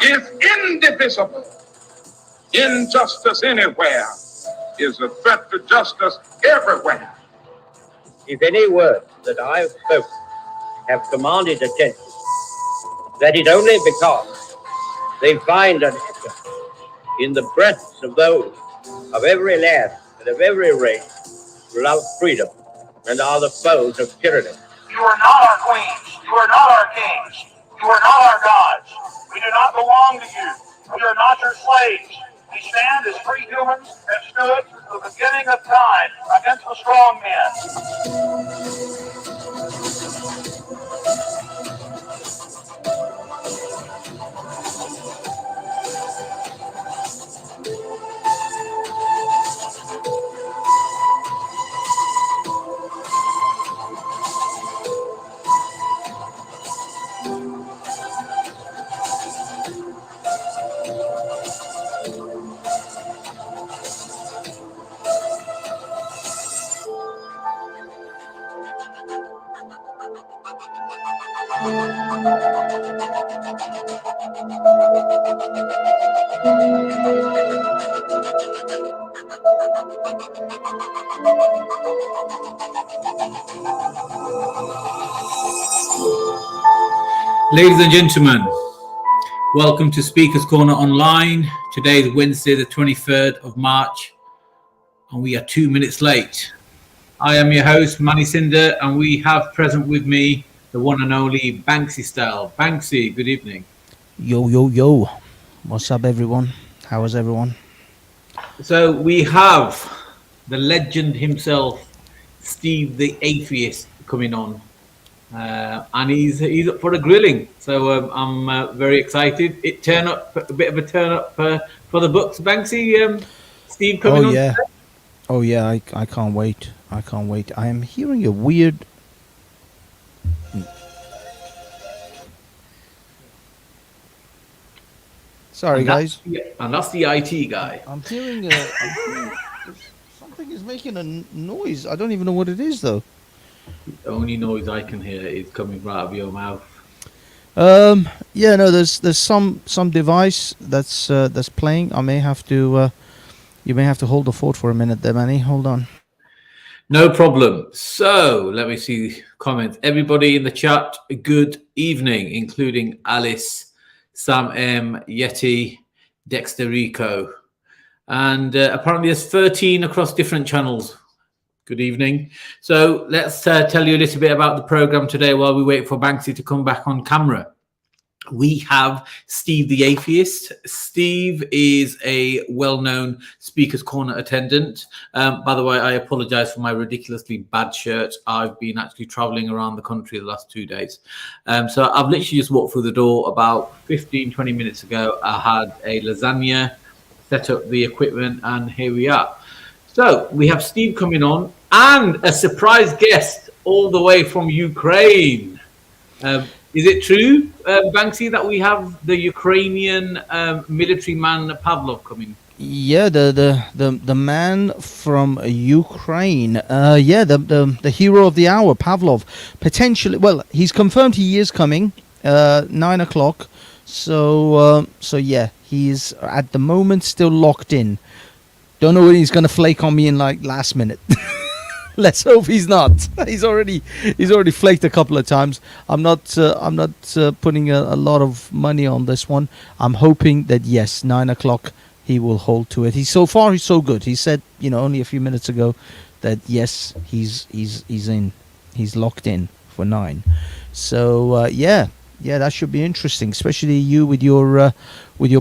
is indivisible. Injustice anywhere is a threat to justice everywhere. If any words that I have spoken have commanded attention, that is only because they find an echo in the breasts of those of every land and of every race who love freedom and are the foes of tyranny. You are not our queens. You are not our kings. You are not our gods. We do not belong to you. We are not your slaves. We stand as free humans that stood from the beginning of time against the strong men. Ladies and gentlemen, welcome to Speaker's Corner Online. Today is Wednesday, the 23rd of March, and we are 2 minutes late. I am your host, Manny Cinder, and we have present with me the one and only Banksy Style. Banksy, good evening. Yo, yo, yo. What's up, everyone? How is everyone? So we have the legend himself, Steve the Atheist, coming on. And he's up for a grilling, so I'm very excited. It turned up a bit of a turn up for the Bucks. Banksy, Steve coming on. Yeah. Oh yeah, I can't wait. I can't wait. I am hearing a weird. Sorry, guys. And that's the IT guy. I'm hearing something is making a noise. I don't even know what it is though. The only noise I can hear is coming right out of your mouth. Yeah, no, there's some device that's playing. I may have to you may have to hold the fort for a minute there, Manny. Hold on. No problem. So let me see comments. Everybody in the chat, good evening, including Alice, Sam M, Yeti, Dexter Rico. And apparently there's 13 across different channels. Good evening. So let's tell you a little bit about the program today while we wait for Banksy to come back on camera. We have Steve the Atheist. Steve is a well-known Speaker's Corner attendant. By the way, I apologize for my ridiculously bad shirt. I've been actually traveling around the country the last 2 days. So I've literally just walked through the door about 15, 20 minutes ago. I had a lasagna, set up the equipment, and here we are. So we have Steve coming on and a surprise guest all the way from Ukraine. Is it true, Banksy, that we have the Ukrainian military man Pavlov coming? Yeah, the man from Ukraine. Yeah, the hero of the hour, Pavlov. Potentially, well, he's confirmed he is coming. 9 o'clock. So yeah, he's at the moment still locked in. Don't know when he's going to flake on me in like last minute. Let's hope he's not. He's already flaked a couple of times. I'm not putting a lot of money on this one. I'm hoping that yes, 9 o'clock he will hold to it. He's so good. He said, only a few minutes ago that yes, he's in. He's locked in for 9. So yeah, that should be interesting, especially you with your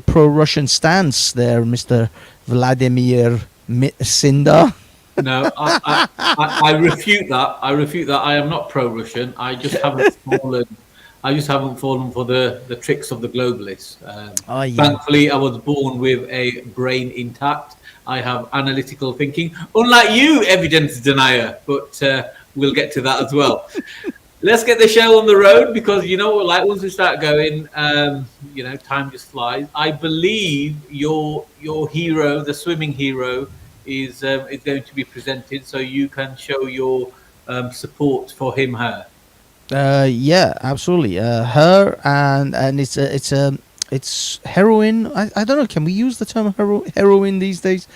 pro-Russian stance there, Mr. Vladimir Sinda. No, I refute that. I am not pro-Russian. I just haven't fallen for the tricks of the globalists. Yeah. Thankfully, I was born with a brain intact. I have analytical thinking, unlike you, evidence denier. But we'll get to that as well. Let's get the show on the road because like once we start going, time just flies. I believe your hero, the swimming hero, is going to be presented, so you can show your support for her. Yeah, absolutely. Her and it's a it's heroin. I don't know. Can we use the term heroin these days?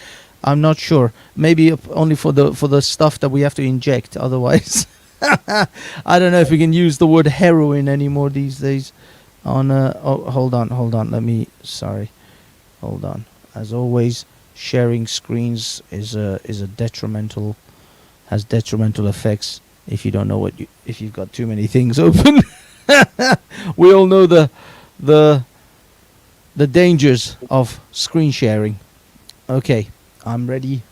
I'm not sure. Maybe only for the stuff that we have to inject. Otherwise, I don't know if we can use the word heroin anymore these days. Hold on. Sorry, hold on. As always, sharing screens is a detrimental, has detrimental effects if you don't know if you've got too many things open. We all know the dangers of screen sharing. Okay, I'm ready.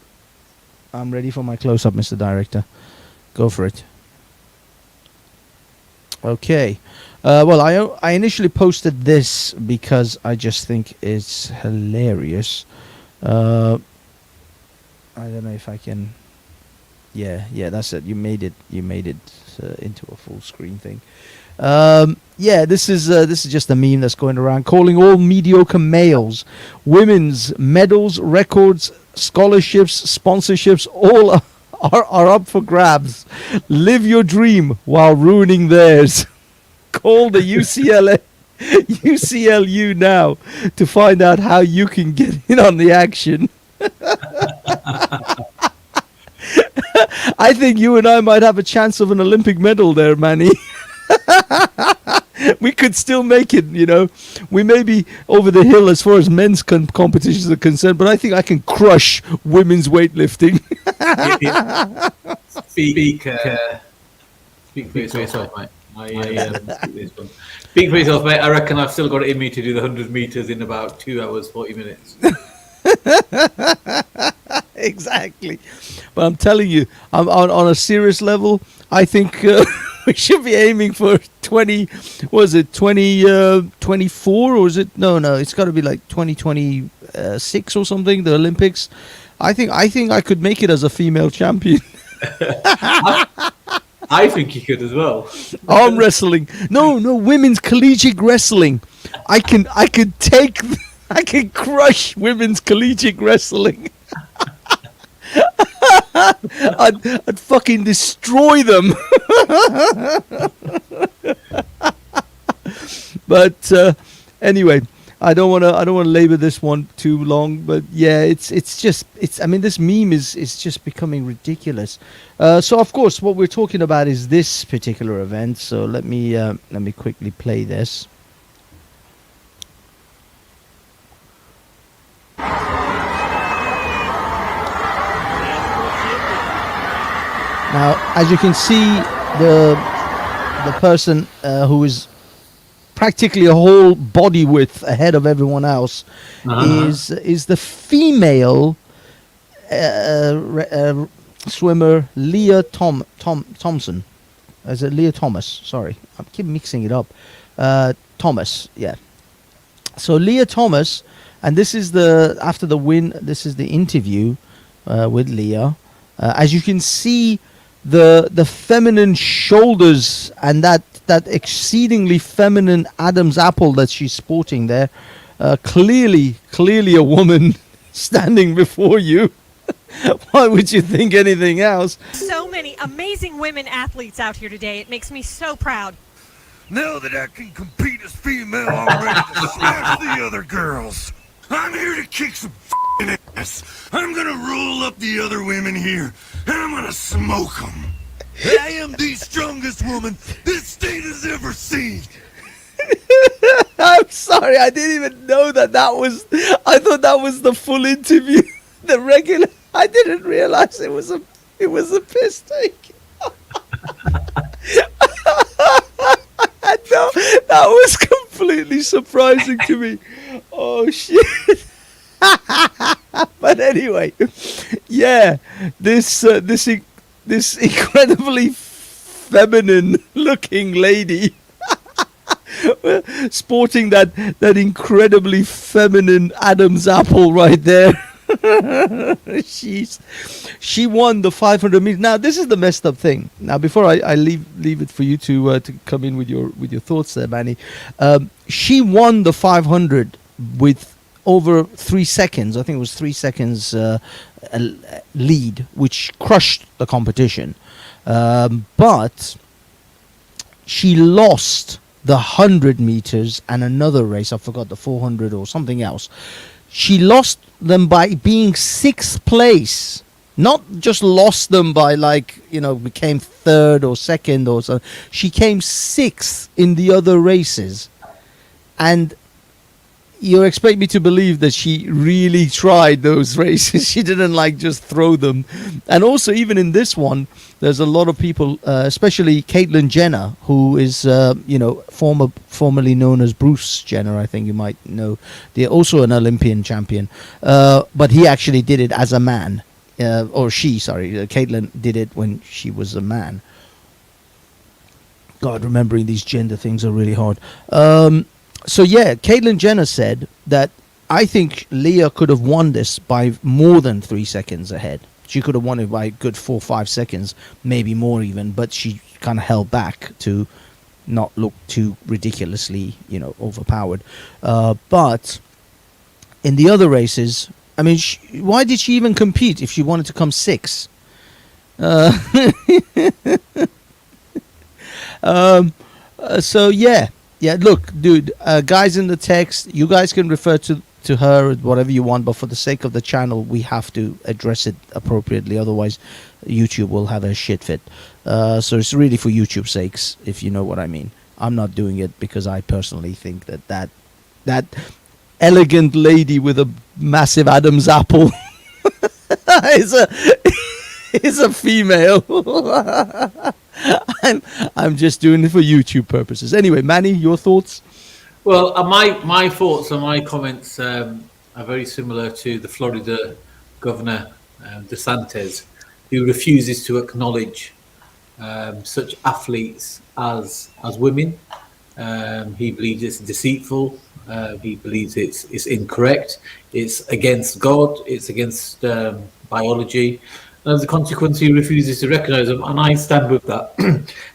I'm ready for my close-up, Mr. Director. Go for it. Okay. Well, I initially posted this because I just think it's hilarious. I don't know if I can. Yeah, that's it. You made it into a full screen thing. Yeah, this is just a meme that's going around calling all mediocre males, women's medals, records, scholarships, sponsorships, all are up for grabs. Live your dream while ruining theirs. Call the UCLU now to find out how you can get in on the action. I think you and I might have a chance of an Olympic medal there, Manny. We could still make it, you know. We may be over the hill as far as men's competitions are concerned, but I think I can crush women's weightlifting. Speak for yourself, mate. Speak for yourself, mate. I reckon I've still got it in me to do the 100 meters in about 2 hours, 40 minutes. Exactly. But I'm telling you, I'm on a serious level. I think we should be aiming for 20. Was it 2024 or is it? No, it's got to be like 2026 or something. The Olympics. I think I could make it as a female champion. I think you could as well. Arm wrestling. No, women's collegiate wrestling. I can crush women's collegiate wrestling. I'd fucking destroy them. But anyway, I don't want to labor this one too long. But yeah, it's I mean, this meme is just becoming ridiculous. So of course, what we're talking about is this particular event. So let me quickly play this. Now, as you can see, the person who is practically a whole body width ahead of everyone else is the female swimmer Leah Thompson. Is it Leah Thomas? Sorry, I keep mixing it up. Thomas, yeah. So Leah Thomas, and this is after the win. This is the interview with Leah. As you can see, the feminine shoulders and that exceedingly feminine Adam's apple that she's sporting there, clearly a woman standing before you. Why would you think anything else? So many amazing women athletes out here today. It makes me so proud. Now that I can compete as female, I'm ready to smash the other girls. I'm here to kick some ass. I'm gonna roll up the other women here, and I'm gonna smoke them. I am the strongest woman this state has ever seen. I'm sorry, I didn't even know that was. I thought that was the full interview, the regular. I didn't realize it was a piss take. No, that was completely surprising to me. Oh shit. But anyway, yeah, this incredibly feminine-looking lady, sporting that incredibly feminine Adam's apple right there. She won the 500 meters. Now this is the messed up thing. Now before I leave it for you to come in with your thoughts there, Manny. She won the 500 with over 3 seconds. I think it was 3 seconds lead, which crushed the competition. But she lost the 100 meters, and another race. I forgot the 400 or something else. She lost them by being sixth place. Not just lost them by became third or second or so. She came sixth in the other races. And you expect me to believe that she really tried those races. She didn't just throw them. And also, even in this one, there's a lot of people, especially Caitlyn Jenner, who is, formerly known as Bruce Jenner. I think you might know. They're also an Olympian champion. But he actually did it as a man. Caitlyn did it when she was a man. God, remembering these gender things are really hard. So yeah, Caitlyn Jenner said that I think Leah could have won this by more than 3 seconds ahead. She could have won it by a good 4 or 5 seconds, maybe more even, but she kind of held back to not look too ridiculously, overpowered. But in the other races, I mean, why did she even compete if she wanted to come sixth? So yeah. Look, dude, guys in the text, you guys can refer to her whatever you want, but for the sake of the channel, we have to address it appropriately. Otherwise, YouTube will have a shit fit. So it's really for YouTube's sakes, if you know what I mean. I'm not doing it because I personally think that elegant lady with a massive Adam's apple is a female. I'm just doing it for YouTube purposes. Anyway, Manny, your thoughts? Well, my thoughts and my comments are very similar to the Florida governor, DeSantis, who refuses to acknowledge such athletes as women. He believes it's deceitful. He believes it's incorrect. It's against God. It's against biology. And as a consequence, he refuses to recognise them, and I stand with that.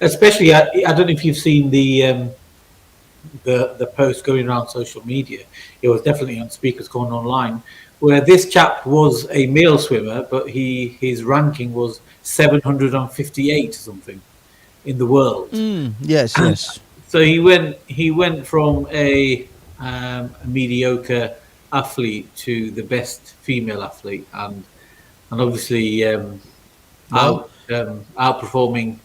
Especially, I don't know if you've seen the post going around social media. It was definitely on Speakers Corner Online, where this chap was a male swimmer, but his ranking was 758 or something in the world. Yes. So he went from a mediocre athlete to the best female athlete, and obviously outperforming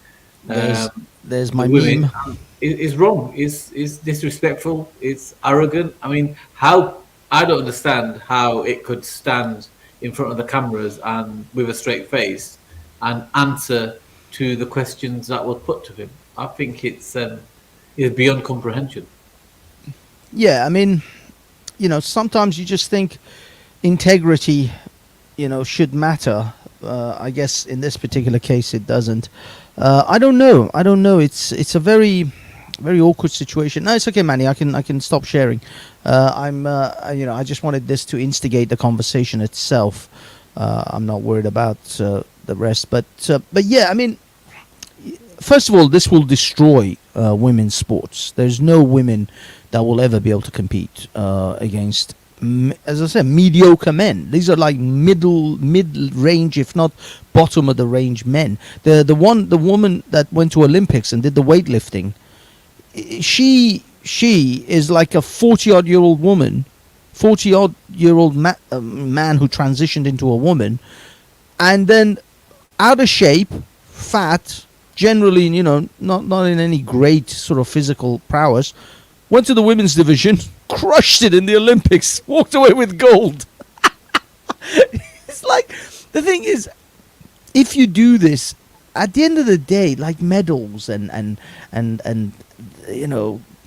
there's my women meme. Is wrong. Is disrespectful. It's arrogant. I mean, I don't understand how it could stand in front of the cameras and with a straight face and answer to the questions that were put to him. I think it's beyond comprehension. Yeah, I mean, sometimes you just think integrity, should matter. I guess in this particular case, it doesn't. I don't know. It's a very, very awkward situation. No, it's okay, Manny. I can stop sharing. I just wanted this to instigate the conversation itself. I'm not worried about the rest, but yeah, I mean, first of all, this will destroy women's sports. There's no women that will ever be able to compete against, as I said, mediocre men. These are like mid-range, if not bottom of the range men. The woman that went to Olympics and did the weightlifting, she is like a 40-odd-year-old woman, 40-odd-year-old man who transitioned into a woman, and then out of shape, fat, generally, not in any great sort of physical prowess, went to the women's division, crushed it in the Olympics, walked away with gold. It's like, the thing is, if you do this, at the end of the day, like medals and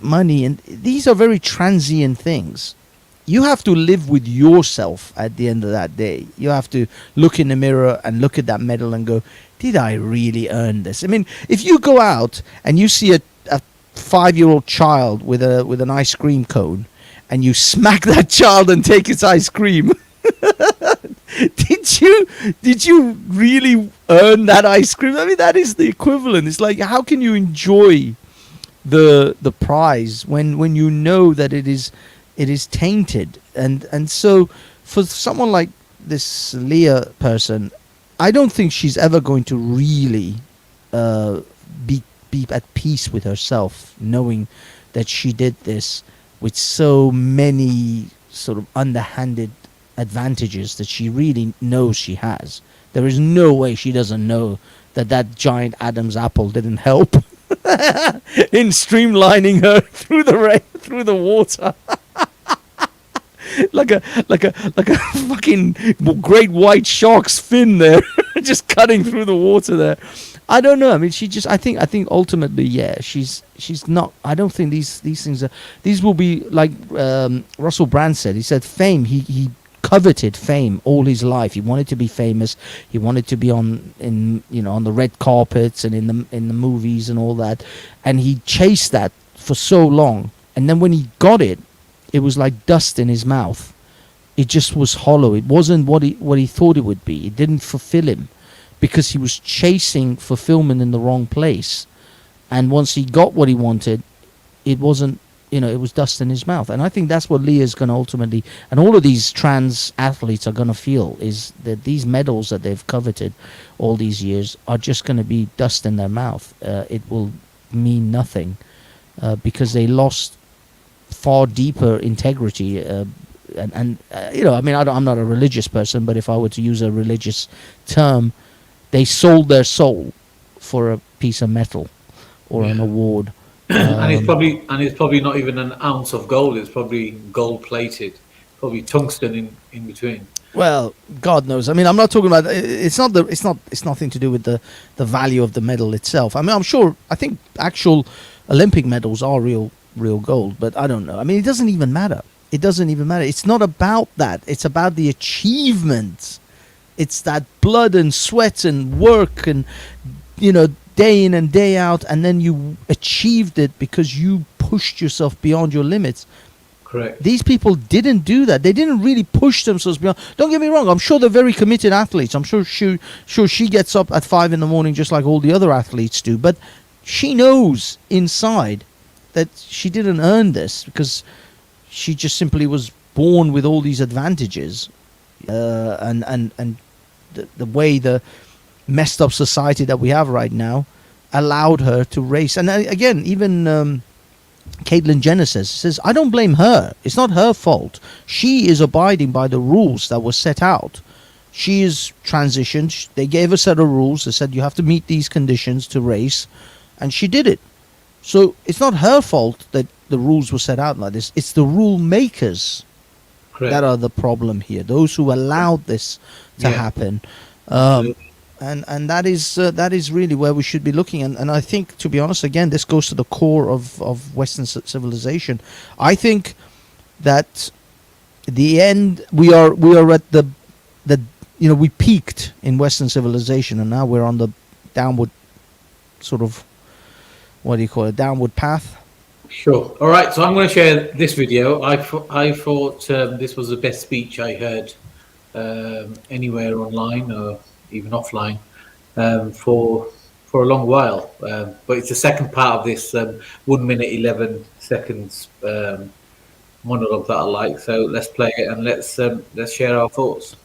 money, and these are very transient things. You have to live with yourself at the end of that day. You have to look in the mirror and look at that medal and go, did I really earn this? I mean, if you go out and you see a 5-year-old child with an ice cream cone, and you smack that child and take its ice cream, did you really earn that ice cream? I mean, that is the equivalent. It's like, how can you enjoy the prize when you know that it is tainted? And so for someone like this Leah person, I don't think she's ever going to really be at peace with herself, knowing that she did this with so many sort of underhanded advantages that she really knows she has. There is no way she doesn't know that that giant Adam's apple didn't help in streamlining her through the water. like a fucking great white shark's fin there, just cutting through the water there. I don't know. I mean, I think ultimately, yeah, she's not. I don't think these things are. These will be like Russell Brand said. He said fame. He coveted fame all his life. He wanted to be famous. He wanted to be on the red carpets and in the movies and all that. And he chased that for so long. And then when he got it, it was like dust in his mouth. It just was hollow. It wasn't what he thought it would be. It didn't fulfill him because he was chasing fulfillment in the wrong place. And once he got what he wanted, it wasn't. It was dust in his mouth. And I think that's what Leah's going to ultimately, and all of these trans athletes are going to feel, is that these medals that they've coveted all these years are just going to be dust in their mouth. It will mean nothing because they lost far deeper integrity. I'm not a religious person, but if I were to use a religious term, they sold their soul for a piece of metal or an award. And it's probably not even an ounce of gold. It's probably gold plated, probably tungsten in between. Well, God knows. I mean, I'm not talking about. It's nothing to do with the value of the medal itself. I mean, I think actual Olympic medals are real gold, but I don't know. I mean, it doesn't even matter. It's not about that. It's about the achievements. It's that blood and sweat and work and day in and day out, and then you achieved it because you pushed yourself beyond your limits. Correct. These people didn't do that. They didn't really push themselves beyond. Don't get me wrong. I'm sure they're very committed athletes. I'm sure she gets up at 5 a.m. just like all the other athletes do. But she knows inside that she didn't earn this because she just simply was born with all these advantages, and the way the messed up society that we have right now allowed her to race. And again, even Caitlyn Jenner says, I don't blame her. It's not her fault. She is abiding by the rules that were set out. She is transitioned. They gave a set of rules. They said you have to meet these conditions to race, and she did it. So it's not her fault that the rules were set out like this. It's the rule makers that are the problem here. Those who allowed this to happen. And that is really where we should be looking. And I think, to be honest, again, this goes to the core of Western civilization. I think that the end, we are at the we peaked in Western civilization, and now we're on the downward sort of, downward path. Sure. All right. So I'm going to share this video. I thought this was the best speech I heard anywhere online or even offline for a long while. But it's the second part of this 1 minute 11 seconds monologue that I like. So let's play it and let's share our thoughts.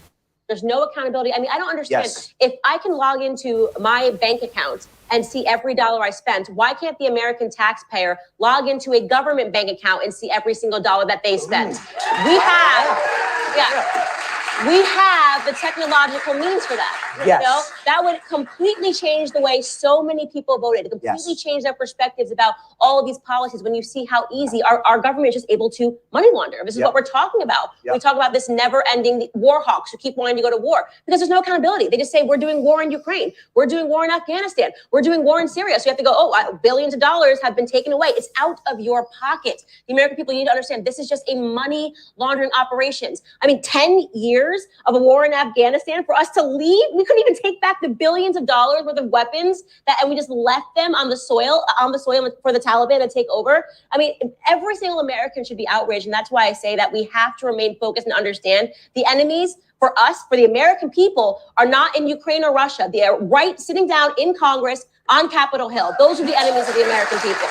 There's no accountability. I mean, I don't understand. If I can log into my bank account and see every dollar I spent, why can't the American taxpayer log into a government bank account and see every single dollar that they spent? We have the technological means for that. That would completely change the way so many people voted. It completely change their perspectives about all of these policies when you see how easy our government is just able to money launder. This is what we're talking about. We talk about this never-ending war hawks who keep wanting to go to war because there's no accountability. They just say, we're doing war in Ukraine. We're doing war in Afghanistan. We're doing war in Syria. So you have to go, billions of dollars have been taken away. It's out of your pocket. The American people, you need to understand, this is just a money laundering operations. I mean, 10 years of a war in Afghanistan for us to leave. We couldn't even take back the billions of dollars worth of weapons and we just left them on the soil for the Taliban to take over. I mean, every single American should be outraged. And that's why I say that we have to remain focused and understand the enemies for us, for the American people, are not in Ukraine or Russia. They are sitting down in Congress on Capitol Hill. Those are the enemies of the American people.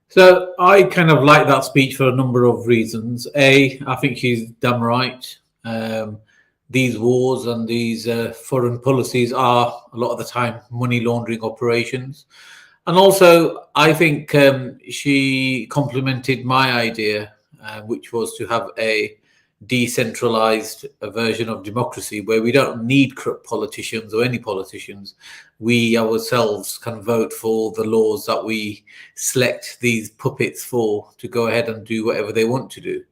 So I kind of like that speech for a number of reasons. I think she's damn right. these wars and these foreign policies are a lot of the time money laundering operations. And also, I think she complemented my idea, which was to have a decentralized version of democracy where we don't need corrupt politicians or any politicians. We ourselves can vote for the laws that we select these puppets for to go ahead and do whatever they want to do.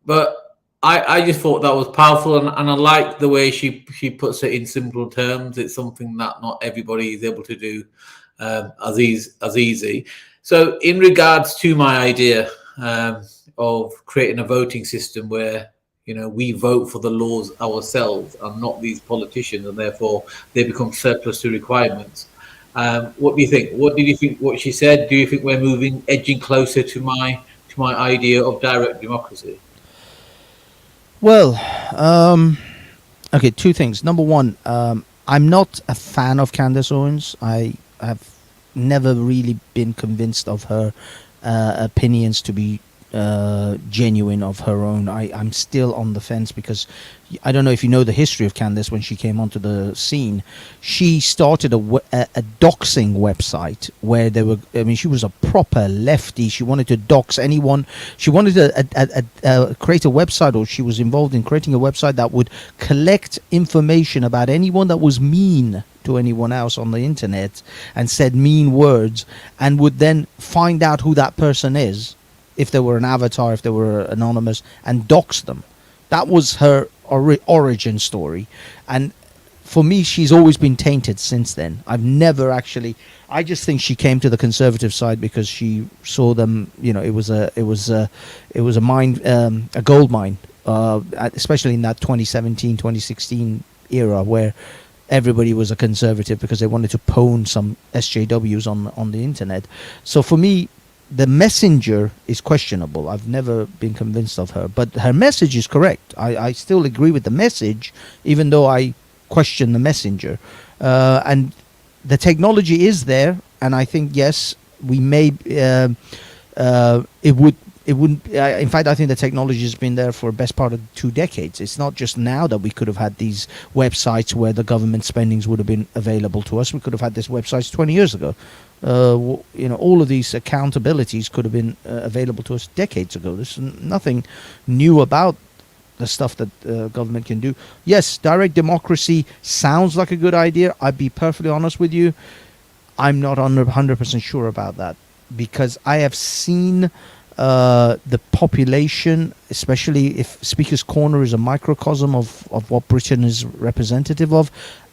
But I just thought that was powerful, and I like the way she puts it in simple terms. It's something that not everybody is able to do as easy. So in regards to my idea of creating a voting system where we vote for the laws ourselves and not these politicians, and therefore they become surplus to requirements. What do you think? What did you think? What she said? Do you think we're edging closer to my idea of direct democracy? Well, okay, two things. Number one, I'm not a fan of Candace Owens. I have never really been convinced of her opinions to be genuine of her own. I'm still on the fence because I don't know if you know the history of Candace. When she came onto the scene, she started a doxing website where she was a proper lefty. She wanted to dox anyone. She wanted to create a website, or she was involved in creating a website that would collect information about anyone that was mean to anyone else on the internet and said mean words, and would then find out who that person is, if they were an avatar, if they were anonymous, and dox them. That was her origin story. And for me, she's always been tainted since then. I've never actually... I just think she came to the conservative side because she saw them... it was a mine, a gold mine, especially in that 2017, 2016 era where everybody was a conservative because they wanted to pwn some SJWs on the internet. So for me, the messenger is questionable. I've never been convinced of her, but her message is correct. I still agree with the message, even though I question the messenger. And the technology is there, and I think yes, we may. It wouldn't. In fact, I think the technology has been there for the best part of 2 decades. It's not just now that we could have had these websites where the government spendings would have been available to us. We could have had these websites 20 years ago. All of these accountabilities could have been available to us decades ago. There's nothing new about the stuff that government can do. Yes, direct democracy sounds like a good idea. I'd be perfectly honest with you. I'm not 100% sure about that, because I have seen the population, especially if Speaker's Corner is a microcosm of what Britain is representative of,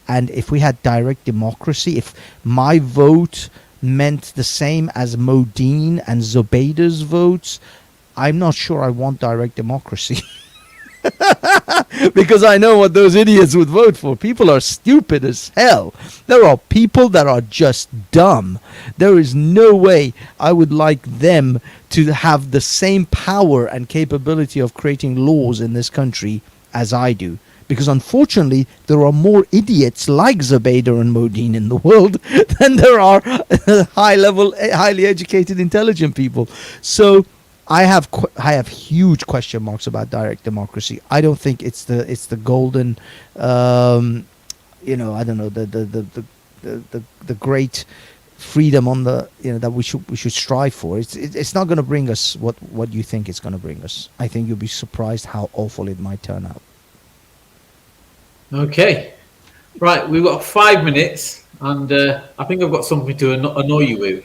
and if we had direct democracy, if my vote meant the same as Modine and Zobeida's votes, I'm not sure I want direct democracy. Because I know what those idiots would vote for. People are stupid as hell. There are people that are just dumb. There is no way I would like them to have the same power and capability of creating laws in this country as I do. Because unfortunately, there are more idiots like Zubaydah and Modine in the world than there are high-level, highly educated, intelligent people. So I have huge question marks about direct democracy. I don't think it's the golden, I don't know, the great freedom on the that we should strive for. It's not going to bring us what you think it's going to bring us. I think you'll be surprised how awful it might turn out. Okay, right. We've got 5 minutes, and I think I've got something to annoy you with.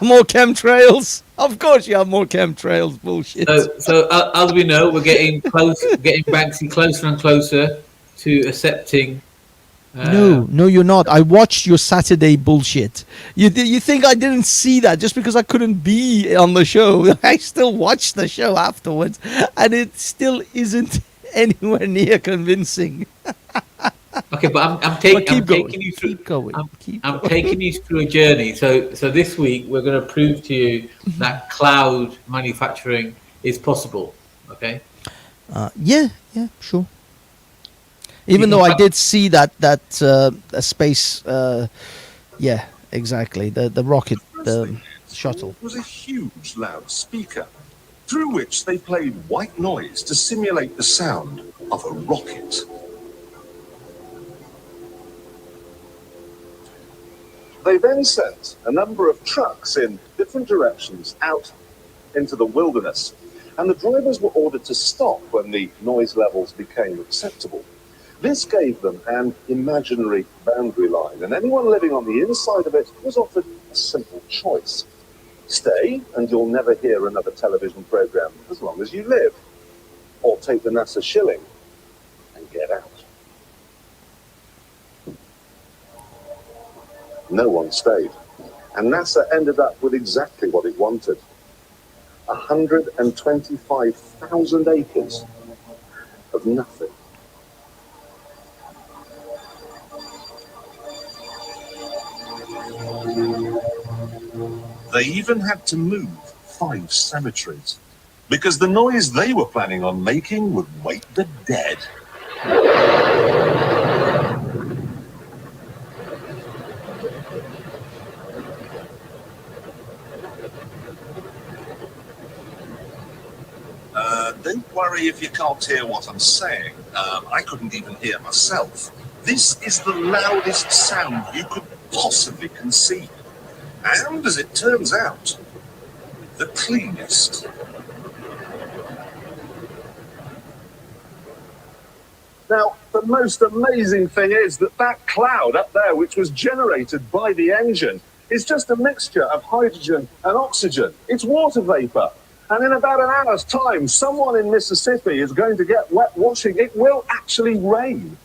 More chemtrails. Of course, you have more chemtrails. Bullshit. So as we know, we're getting Banksy closer and closer to accepting. No, you're not. I watched your Saturday bullshit. You think I didn't see that just because I couldn't be on the show? I still watched the show afterwards, and it still isn't anywhere near convincing. Okay, but I'm taking you through a journey. So this week we're going to prove to you that cloud manufacturing is possible. Okay. Yeah, sure. Even though I did see that space. Yeah, exactly. The rocket, the shuttle. It was a huge loudspeaker through which they played white noise to simulate the sound of a rocket. They then sent a number of trucks in different directions out into the wilderness, and the drivers were ordered to stop when the noise levels became acceptable. This gave them an imaginary boundary line, and anyone living on the inside of it was offered a simple choice. Stay, and you'll never hear another television program as long as you live. Or take the NASA shilling and get out. No one stayed, and NASA ended up with exactly what it wanted. 125,000 acres of nothing. They even had to move 5 cemeteries because the noise they were planning on making would wake the dead. Don't worry if you can't hear what I'm saying. I couldn't even hear myself. This is the loudest sound you could possibly conceive. And as it turns out, the cleanest. Now, the most amazing thing is that that cloud up there, which was generated by the engine, is just a mixture of hydrogen and oxygen. It's water vapor. And in about an hour's time, someone in Mississippi is going to get wet washing. It will actually rain.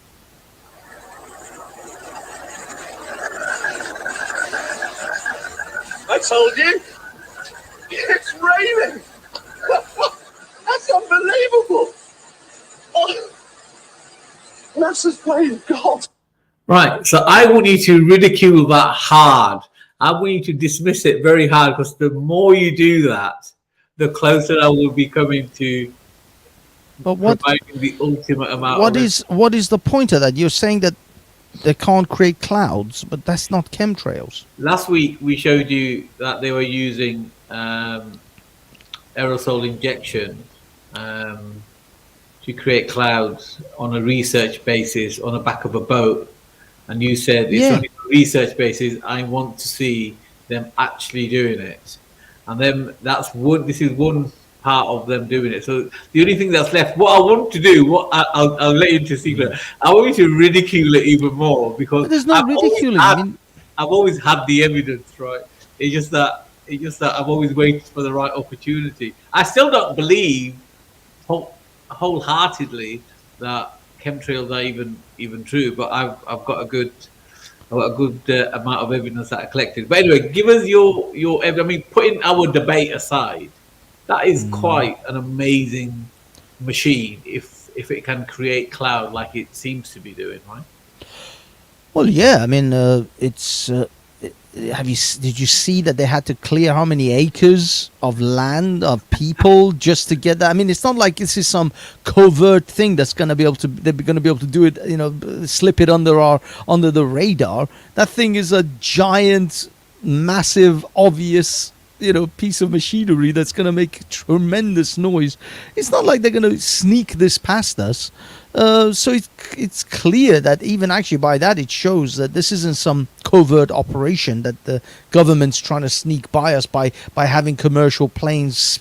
I told you, it's raining. That's unbelievable. Oh, NASA's playing God. Right, so I want you to ridicule that hard. I want you to dismiss it very hard, because the more you do that, the closer I will be coming to providing the ultimate amount. What is the point of that? You're saying that they can't create clouds, but that's not chemtrails. Last week we showed you that they were using aerosol injection to create clouds on a research basis on the back of a boat, and you said it's only a research basis. I want to see them actually doing it. And then this is one part of them doing it. So the only thing that's left, what I want to do, I'll let you into secret. I want you to ridicule it even more, because but there's no ridiculing. I've always had the evidence, right? It's just that I've always waited for the right opportunity. I still don't believe wholeheartedly that chemtrails are even true, but I've got a good amount of evidence that I collected. But anyway, give us your evidence. I mean, putting our debate aside, that is quite an amazing machine if it can create cloud like it seems to be doing, right? Well, yeah. I mean, it's. Did you see that they had to clear how many acres of land of people just to get that? I mean, it's not like this is some covert thing that's going to be able to. They're going to be able to do it. Slip it under the radar. That thing is a giant, massive, obvious, piece of machinery that's going to make tremendous noise. It's not like they're going to sneak this past us. So it's clear that even actually by that it shows that this isn't some covert operation that the government's trying to sneak by us by having commercial planes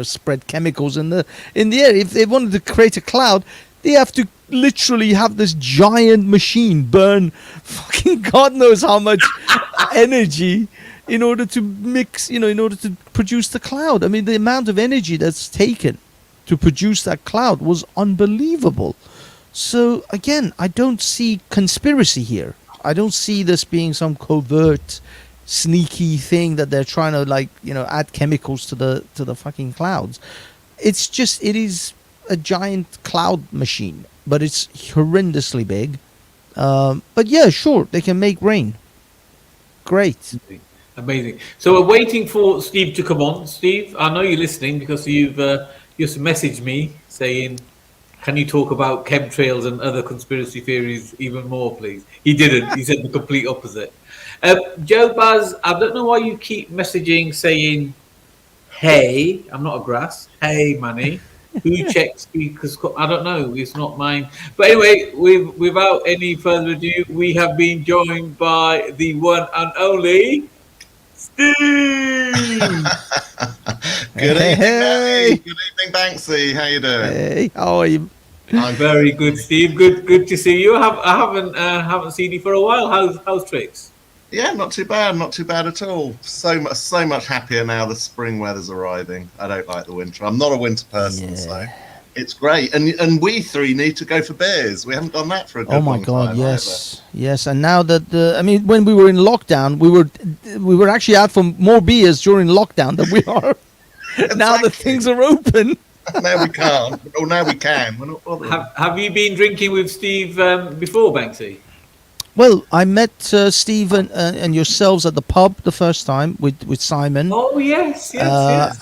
spread chemicals in the air. If they wanted to create a cloud, they have to literally have this giant machine burn fucking God knows how much energy in order to mix, in order to produce the cloud. I mean, the amount of energy that's taken to produce that cloud was unbelievable. So again, I don't see conspiracy here. I don't see this being some covert, sneaky thing that they're trying to add chemicals to the fucking clouds. It is a giant cloud machine, but it's horrendously big. But yeah, sure, they can make rain. Great. Amazing. So we're waiting for Steve to come on. Steve, I know you're listening because you've just messaged me saying, can you talk about chemtrails and other conspiracy theories even more, please? He didn't. He said the complete opposite. Joe Baz, I don't know why you keep messaging saying, hey, I'm not a grass. Hey, Manny. Who checks speakers? I don't know. It's not mine. But anyway, without any further ado, we have been joined by the one and only Steve. Good Hey, evening, hey. Manny. Good evening, Banksy. How you doing? Hey, how are you? I'm Very good, Steve. Good to see you. I haven't seen you for a while. How's tricks? Yeah, not too bad. Not too bad at all. So much happier now. The spring weather's arriving. I don't like the winter. I'm not a winter person, so it's great. And we three need to go for beers. We haven't done that for a good Oh my long God! time Yes, yes. And now that when we were in lockdown, we were actually out for more beers during lockdown than we are now that things are open. Now we can't. Oh, now we can. We're not bothering. Have you been drinking with Steve before, Banksy? Well, I met Steve and yourselves at the pub the first time with Simon. Oh yes.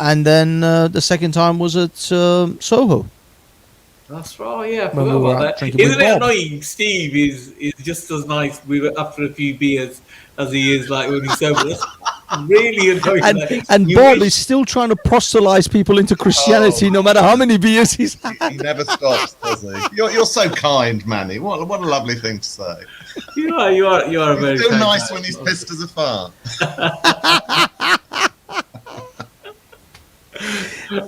And then the second time was at Soho. That's right. Yeah, I When we forgot were about out that. drinking Isn't with it Bob. annoying? Steve is just as nice after a few beers as he is like when he's sober. That's really annoying. And You Bob wish- is still trying to proselytize people into Christianity, no matter how many beers he's had. He never stops, does he? You're so kind, Manny. What a lovely thing to say. You are a very He's still kind nice man. when he's pissed as a fart.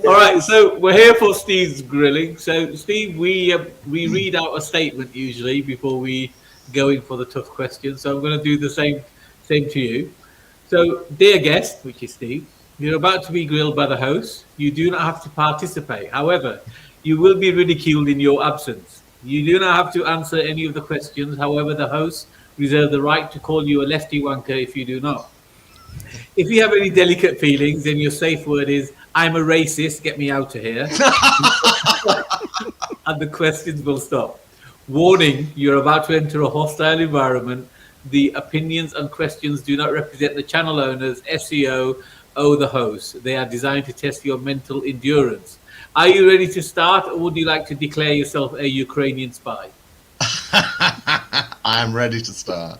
All right, so we're here for Steve's grilling. So, Steve, we read out a statement usually before we go in for the tough questions. So I'm going to do the same to you. So, dear guest, which is Steve, you're about to be grilled by the host. You do not have to participate. However, you will be ridiculed in your absence. You do not have to answer any of the questions. However, the host reserves the right to call you a lefty wanker if you do not. If you have any delicate feelings, then your safe word is, I'm a racist, get me out of here. And the questions will stop. Warning, you're about to enter a hostile environment. The opinions and questions do not represent the channel owners, SCO, or the host. They are designed to test your mental endurance. Are you ready to start, or would you like to declare yourself a Ukrainian spy? I am ready to start.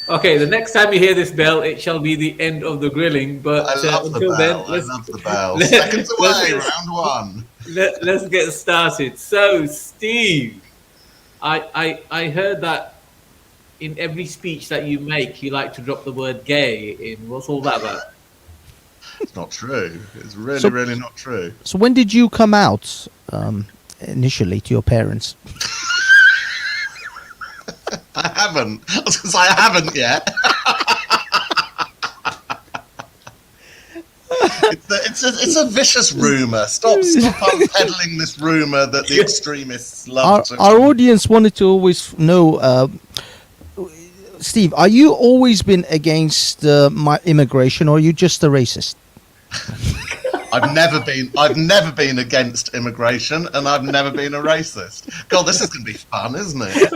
Okay, the next time you hear this bell, it shall be the end of the grilling. But I love the until bell. then, I love the bell. Seconds away, round one. Let's get started. So, Steve, I heard that in every speech that you make, you like to drop the word gay in. What's all that about? It's not true. It's really not true. So when did you come out initially to your parents? I haven't. I was going to say I haven't yet. It's a vicious rumor. Stop peddling this rumor that the extremists love to. Our audience wanted to always know, Steve, are you always been against my immigration, or are you just a racist? I've never been against immigration, and I've never been a racist. God, this is going to be fun, isn't it?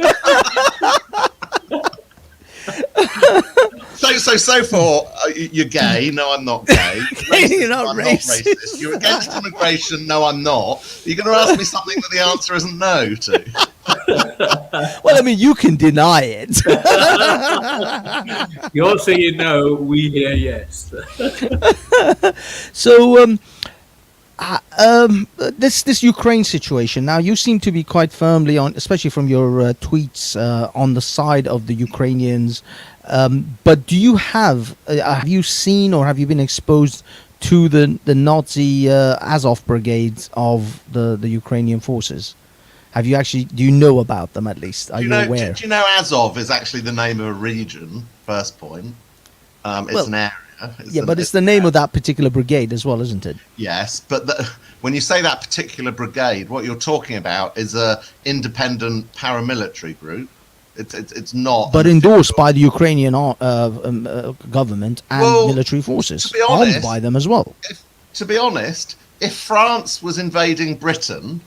So far, you're gay. No, I'm not gay. You're not I'm racist. not racist. You're against immigration. No, I'm not. You're going to ask me something that the answer isn't no to. Well, I mean, you can deny it. You're saying no, we hear yes. So, this Ukraine situation. Now, you seem to be quite firmly on, especially from your tweets, on the side of the Ukrainians. But do you have you seen or have you been exposed to the Nazi Azov brigades of the Ukrainian forces? Have you actually? Do you know about them at least? Are you aware? Do you know Azov is actually the name of a region? First point. It's an area. But it's the name of that particular brigade as well, isn't it? Yes, but when you say that particular brigade, what you're talking about is a independent paramilitary group. It's not. But endorsed by the Ukrainian government and military forces, to be honest, owned by them as well. To be honest, if France was invading Britain,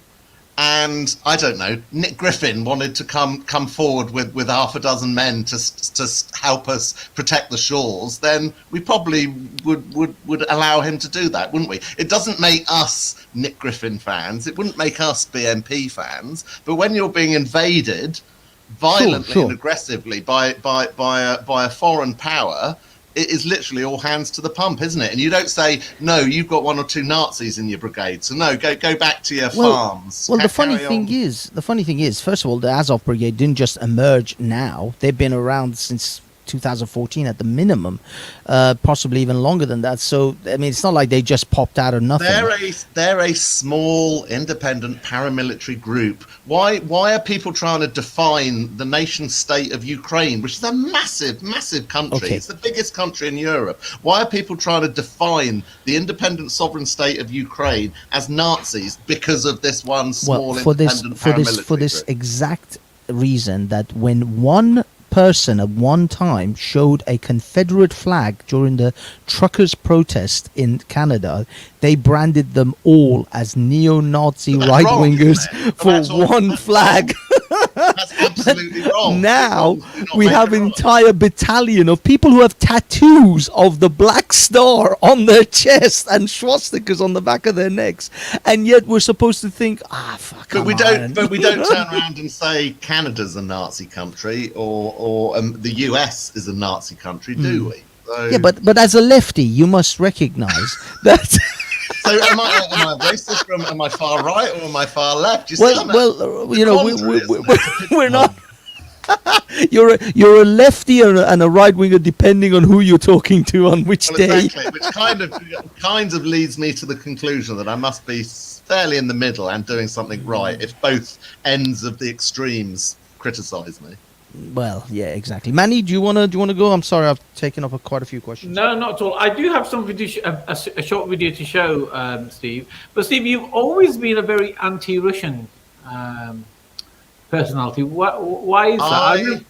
and I don't know, Nick Griffin wanted to come forward with half a dozen men to help us protect the shores, then we probably would allow him to do that, wouldn't we? It doesn't make us Nick Griffin fans. It wouldn't make us BNP fans. But when you're being invaded violently and aggressively by a foreign power, it is literally all hands to the pump, isn't it? And you don't say, no, you've got 1 or 2 Nazis in your brigade, so no, go back to your farms. Well, the funny thing is, first of all, the Azov Brigade didn't just emerge now. They've been around since 2014 at the minimum, possibly even longer than that. So, I mean, it's not like they just popped out of nothing. They're a small, independent paramilitary group. Why are people trying to define the nation state of Ukraine, which is a massive, massive country? Okay. It's the biggest country in Europe. Why are people trying to define the independent sovereign state of Ukraine as Nazis because of this one small independent paramilitary for this group? exact reason that when one person at one time showed a Confederate flag during the truckers' protest in Canada, they branded them all as neo-Nazi right-wingers for one flag. That's absolutely wrong. Now we have an entire battalion of people who have tattoos of the Black Star on their chest and swastikas on the back of their necks, and yet we're supposed to think, fuck. But we don't turn around and say Canada's a Nazi country or the US is a Nazi country, do we? So... Yeah, but as a lefty, you must recognise that. So am I racist? Am I far right or am I far left? We're not. You're a lefty and a right winger, depending on who you're talking to on which day. Exactly, which kind of leads me to the conclusion that I must be fairly in the middle and doing something right if both ends of the extremes criticise me. Well, yeah, exactly. Manny, do you wanna go? I'm sorry, I've taken up quite a few questions. No, not at all. I do have some video, a short video to show, Steve. But Steve, you've always been a very anti-Russian personality. Why is that?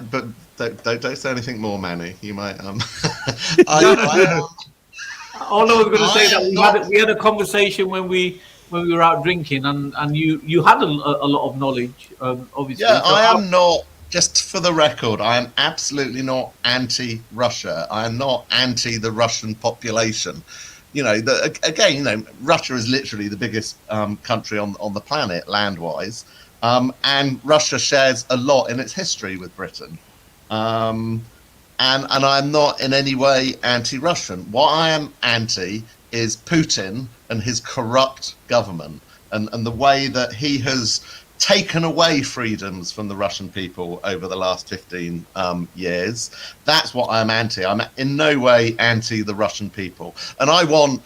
But don't say anything more, Manny. You might. All I was going to say that we had a conversation when we were out drinking, and you had a lot of knowledge, obviously. Yeah, I am not. Just for the record, I am absolutely not anti-Russia. I am not anti the Russian population. Russia is literally the biggest country on the planet land-wise, and Russia shares a lot in its history with Britain. And I'm not in any way anti-Russian. What I am anti is Putin and his corrupt government and the way that he has taken away freedoms from the Russian people over the last 15 years. That's what I'm anti. I'm in no way anti the Russian people. And I want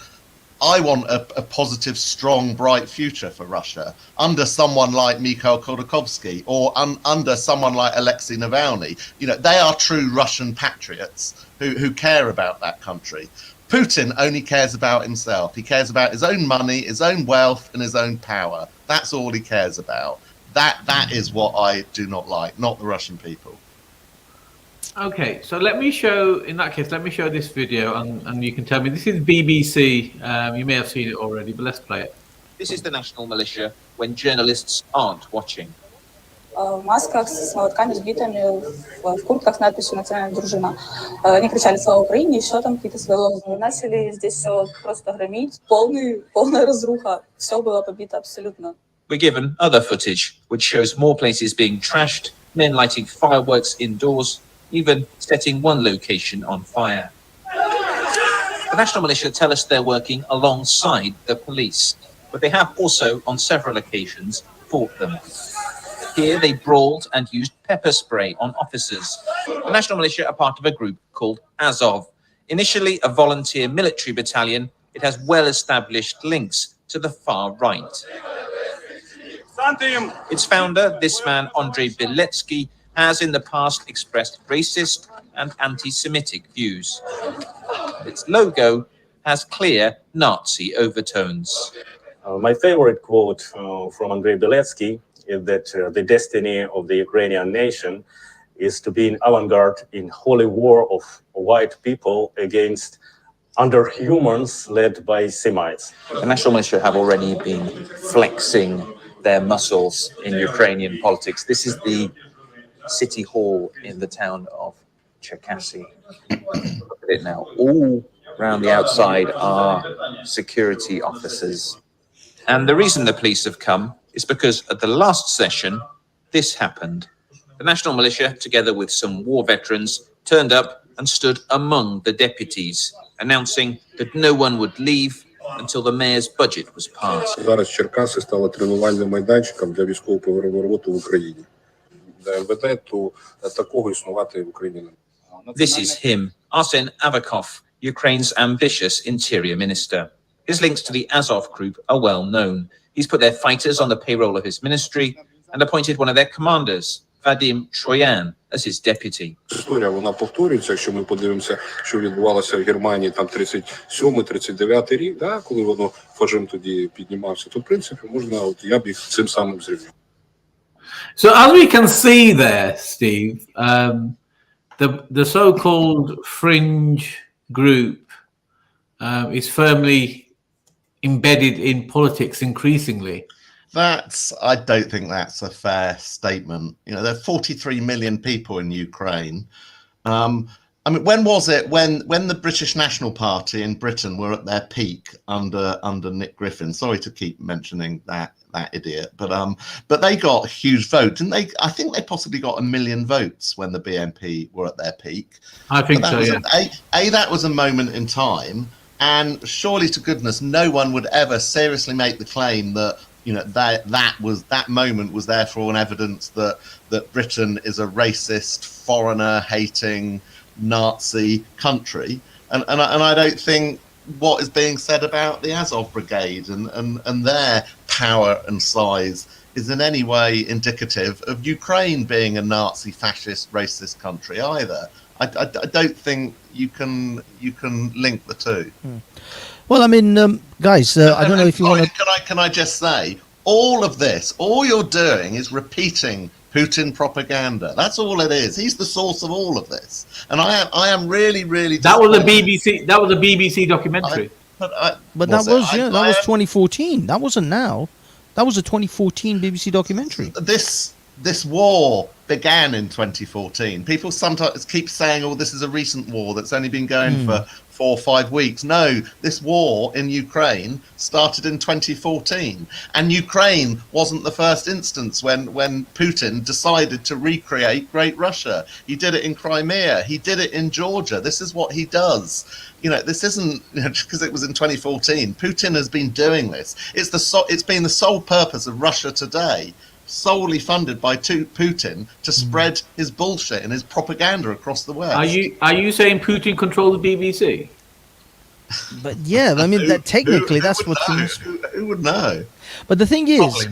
a positive, strong, bright future for Russia under someone like Mikhail Khodorkovsky or under someone like Alexei Navalny. They are true Russian patriots who care about that country. Putin only cares about himself. He cares about his own money, his own wealth, and his own power. That's all he cares about. That is what I do not like, not the Russian people. Okay, so let me show this video, and you can tell me. This is BBC. You may have seen it already, but let's play it. This is the national militia when journalists aren't watching. В масках с молотками сбитыми, в куртках с надписью «Национальная дружина». Они кричали «Слава Украине», еще там какие-то свои лозунги. Начали здесь все просто громить, полная разруха. Все было побито абсолютно. We're given other footage, which shows more places being trashed, men lighting fireworks indoors, even setting one location on fire. The National Militia tell us they're working alongside the police, but they have also, on several occasions, fought them. Here they brawled and used pepper spray on officers. The National Militia are part of a group called Azov. Initially a volunteer military battalion, it has well-established links to the far right. Its founder, this man, Andrei Beletsky, has in the past expressed racist and anti-Semitic views. Its logo has clear Nazi overtones. My favorite quote from Andrei Beletsky is that the destiny of the Ukrainian nation is to be an avant-garde in holy war of white people against underhumans led by Semites. The National Militia have already been flexing their muscles in Ukrainian politics. This is the city hall in the town of Cherkasy. Look at it now. All around the outside are security officers. And the reason the police have come is because at the last session, this happened. The National Militia, together with some war veterans, turned up and stood among the deputies, announcing that no one would leave until the mayor's budget was passed. Зараз Черкаси стали тренувальним майданчиком для військового перевороту в Україні. Для МВД, то такого існувати в Україні не може. This is him, Arsen Avakov, Ukraine's ambitious interior minister. His links to the Azov group are well known. He's put their fighters on the payroll of his ministry and appointed one of their commanders, Vadim Troyan, as his deputy. Історія, вона повторюється, якщо ми подивимося, що відбувалося в Германії там 37-39 рік, да, коли воно фашизм тоді піднімався, то в принципі можна, от я б їх цим самим зрівняв. So as we can see there, Steve, the so-called fringe group is firmly embedded in politics increasingly. I don't think that's a fair statement. You know, there are 43 million people in Ukraine. I mean, when was it when the British National Party in Britain were at their peak under Nick Griffin? Sorry to keep mentioning that idiot, but they got a huge vote, and I think they possibly got 1 million votes when the BNP were at their peak. I think so. Yeah. That was a moment in time, and surely to goodness, no one would ever seriously make the claim that, you know, that moment was therefore an evidence that Britain is a racist, foreigner-hating, Nazi country, and I don't think what is being said about the Azov Brigade and their power and size is in any way indicative of Ukraine being a Nazi, fascist, racist country either. I don't think you can link the two. Well, I mean, guys, I don't know if you want to. Can I just say, all of this, all you're doing is repeating Putin propaganda. That's all it is. He's the source of all of this, and I am really. That was a BBC. That was a BBC documentary. But that was 2014. That wasn't now. That was a 2014 BBC documentary. This war began in 2014. People sometimes keep saying, "Oh, this is a recent war that's only been going for 4 or 5 weeks." No, this war in Ukraine started in 2014, and Ukraine wasn't the first instance when Putin decided to recreate Great Russia. He did it in Crimea. He did it in Georgia. This is what he does. You know, this isn't, you know, just because it was in 2014. Putin has been doing this. It's been the sole purpose of Russia today, solely funded by Putin to spread his bullshit and his propaganda across the West. Are you saying Putin controlled the BBC? But yeah, I mean, that technically that's what. Who would know? But the thing is,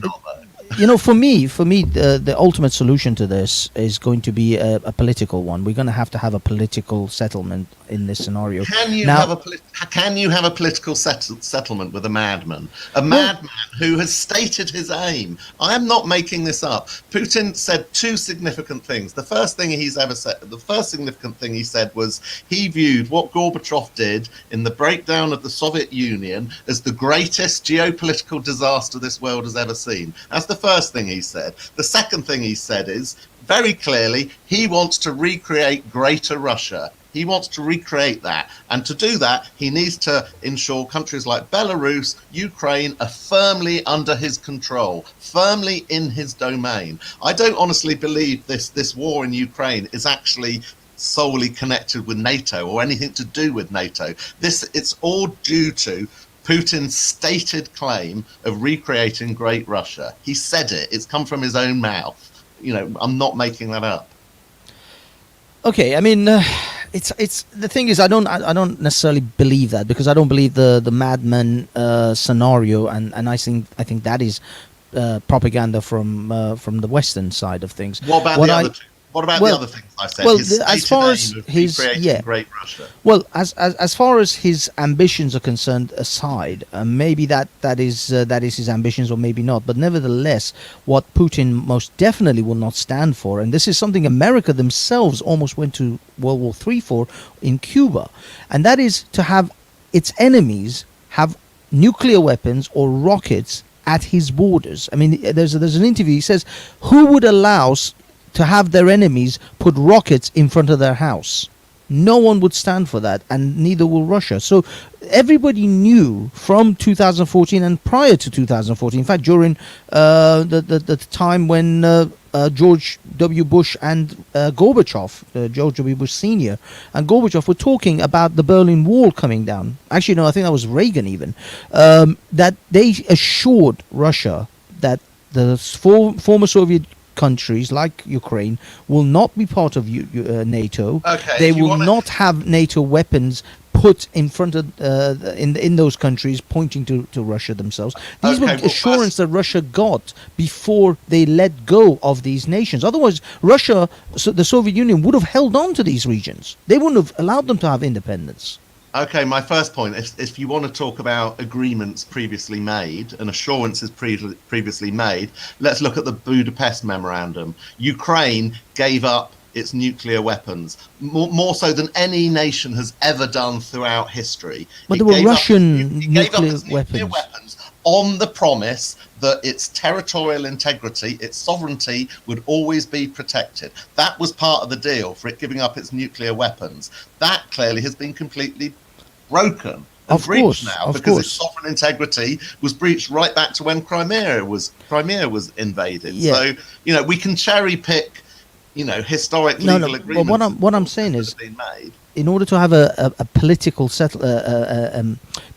you know, for me, the ultimate solution to this is going to be a political one. We're going to have a political settlement in this scenario. Can you have a political settlement with a madman? A madman who has stated his aim. I am not making this up. Putin said 2 significant things. The first significant thing he said was he viewed what Gorbachev did in the breakdown of the Soviet Union as the greatest geopolitical disaster this world has ever seen. That's the first thing he said. The second thing he said is, very clearly, he wants to recreate Greater Russia. He wants to recreate that. And to do that, he needs to ensure countries like Belarus, Ukraine are firmly under his control, firmly in his domain. I don't honestly believe this war in Ukraine is actually solely connected with NATO or anything to do with NATO. It's all due to Putin's stated claim of recreating Great Russia. He said it. It's come from his own mouth. You know, I'm not making that up. Okay, I mean, it's the thing is, I don't necessarily believe that, because I don't believe the madman scenario, and I think that is propaganda from the Western side of things. What about the other two? What about the other things I said? Well, as far as his Great Russia. Well, as far as his ambitions are concerned, aside, maybe that is his ambitions, or maybe not. But nevertheless, what Putin most definitely will not stand for, and this is something America themselves almost went to World War III for in Cuba, and that is to have its enemies have nuclear weapons or rockets at his borders. I mean, there's an interview. He says, "Who would allow to have their enemies put rockets in front of their house? No one would stand for that, and neither will Russia." So everybody knew from 2014 and prior to 2014, in fact, during the time when George W. Bush and Gorbachev, George W. Bush Sr. and Gorbachev were talking about the Berlin Wall coming down. Actually, no, I think that was Reagan even. That they assured Russia that the former Soviet countries like Ukraine will not be part of NATO. Okay, they will not have NATO weapons put in front of in those countries, pointing to Russia themselves. These were assurance that Russia got before they let go of these nations. Otherwise, Russia, the Soviet Union, would have held on to these regions. They wouldn't have allowed them to have independence. Okay, my first point, if you want to talk about agreements previously made and assurances previously made, let's look at the Budapest Memorandum. Ukraine gave up its nuclear weapons, more so than any nation has ever done throughout history. But there were Russian nuclear weapons on the promise that its territorial integrity, its sovereignty would always be protected. That was part of the deal for it giving up its nuclear weapons. That clearly has been completely broken and breached now, because its sovereign integrity was breached right back to when Crimea was invaded. Yeah. So, you know, we can cherry pick, you know, historic legal agreements. Well, what I'm saying is, in order to have a political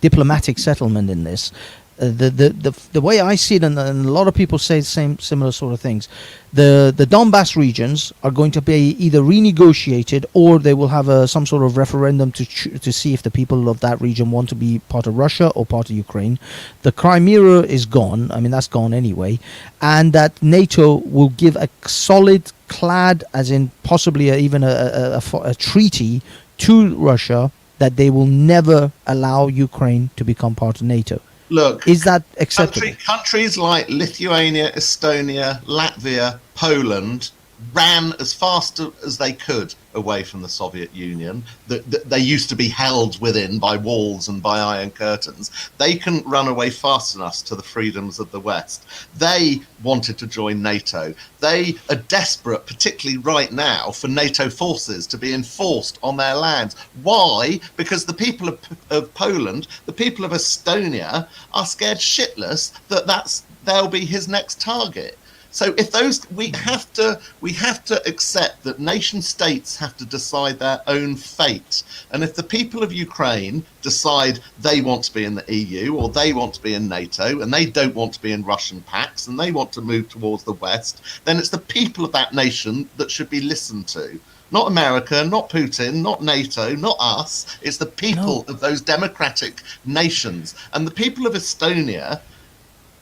diplomatic settlement in this, the way I see it, and a lot of people say similar sort of things, the Donbass regions are going to be either renegotiated, or they will have some sort of referendum to see if the people of that region want to be part of Russia or part of Ukraine. The Crimea is gone. I mean, that's gone anyway, and that NATO will give a solid clad, as in possibly even a treaty to Russia, that they will never allow Ukraine to become part of NATO. Look, is that acceptable? Countries like Lithuania, Estonia, Latvia, Poland ran as fast as they could away from the Soviet Union. They used to be held within by walls and by iron curtains. They couldn't run away fast enough to the freedoms of the West. They wanted to join NATO. They are desperate, particularly right now, for NATO forces to be enforced on their lands. Why? Because the people of Poland, the people of Estonia, are scared shitless that they'll be his next target. So if we have to accept that nation states have to decide their own fate. And if the people of Ukraine decide they want to be in the EU or they want to be in NATO and they don't want to be in Russian pacts and they want to move towards the West, then it's the people of that nation that should be listened to. Not America, not Putin, not NATO, not us. It's the people of those democratic nations. And the people of Estonia,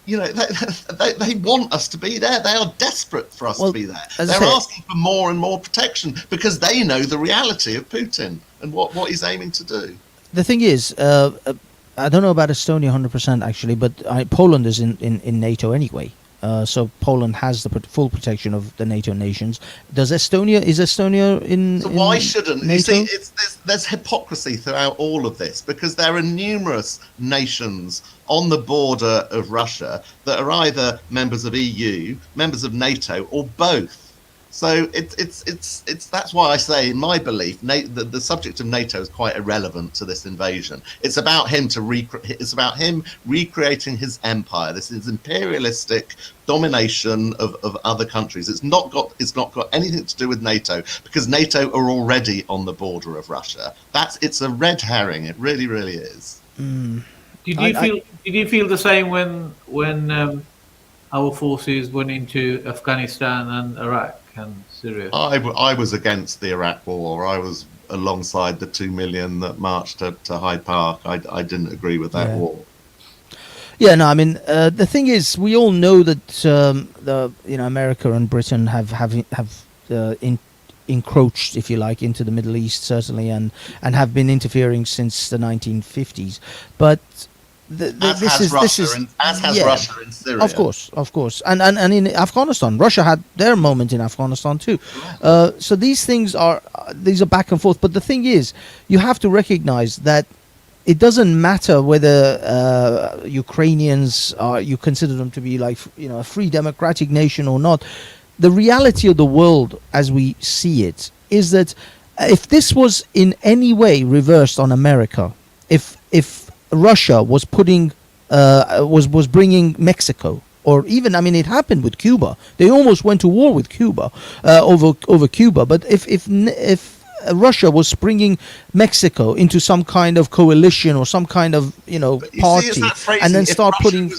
you know, they want us to be there. They are desperate for us to be there. They're asking for more and more protection because they know the reality of Putin and what he's aiming to do. The thing is, I don't know about Estonia 100% actually, but Poland is in NATO anyway. So Poland has the full protection of the NATO nations. Is Estonia in? So why shouldn't NATO? You see? There's hypocrisy throughout all of this because there are numerous nations on the border of Russia that are either members of EU, members of NATO, or both. So it's that's why I say, in my belief, the subject of NATO is quite irrelevant to this invasion. It's about him recreating his empire. This is imperialistic domination of other countries. It's not got anything to do with NATO because NATO are already on the border of Russia. It's a red herring. It really, really is. Did you feel the same when our forces went into Afghanistan and Iraq and Syria? I was against the Iraq war. I was alongside the 2 million that marched to Hyde Park. I didn't agree with that war. Yeah, no, I mean, the thing is, we all know that America and Britain have encroached, if you like, into the Middle East, certainly, and have been interfering since the 1950s. But Russia in Syria. Of course, and in Afghanistan, Russia had their moment in Afghanistan too. So these things are back and forth. But the thing is, you have to recognize that it doesn't matter whether Ukrainians you consider them to be like a free democratic nation or not. The reality of the world, as we see it, is that if this was in any way reversed on America, if Russia was bringing Mexico Or even, I mean, it happened with Cuba. They almost went to war with Cuba over Cuba. But if Russia was bringing Mexico into some kind of coalition or some kind of party, and then start putting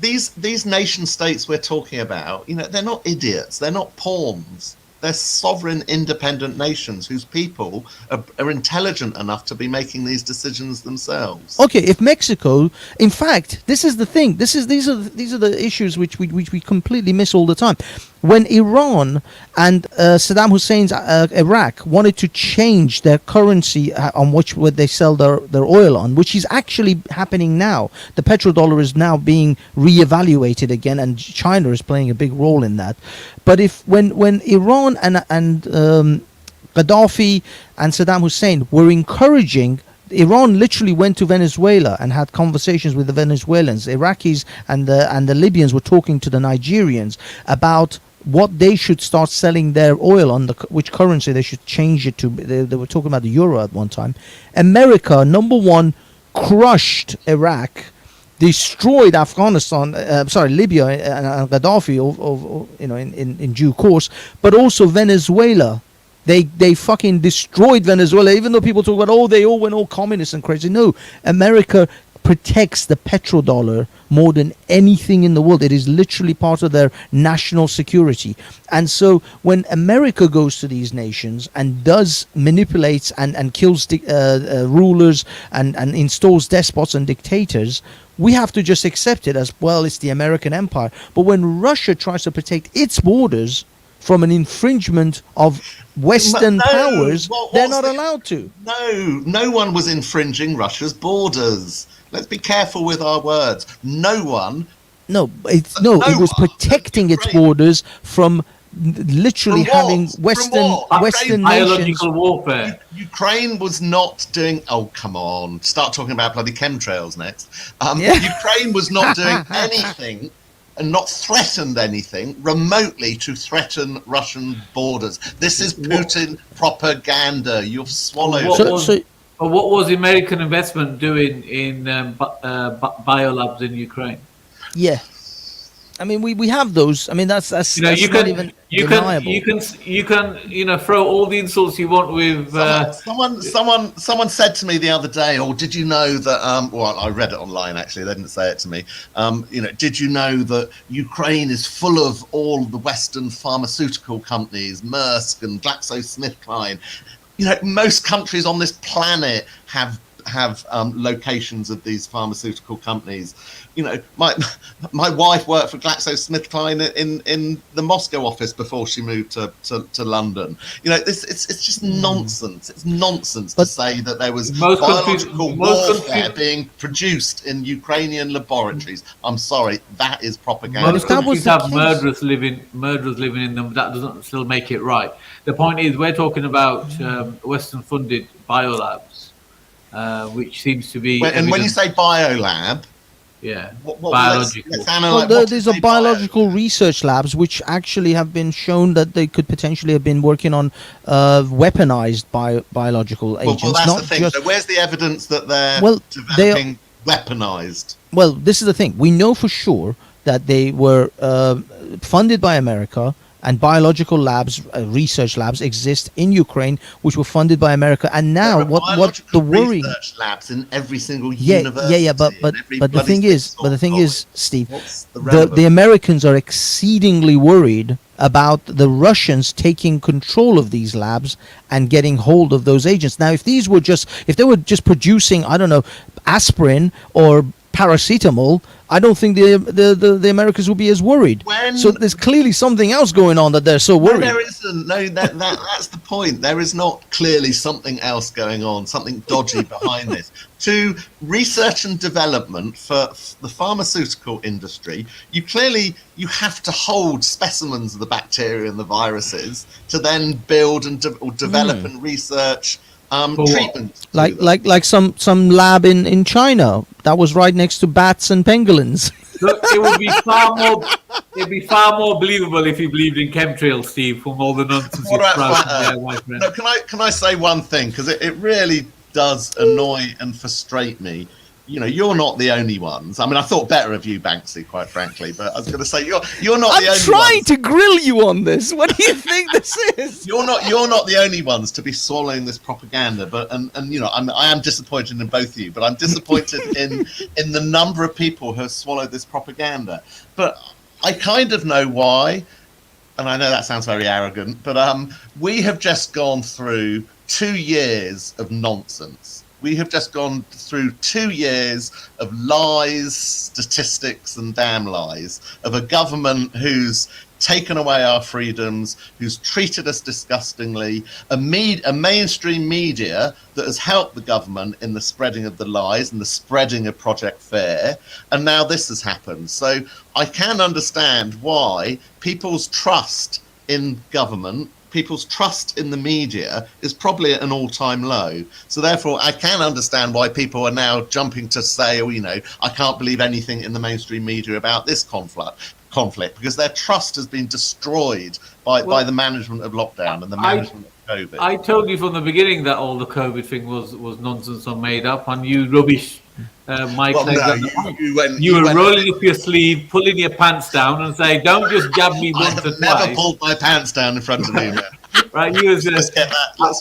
these nation states we're talking about, they're not idiots, they're not pawns. They're sovereign, independent nations whose people are intelligent enough to be making these decisions themselves. Okay, if Mexico, in fact, this is the thing. These are the issues which we completely miss all the time. When Iran and Saddam Hussein's Iraq wanted to change their currency on which they sell their oil on, which is actually happening now. The petrodollar is now being reevaluated again, and China is playing a big role in that. But when Iran and Gaddafi and Saddam Hussein were encouraging, Iran literally went to Venezuela and had conversations with the Venezuelans. Iraqis and the Libyans were talking to the Nigerians about what they should start selling their oil on, which currency they should change it to. They were talking about the euro at one time. America, number one, crushed Iraq, destroyed Afghanistan, Libya and Gaddafi, in due course, but also Venezuela. They fucking destroyed Venezuela, even though people talk about, they all went all communist and crazy. No, America protects the petrodollar more than anything in the world. It is literally part of their national security. And so when America goes to these nations and manipulates and kills rulers and installs despots and dictators, we have to just accept it as, well, it's the American empire. But when Russia tries to protect its borders from an infringement of Western powers, they're not allowed to. No one was infringing Russia's borders. Let's be careful with our words. No one. It was protecting its borders from literally having Western nations. Biological warfare. Ukraine was not doing. Oh, come on! Start talking about bloody chemtrails next. Ukraine was not doing anything and not threatened anything remotely to threaten Russian borders. This is Putin propaganda. You've swallowed it. What was American investment doing in biolabs in Ukraine? Yeah, I mean we have those. I mean that's not even deniable. You can throw all the insults you want with. Someone said to me the other day, did you know that? Well, I read it online actually. They didn't say it to me. Did you know that Ukraine is full of all the Western pharmaceutical companies, Maersk and GlaxoSmithKline? Most countries on this planet have locations of these pharmaceutical companies. My wife worked for GlaxoSmithKline in the Moscow office before she moved to London. It's just nonsense. It's nonsense to say that there was biological warfare being produced in Ukrainian laboratories. I'm sorry, that is propaganda. Most countries have murderers living in them. That doesn't still make it right. The point is, we're talking about Western-funded biolabs, which seems to be. And when you say biolab, biological. These are biological research labs which actually have been shown that they could potentially have been working on weaponized biological agents. Well, that's the thing. So where's the evidence that they're developing weaponized? Well, this is the thing. We know for sure that they were funded by America, and biological labs, research labs exist in Ukraine, which were funded by America. And now, what the worrying research labs in every single university. Yeah. But the thing is, Steve, the Americans are exceedingly worried about the Russians taking control of these labs and getting hold of those agents. Now, if they were just producing, I don't know, aspirin or paracetamol, I don't think the Americans will be as worried. So there's clearly something else going on that they're so worried. No, there isn't. No, that's the point. There is not clearly something else going on, something dodgy behind this. To research and development for the pharmaceutical industry, you have to hold specimens of the bacteria and the viruses to then build and develop and research treatment. Like some lab in China that was right next to bats and pangolins. Look, it would be far more believable if you believed in chemtrails, Steve, from all the nonsense you've sprouted there, my friend. No, can I say one thing? Because it really does annoy and frustrate me you're not the only ones. I mean, I thought better of you, Banksy, quite frankly, but I was going to say you're not the only ones. I'm trying to grill you on this. What do you think this is? You're not the only ones to be swallowing this propaganda, but I am disappointed in both of you, but I'm disappointed in the number of people who have swallowed this propaganda. But I kind of know why, and I know that sounds very arrogant, but we have just gone through 2 years of nonsense. We have just gone through 2 years of lies, statistics, and damn lies, of a government who's taken away our freedoms, who's treated us disgustingly, a mainstream media that has helped the government in the spreading of the lies and the spreading of Project Fair, and now this has happened. So I can understand why people's trust in government, people's trust in the media is probably at an all-time low. So therefore, I can understand why people are now jumping to say, I can't believe anything in the mainstream media about this conflict, because their trust has been destroyed by the management of lockdown and the management of COVID. I told you from the beginning that all the COVID thing was nonsense or made up, and you rubbish Mike. You were rolling up your sleeve, pulling your pants down, and say, "Don't just jab me once or twice." I never pulled my pants down in front of you, man. Right, let's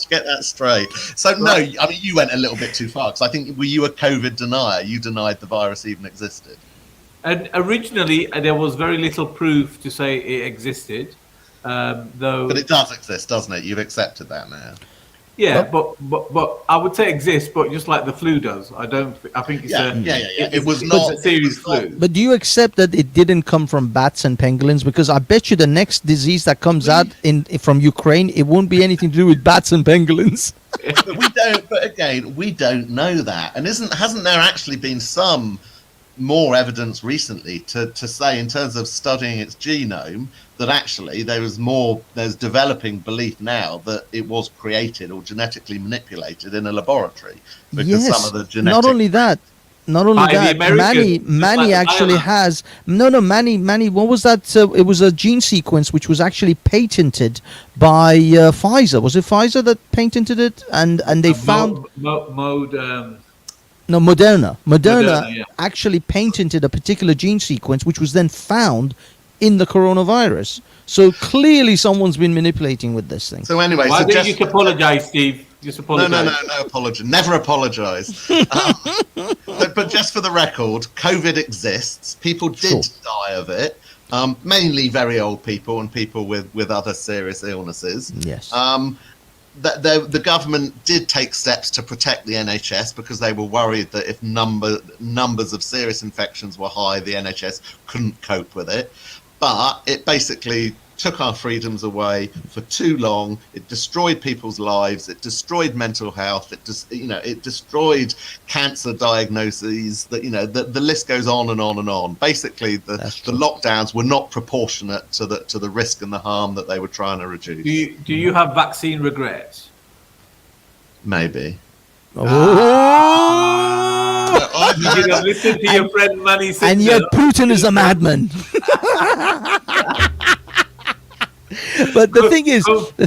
get that straight. So no, I mean, you went a little bit too far, because I think were you a COVID denier? You denied the virus even existed. And originally, there was very little proof to say it existed, though. But it does exist, doesn't it? You've accepted that now. Yeah, but I would say exists, but just like the flu does. I think it's It was not a serious flu. But do you accept that it didn't come from bats and pangolins? Because I bet you the next disease that comes out from Ukraine, it won't be anything to do with bats and pangolins. But we don't. But again, we don't know that. And hasn't there actually been some more evidence recently to say, in terms of studying its genome, that actually there's developing belief now that it was created or genetically manipulated in a laboratory, because some of the genetic. Not only that, Manny actually has Manny. What was that? It was a gene sequence which was actually patented by Pfizer. Was it Pfizer that patented it? And they found Moderna actually patented a particular gene sequence which was then found in the coronavirus. So clearly someone's been manipulating with this thing. So anyway, why don't you apologize, Steve? Just apologize. No apology. Never apologize. But just for the record, COVID exists. People did die of it. Mainly very old people and people with other serious illnesses. Yes. The government did take steps to protect the NHS, because they were worried that if numbers of serious infections were high, the NHS couldn't cope with it. But it basically took our freedoms away for too long. It destroyed people's lives. It destroyed mental health. It destroyed cancer diagnoses. The list goes on and on and on. Basically, the lockdowns were not proportionate to the risk and the harm that they were trying to reduce. Do you have vaccine regrets? Maybe. You did not listen to your friend Manny. And yet Putin is a madman. But the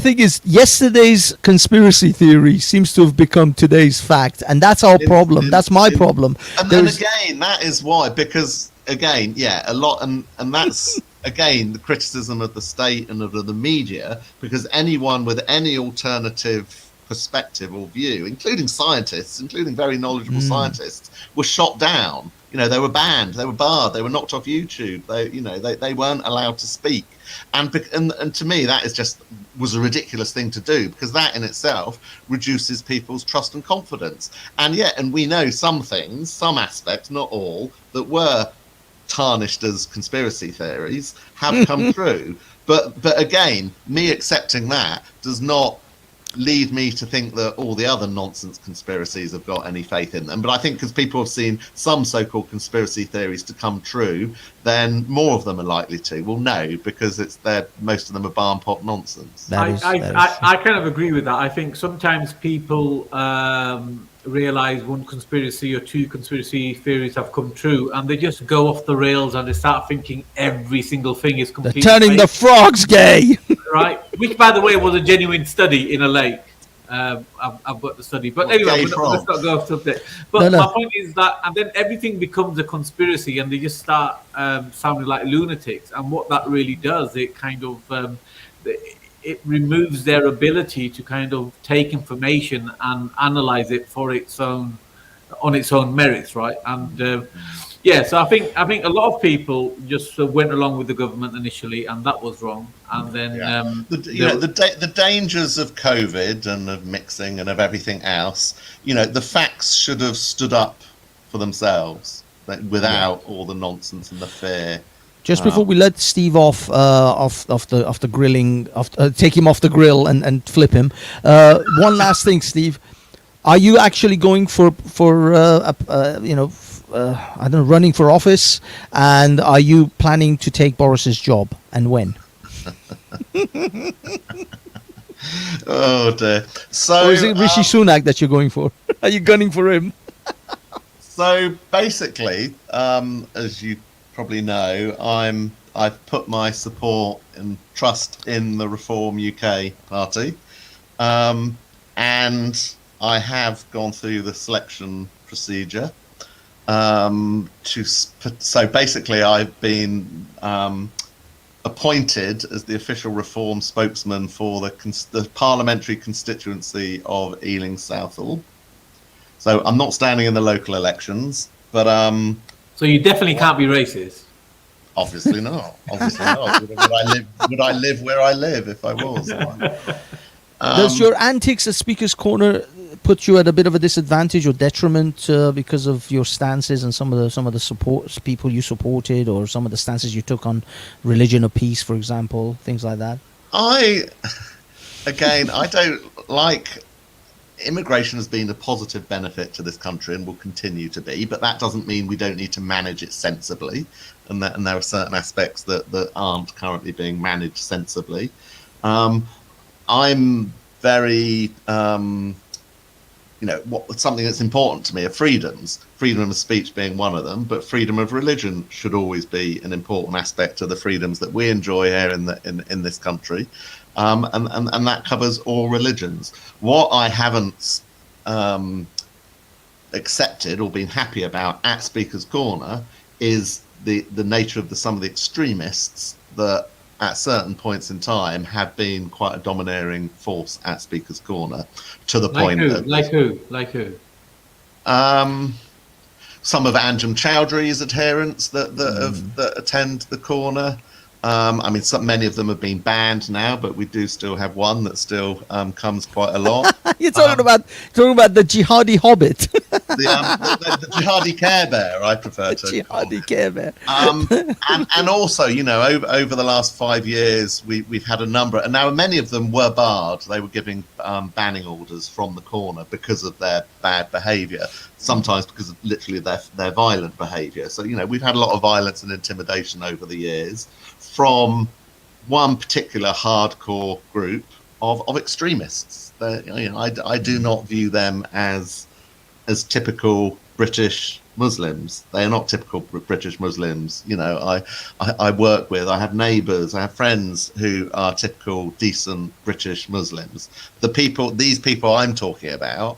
thing is, yesterday's conspiracy theory seems to have become today's fact, and that's our problem. That's my problem. And then again, that is why, because again, a lot, and that's again the criticism of the state and of the media, because anyone with any alternative perspective or view, including scientists, including very knowledgeable scientists, were shot down. They were banned, they were barred, they were knocked off YouTube. They weren't allowed to speak. And to me, that was a ridiculous thing to do, because that in itself reduces people's trust and confidence. And we know some things, some aspects, not all, that were tarnished as conspiracy theories have come true. But again, me accepting that does not lead me to think that all the other nonsense conspiracies have got any faith in them. But I think because people have seen some so-called conspiracy theories to come true, then more of them are likely to. Well, no, because most of them are barn pot nonsense. I kind of agree with that. I think sometimes people realize one conspiracy or two conspiracy theories have come true, and they just go off the rails and they start thinking every single thing is completely They're turning the frogs gay. Right, which by the way was a genuine study in a lake. I've got the study. But anyway, let's not go off subject. But my point is that, and then everything becomes a conspiracy, and they just start sounding like lunatics. And what that really does, it kind of it removes their ability to kind of take information and analyze it for its own, on its own merits, right? And yeah, so I think a lot of people just went along with the government initially, and that was wrong. And then the dangers of COVID and of mixing and of everything else, the facts should have stood up for themselves without all the nonsense and the fear. Just before we let Steve off the grilling, take him off the grill and flip him. One last thing, Steve, are you actually going for I don't know, running for office, and are you planning to take Boris's job, and when? Oh dear. So, or is it Rishi Sunak that you're going for? Are you gunning for him? So basically, as you probably know, I've put my support and trust in the Reform UK party, and I have gone through the selection procedure. So basically, I've been appointed as the official Reform spokesman for the parliamentary constituency of Ealing Southall. So I'm not standing in the local elections, but so you definitely can't be racist. Obviously not. Obviously not. Would I live where I live if I was? Does your antics at Speaker's Corner put you at a bit of a disadvantage or detriment because of your stances and some of the support people you supported, or some of the stances you took on religion or peace, for example, things like that? I don't like. Immigration has been a positive benefit to this country and will continue to be, but that doesn't mean we don't need to manage it sensibly, and there are certain aspects that aren't currently being managed sensibly. I'm very something that's important to me are freedoms, freedom of speech being one of them, but freedom of religion should always be an important aspect of the freedoms that we enjoy here in this country. And that covers all religions. What I haven't accepted or been happy about at Speaker's Corner is the nature of some of the extremists that at certain points in time have been quite a domineering force at Speaker's Corner, to the point that... Like who? Some of Anjem Chowdhury's adherents that attend the corner. Many of them have been banned now, but we do still have one that still comes quite a lot. You're talking about the jihadi hobbit. the jihadi Care Bear, I prefer to. Jihadi Care Bear. And also, over the last 5 years, we've had a number, and now many of them were barred. They were giving banning orders from the corner because of their bad behaviour. Sometimes because of literally their violent behaviour. So we've had a lot of violence and intimidation over the years from one particular hardcore group of extremists. I do not view them as typical British Muslims. They are not typical British Muslims. I work with, I have neighbours, I have friends who are typical decent British Muslims. These people I'm talking about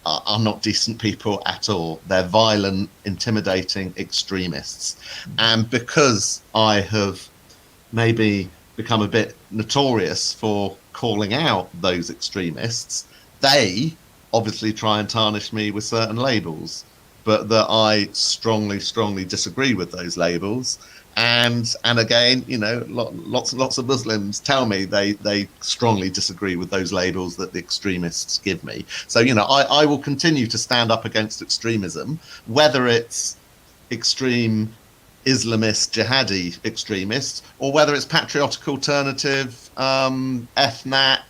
are not decent people at all. They're violent, intimidating extremists. And because I have maybe become a bit notorious for calling out those extremists, they obviously try and tarnish me with certain labels, but that I strongly disagree with those labels. And again, lots and lots of Muslims tell me they strongly disagree with those labels that the extremists give me. So, I will continue to stand up against extremism, whether it's extreme Islamist, jihadi extremists, or whether it's patriotic alternative, ethnic,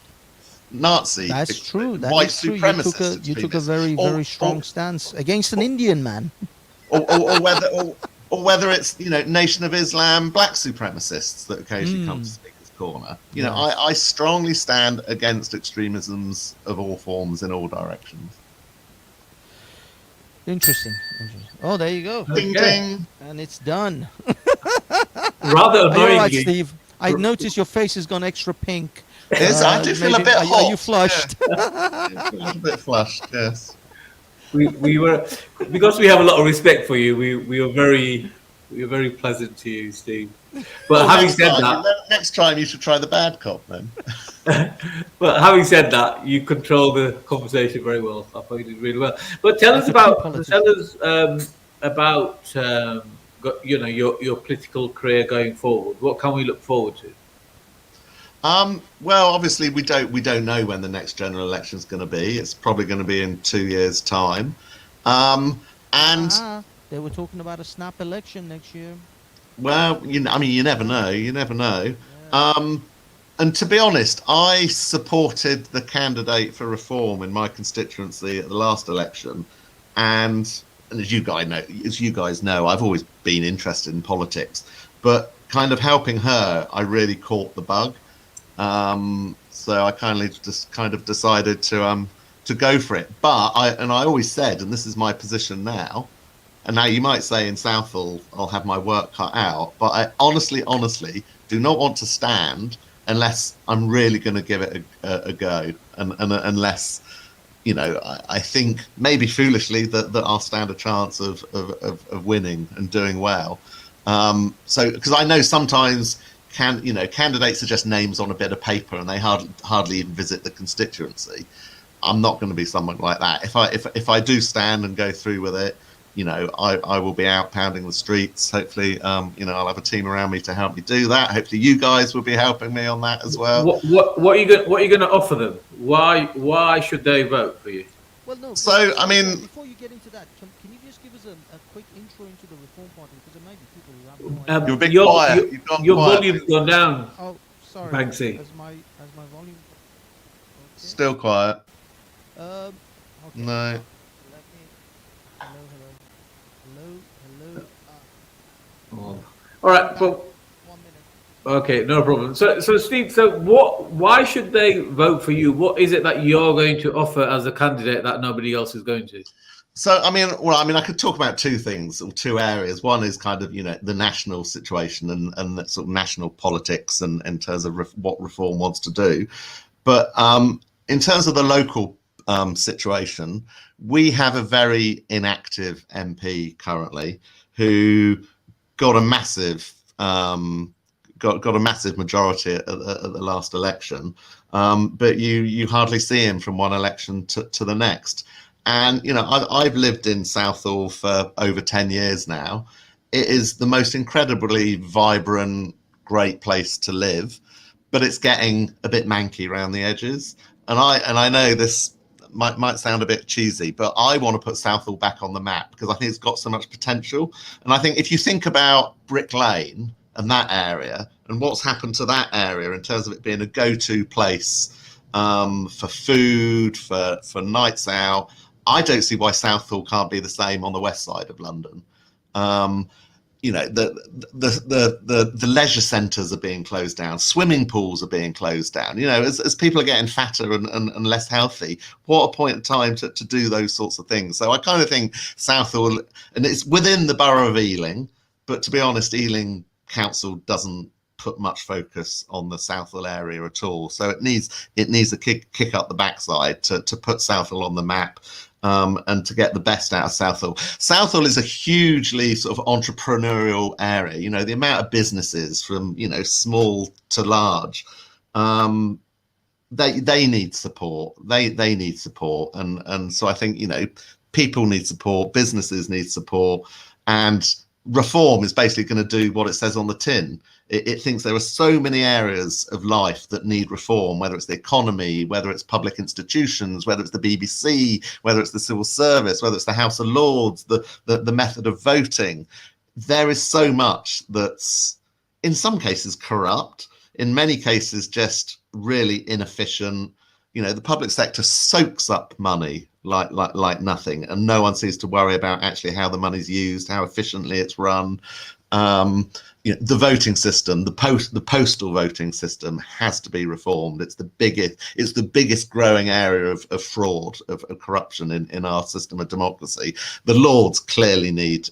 Nazi. That's true. That white is true. supremacist. You took a very strong stance against an Indian man. Or whether it's Nation of Islam, black supremacists that occasionally come to Speaker's Corner. I strongly stand against extremisms of all forms in all directions. Interesting. Oh, there you go. Ding ding, and it's done. Rather annoyingly. All right, Steve. I noticed your face has gone extra pink. I do feel a bit hot. Are you flushed? Yeah. A little bit flushed, yes. We were, because we have a lot of respect for you. We were very pleasant to you, Steve. But having said that, next time you should try the bad cop then. but having said that, you control the conversation very well. I thought you did really well. But tell us about your political career going forward. What can we look forward to? Well, obviously we don't know when the next general election is going to be. It's probably going to be in 2 years' time. They were talking about a snap election next year. Well, you never know. You never know. Yeah. And to be honest, I supported the candidate for reform in my constituency at the last election, and as you guys know, I've always been interested in politics, but kind of helping her, I really caught the bug. So I kind of decided to go for it. But I always said, and this is my position now, and now you might say in Southall I'll have my work cut out, but I honestly do not want to stand unless I'm really going to give it a go, and unless, I think maybe foolishly that I'll stand a chance of winning and doing well. So because I know sometimes candidates are just names on a bit of paper and they hardly even visit the constituency. I'm not going to be someone like that. If I do stand and go through with it, I will be out pounding the streets. Hopefully, I'll have a team around me to help me do that. Hopefully, you guys will be helping me on that as well. What are you going to offer them? Why should they vote for you? Well, no. So before you get into that, can you just give us a quick intro into the Reform Party, because there may be people who have no idea. You're a bit quiet. Your volume's gone down. Oh, sorry. Banksy. Has my volume? Okay. Still quiet. Okay. No. Hello. All right. Well, 1 minute. Okay, no problem. So Steve, why should they vote for you? What is it that you're going to offer as a candidate that nobody else is going to? So, I could talk about two things or two areas. One is kind of, the national situation and that sort of national politics and in terms of what Reform wants to do. But in terms of the local situation, we have a very inactive MP currently who got a massive got a massive majority at the last election, but you hardly see him from one election to the next. And I've lived in Southall for over 10 years now. It is the most incredibly vibrant, great place to live, but it's getting a bit manky around the edges. And I know this might sound a bit cheesy, but I want to put Southall back on the map because I think it's got so much potential. And I think if you think about Brick Lane and that area and what's happened to that area in terms of it being a go-to place for food, for nights out, I don't see why Southall can't be the same on the west side of London. The leisure centres are being closed down, swimming pools are being closed down. As people are getting fatter and less healthy, what a point of time to do those sorts of things. So I kind of think Southall, and it's within the borough of Ealing, but to be honest, Ealing Council doesn't put much focus on the Southall area at all. So it needs a kick up the backside to put Southall on the map. And to get the best out of Southall. Southall is a hugely sort of entrepreneurial area. The amount of businesses from, small to large, they need support. They need support. And so I think, people need support, businesses need support, and Reform is basically going to do what it says on the tin. It thinks there are so many areas of life that need reform, whether it's the economy, whether it's public institutions, whether it's the BBC, whether it's the civil service, whether it's the House of Lords, the method of voting. There is so much that's in some cases corrupt, in many cases just really inefficient. The public sector soaks up money like nothing, and no one seems to worry about actually how the money's used, how efficiently it's run. The voting system, the postal voting system has to be reformed. It's the biggest growing area of fraud, of corruption in our system of democracy. The Lords clearly need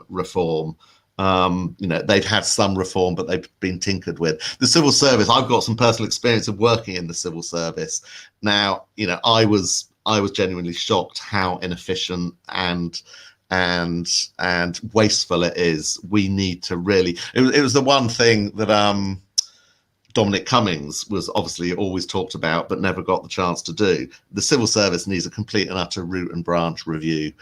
reform. They've had some reform, but they've been tinkered with. The civil service, I've got some personal experience of working in the civil service. Now, I was genuinely shocked how inefficient and wasteful it is. We need to really, it was the one thing that Dominic Cummings was obviously always talked about but never got the chance to do. The civil service needs a complete and utter root and branch review,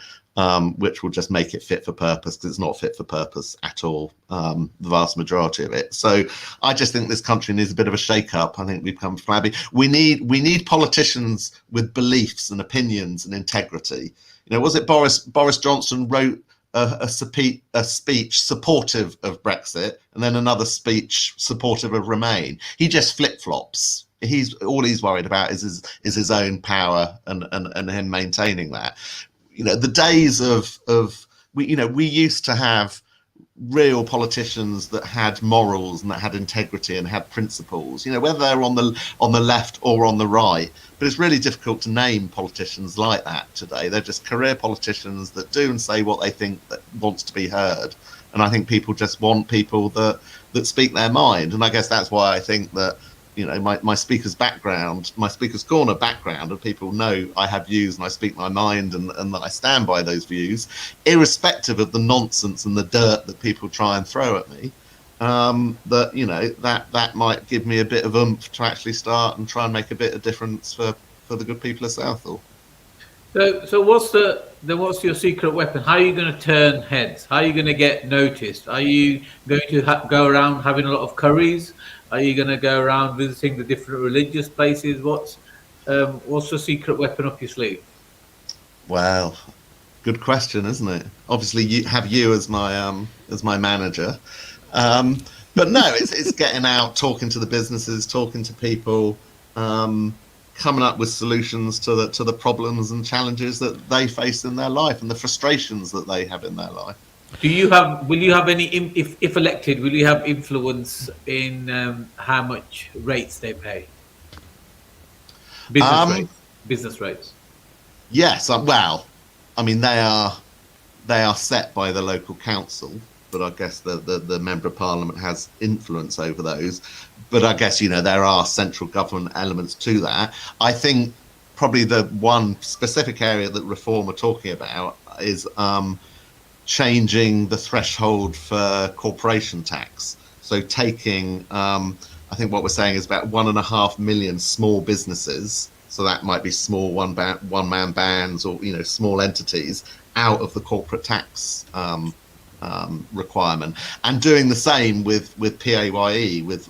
which will just make it fit for purpose, because it's not fit for purpose at all, the vast majority of it. So I just think this country needs a bit of a shake-up. I think we've become flabby. We need politicians with beliefs and opinions and integrity. Was it Boris Johnson wrote a speech supportive of Brexit and then another speech supportive of Remain? He just flip-flops. All he's worried about is his own power and him maintaining that. The days of we used to have real politicians that had morals and that had integrity and had principles, whether they're on the left or on the right. But it's really difficult to name politicians like that today. They're just career politicians that do and say what they think that wants to be heard. And I think people just want people that speak their mind. And I guess that's why I think that my speaker's background, my speaker's corner background, and people know I have views and I speak my mind and that I stand by those views, irrespective of the nonsense and the dirt that people try and throw at me. That might give me a bit of oomph to actually start and try and make a bit of difference for the good people of Southall. So what's your secret weapon? How are you going to turn heads? How are you going to get noticed? Are you going to go around having a lot of curries? Are you going to go around visiting the different religious places? What's the secret weapon up your sleeve? Well, good question, isn't it? Obviously, you as my manager, but no, it's getting out, talking to the businesses, talking to people, coming up with solutions to the problems and challenges that they face in their life and the frustrations that they have in their life. Will you have any, if elected, will you have influence in how much rates they pay? Business rates. Yes. Well, I mean, they are set by the local council, but I guess the Member of Parliament has influence over those. But I guess, there are central government elements to that. I think probably the one specific area that Reform are talking about is changing the threshold for corporation tax. So taking, I think what we're saying is about 1.5 million small businesses, so that might be small one-man bands or small entities, out of the corporate tax requirement, and doing the same with PAYE, with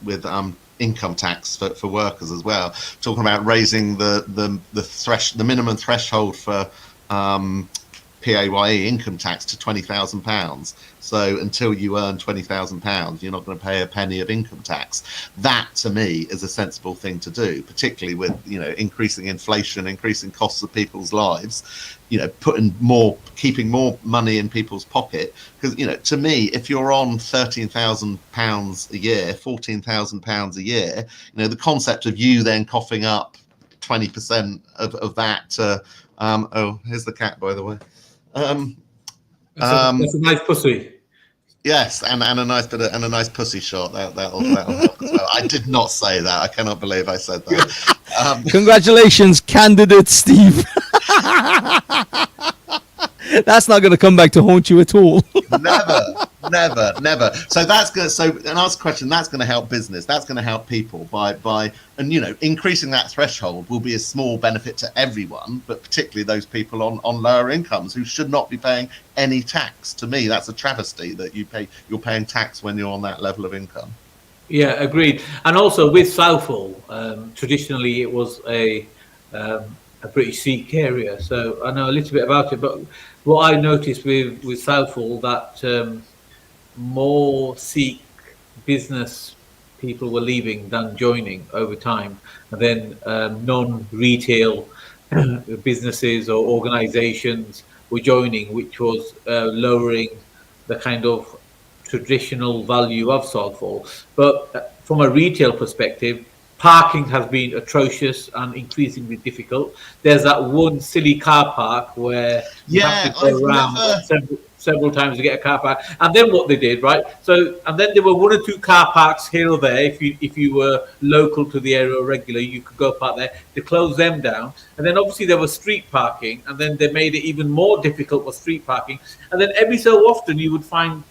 income tax for workers as well. Talking about raising the minimum threshold for PAYE income tax to £20,000. So until you earn £20,000, you're not going to pay a penny of income tax. That, to me, is a sensible thing to do, particularly with increasing inflation, increasing costs of people's lives. Keeping more money in people's pocket. Because to me, if you're on £13,000 a year, £14,000 a year, the concept of you then coughing up 20% of that to oh, here's the cat, by the way. That's a nice pussy. Yes, and a nice pussy shot. That'll help as well. I did not say that. I cannot believe I said that. Congratulations, candidate Steve. That's not going to come back to haunt you at all. Never. So that's good. So, and ask a question. That's going to help business. That's going to help people by increasing that threshold will be a small benefit to everyone, but particularly those people on lower incomes who should not be paying any tax. To me, that's a travesty that you're paying tax when you're on that level of income. Yeah, agreed. And also with Southall, traditionally it was a British Sikh area, so I know a little bit about it. But what I noticed with Southall, that more Sikh business people were leaving than joining over time, and then non-retail businesses or organisations were joining, which was lowering the kind of traditional value of Southall. But from a retail perspective, parking has been atrocious and increasingly difficult. There's that one silly car park where you have to go around several times to get a car park. And then what they did, right? So, and then there were one or two car parks here or there. If you were local to the area or regular, you could go park there. They closed them down. And then obviously there was street parking, and then they made it even more difficult for street parking. And then every so often you would find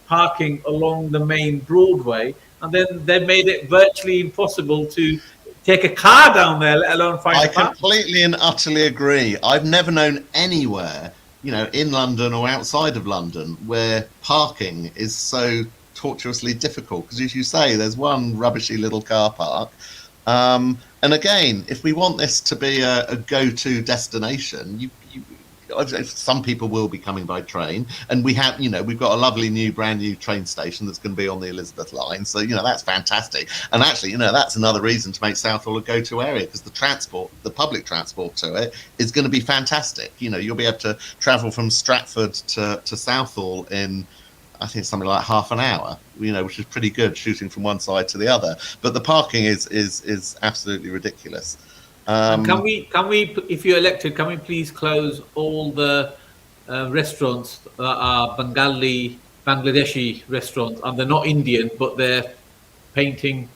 parking along the main Broadway, and then they made it virtually impossible to take a car down there, let alone find a park. I completely and utterly agree. I've never known anywhere, in London or outside of London, where parking is so tortuously difficult. Because as you say, there's one rubbishy little car park. And again, if we want this to be a go-to destination, some people will be coming by train, and we've got a lovely brand new train station that's going to be on the Elizabeth line, so that's fantastic. And actually, that's another reason to make Southall a go-to area, because the public transport to it is going to be fantastic. You'll be able to travel from Stratford to Southall in, I think, something like half an hour, which is pretty good, shooting from one side to the other. But the parking is absolutely ridiculous. Can we, if you're elected, can we please close all the restaurants that are Bangladeshi restaurants, and they're not Indian, but they're painting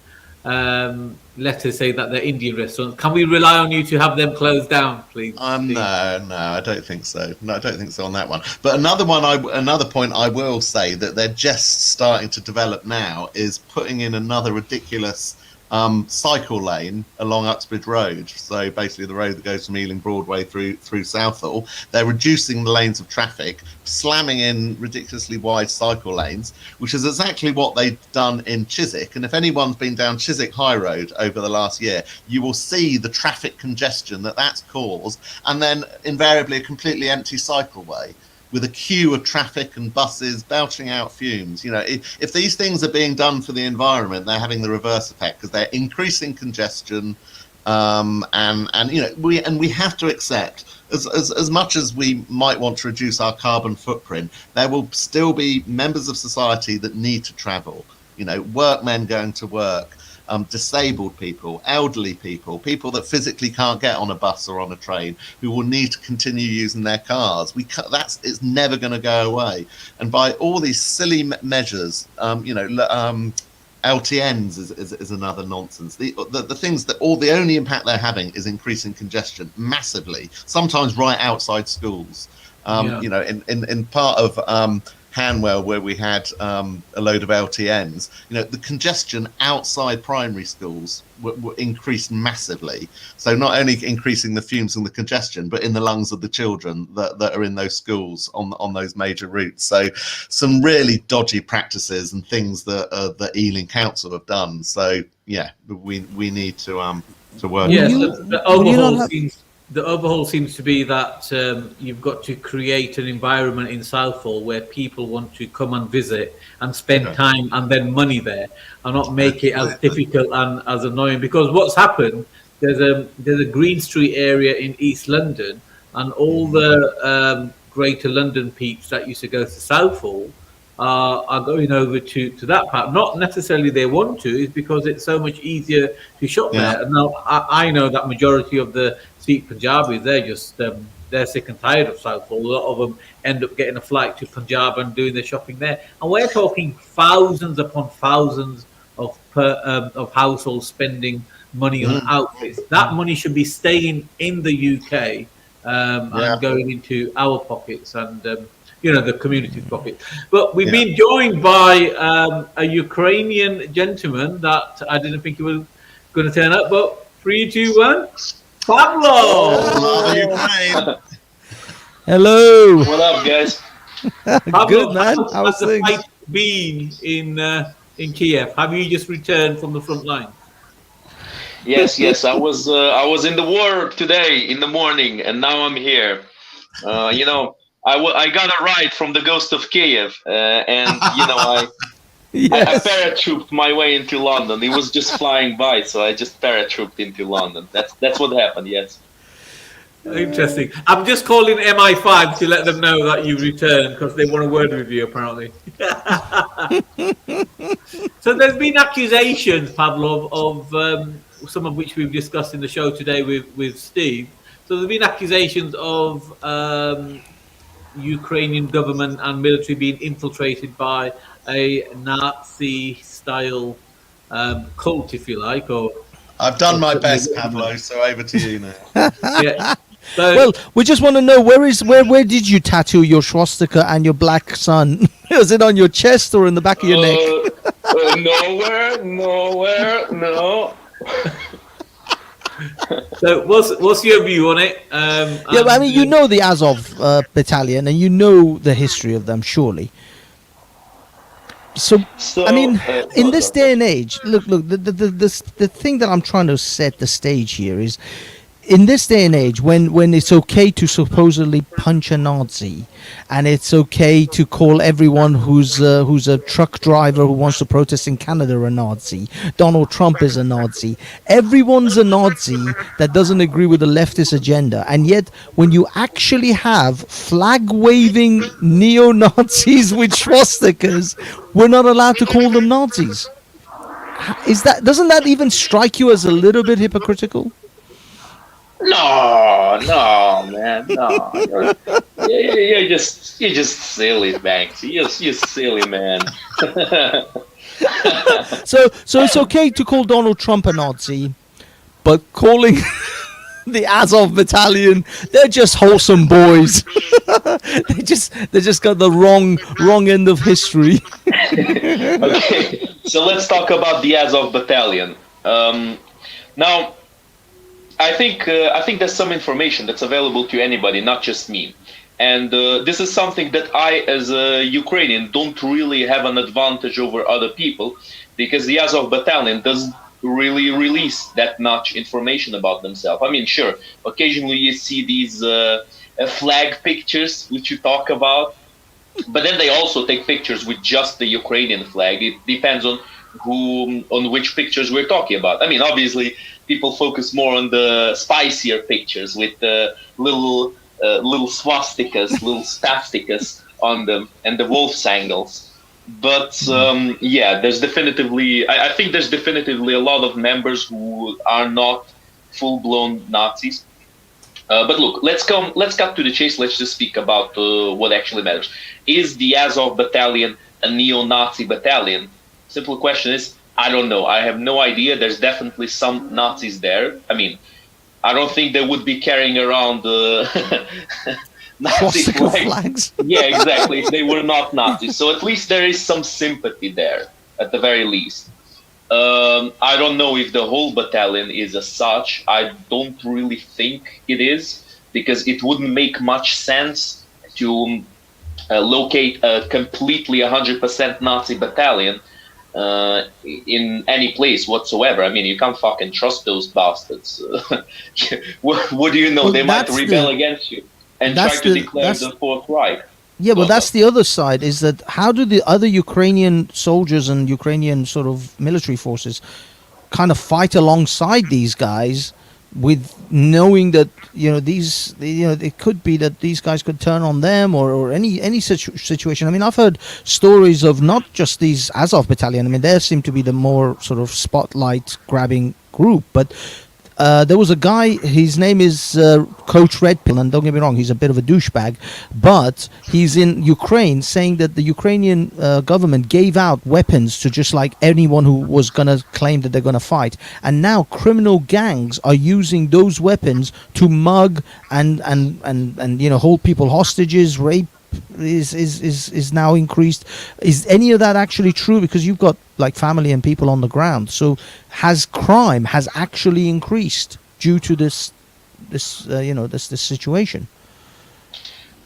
letters say that they're Indian restaurants? Can we rely on you to have them closed down, please? No, I don't think so. No, I don't think so on that one. But another point I will say that they're just starting to develop now is putting in another ridiculous cycle lane along Uxbridge Road. So basically the road that goes from Ealing Broadway through Southall. They're reducing the lanes of traffic, slamming in ridiculously wide cycle lanes, which is exactly what they've done in Chiswick. And if anyone's been down Chiswick High Road over the last year, you will see the traffic congestion that's caused, and then invariably a completely empty cycleway with a queue of traffic and buses belching out fumes. If these things are being done for the environment, they're having the reverse effect, because they're increasing congestion. We have to accept, as much as we might want to reduce our carbon footprint, there will still be members of society that need to travel. Workmen going to work, disabled people, elderly people, people that physically can't get on a bus or on a train, who will need to continue using their cars. It's never going to go away. And by all these silly measures, LTNs is another nonsense. The things that the only impact they're having is increasing congestion massively, sometimes right outside schools. In part of Hanwell, where we had a load of LTNs, the congestion outside primary schools were increased massively. So not only increasing the fumes and the congestion, but in the lungs of the children that are in those schools on those major routes. So some really dodgy practices and things that the Ealing Council have done. So yeah, we need to work. Yes, the overhaul seems to be that you've got to create an environment in Southall where people want to come and visit and spend time and then money there, and not make it as difficult and as annoying. Because what's happened, there's a Green Street area in East London, and all the Greater London peeps that used to go to Southall are going over to that part. Not necessarily they want to, it's because it's so much easier to shop there. And now I know that majority of the Sikh Punjabis, they're just they're sick and tired of Southall. A lot of them end up getting a flight to Punjab and doing their shopping there. And we're talking thousands upon thousands of households spending money on outfits. That money should be staying in the UK and going into our pockets and the community's pocket. But we've been joined by a Ukrainian gentleman that I didn't think he was going to turn up. But 3, 2, 1, Pablo. Hello. What up, guys? Pablo, good, man. How's the things? fight been in Kiev? Have you just returned from the front line? Yes. I was in the war today in the morning, and now I'm here. I got a ride from the Ghost of Kiev, and I paratrooped my way into London. It was just flying by, so I just paratrooped into London. That's what happened. Yes. Interesting. I'm just calling MI5 to let them know that you returned, because they want a word with you, apparently. So there's been accusations, Pavlov, of some of which we've discussed in the show today with Steve. So there's been accusations of Ukrainian government and military being infiltrated by a Nazi-style cult, if you like, or I've done my best, Pavlo. So over to you now. yeah. So, Well, we just want to know where did you tattoo your swastika and your black sun? Was it on your chest or in the back of your neck? Nowhere, no. So what's your view on it? Yeah, but I mean, you know the Azov battalion, and you know the history of them, surely. So I mean, in this day and age, look, the thing that I'm trying to set the stage here is, in this day and age, when it's okay to supposedly punch a Nazi, and it's okay to call everyone who's a truck driver who wants to protest in Canada a Nazi, Donald Trump is a Nazi, everyone's a Nazi that doesn't agree with the leftist agenda, and yet when you actually have flag-waving neo-Nazis with swastikas, we're not allowed to call them Nazis. Doesn't that even strike you as a little bit hypocritical? No, man, no. You're just silly, Banks. You're silly, man. So it's okay to call Donald Trump a Nazi, but calling the Azov battalion, they're just wholesome boys. they just got the wrong end of history. Okay, so let's talk about the Azov battalion. Now, I think there's some information that's available to anybody, not just me. And this is something that I, as a Ukrainian, don't really have an advantage over other people, because the Azov battalion doesn't really release that much information about themselves. I mean, sure, occasionally you see these flag pictures which you talk about, but then they also take pictures with just the Ukrainian flag. It depends on which pictures we're talking about. I mean, obviously, people focus more on the spicier pictures with the little swastikas, little staffstikas on them, and the wolf sangles. But yeah, there's definitively, I think there's definitively a lot of members who are not full-blown Nazis. But look, let's cut to the chase. Let's just speak about what actually matters. Is the Azov battalion a neo-Nazi battalion? Simple question is, I don't know. I have no idea. There's definitely some Nazis there. I mean, I don't think they would be carrying around Nazi flags. Yeah, exactly. If they were not Nazis. So at least there is some sympathy there, at the very least. I don't know if the whole battalion is as such. I don't really think it is, because it wouldn't make much sense to locate a completely 100% Nazi battalion in any place whatsoever. I mean, you can't fucking trust those bastards. What do you know? Well, they might rebel against you and try to declare the Fourth Reich. Yeah, but that's the other side, is that how do the other Ukrainian soldiers and Ukrainian sort of military forces kind of fight alongside these guys, with knowing that, it could be that these guys could turn on them, or any situation. I mean, I've heard stories of not just these Azov battalion. I mean, they seem to be the more sort of spotlight grabbing group, but there was a guy, his name is Coach Redpill, and don't get me wrong, he's a bit of a douchebag, but he's in Ukraine, saying that the Ukrainian government gave out weapons to just like anyone who was going to claim that they're going to fight, and now criminal gangs are using those weapons to mug and hold people hostages. Rape is now increased. Is any of that actually true? Because you've got like family and people on the ground. So has crime actually increased due to this situation?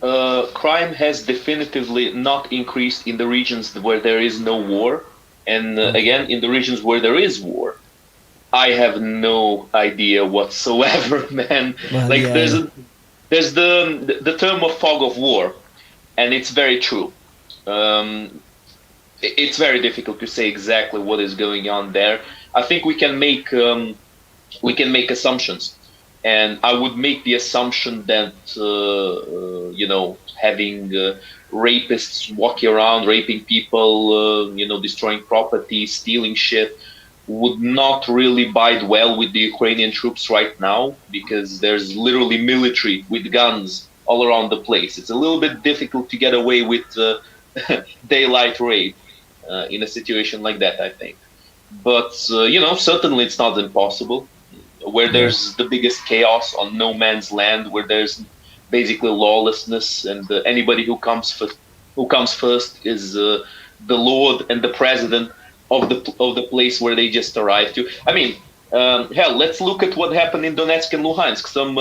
Crime has definitively not increased in the regions where there is no war, and again, in the regions where there is war, I have no idea whatsoever, man. Well, like there's the term of fog of war. And it's very true. It's very difficult to say exactly what is going on there. I think we can make assumptions, and I would make the assumption that having rapists walking around, raping people, destroying property, stealing shit, would not really bide well with the Ukrainian troops right now, because there's literally military with guns all around the place. It's a little bit difficult to get away with daylight raid in a situation like that, I think. But certainly it's not impossible. Where there's the biggest chaos on no man's land, where there's basically lawlessness, and anybody who comes first is the lord and the president of the place where they just arrived to. I mean, hell, let's look at what happened in Donetsk and Luhansk. Some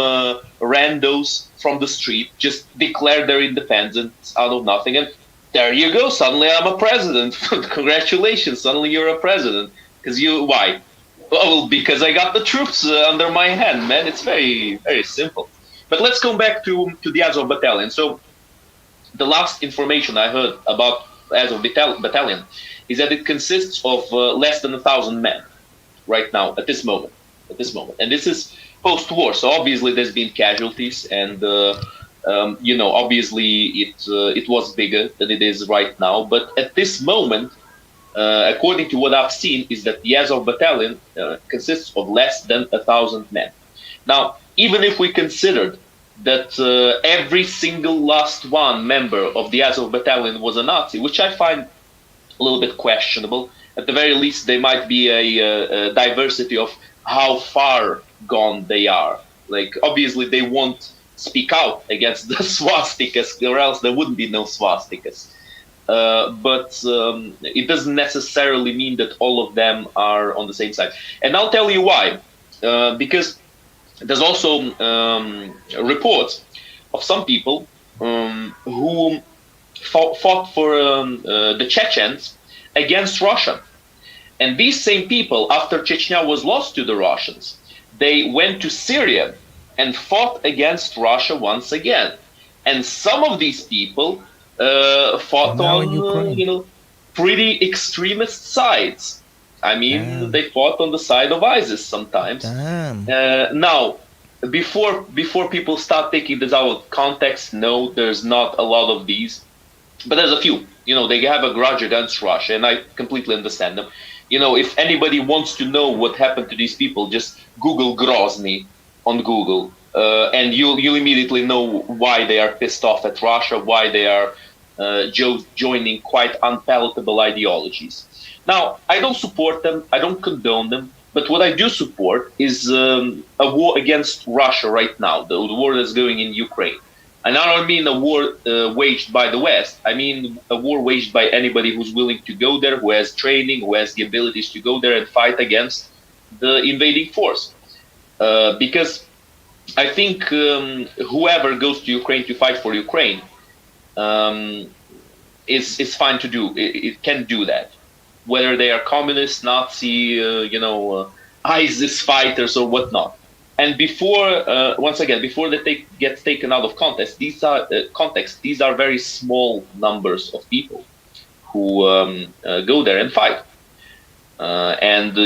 randos from the street just declared their independence out of nothing, and there you go. Suddenly I'm a president. Congratulations, suddenly you're a president. Why? Well, because I got the troops under my hand, man. It's very, very simple. But let's go back to the Azov Battalion. So the last information I heard about Azov Battalion is that it consists of less than 1,000 men right now, at this moment. And this is post-war, so obviously there's been casualties, and obviously it was bigger than it is right now. But at this moment, according to what I've seen, is that the Azov Battalion consists of less than 1,000 men. Now, even if we considered that every single last one member of the Azov Battalion was a Nazi, which I find a little bit questionable, at the very least there might be a diversity of how far gone they are. Like, obviously they won't speak out against the swastikas, or else there wouldn't be no swastikas. But it doesn't necessarily mean that all of them are on the same side. And I'll tell you why. Because there's also reports of some people who fought for the Chechens against Russia. And these same people, after Chechnya was lost to the Russians, they went to Syria and fought against Russia once again. And some of these people fought on pretty extremist sides. I mean, they fought on the side of ISIS sometimes. Now, before people start taking this out of context, no, there's not a lot of these, but there's a few. They have a grudge against Russia, and I completely understand them. If anybody wants to know what happened to these people, just Google Grozny on Google, and you'll immediately know why they are pissed off at Russia, why they are joining quite unpalatable ideologies. Now, I don't support them, I don't condone them, but what I do support is a war against Russia right now, the war that's going in Ukraine. And I don't mean a war waged by the West, I mean a war waged by anybody who's willing to go there, who has training, who has the abilities to go there and fight against the invading force. Because I think whoever goes to Ukraine to fight for Ukraine is fine to do. It can do that. Whether they are communist, Nazi, ISIS fighters or whatnot. And before, once again, before they get taken out of context, these are very small numbers of people who go there and fight. And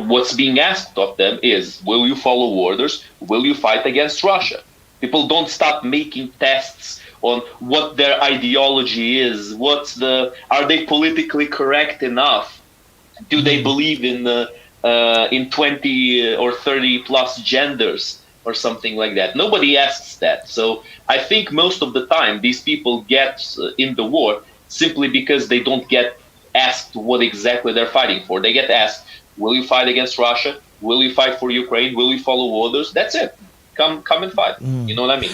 what's being asked of them is, will you follow orders? Will you fight against Russia? People don't start making tests on what their ideology is. Are they politically correct enough? Do they believe in 20 or 30 plus genders or something like that? Nobody asks that. So I think most of the time these people get in the war simply because they don't get asked what exactly they're fighting for. They get asked, will you fight against Russia? Will you fight for Ukraine? Will you follow orders? That's it. Come and fight. You know what I mean?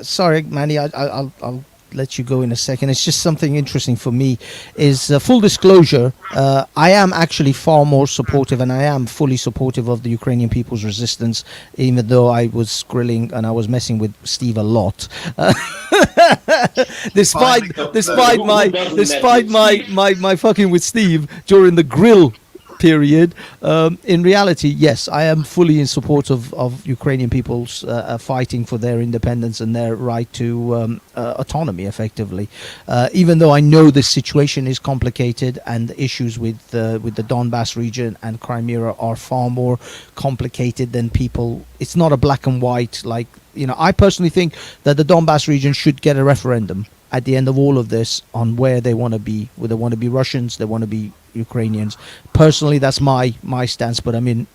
Sorry, Manny, I'll let you go in a second. It's just something interesting for me is full disclosure. I am actually far more supportive, and I am fully supportive of the Ukrainian people's resistance, even though I was grilling and I was messing with Steve a lot. despite my fucking with Steve during the grill period, in reality, yes, I am fully in support of Ukrainian people's fighting for their independence and their right to autonomy, effectively. Even though I know this situation is complicated and the issues with the Donbass region and Crimea are far more complicated than people. It's not a black and white. I personally think that the Donbass region should get a referendum at the end of all of this on where they want to be. Whether they want to be Russians, they want to be Ukrainians. Personally, that's my stance. But I mean,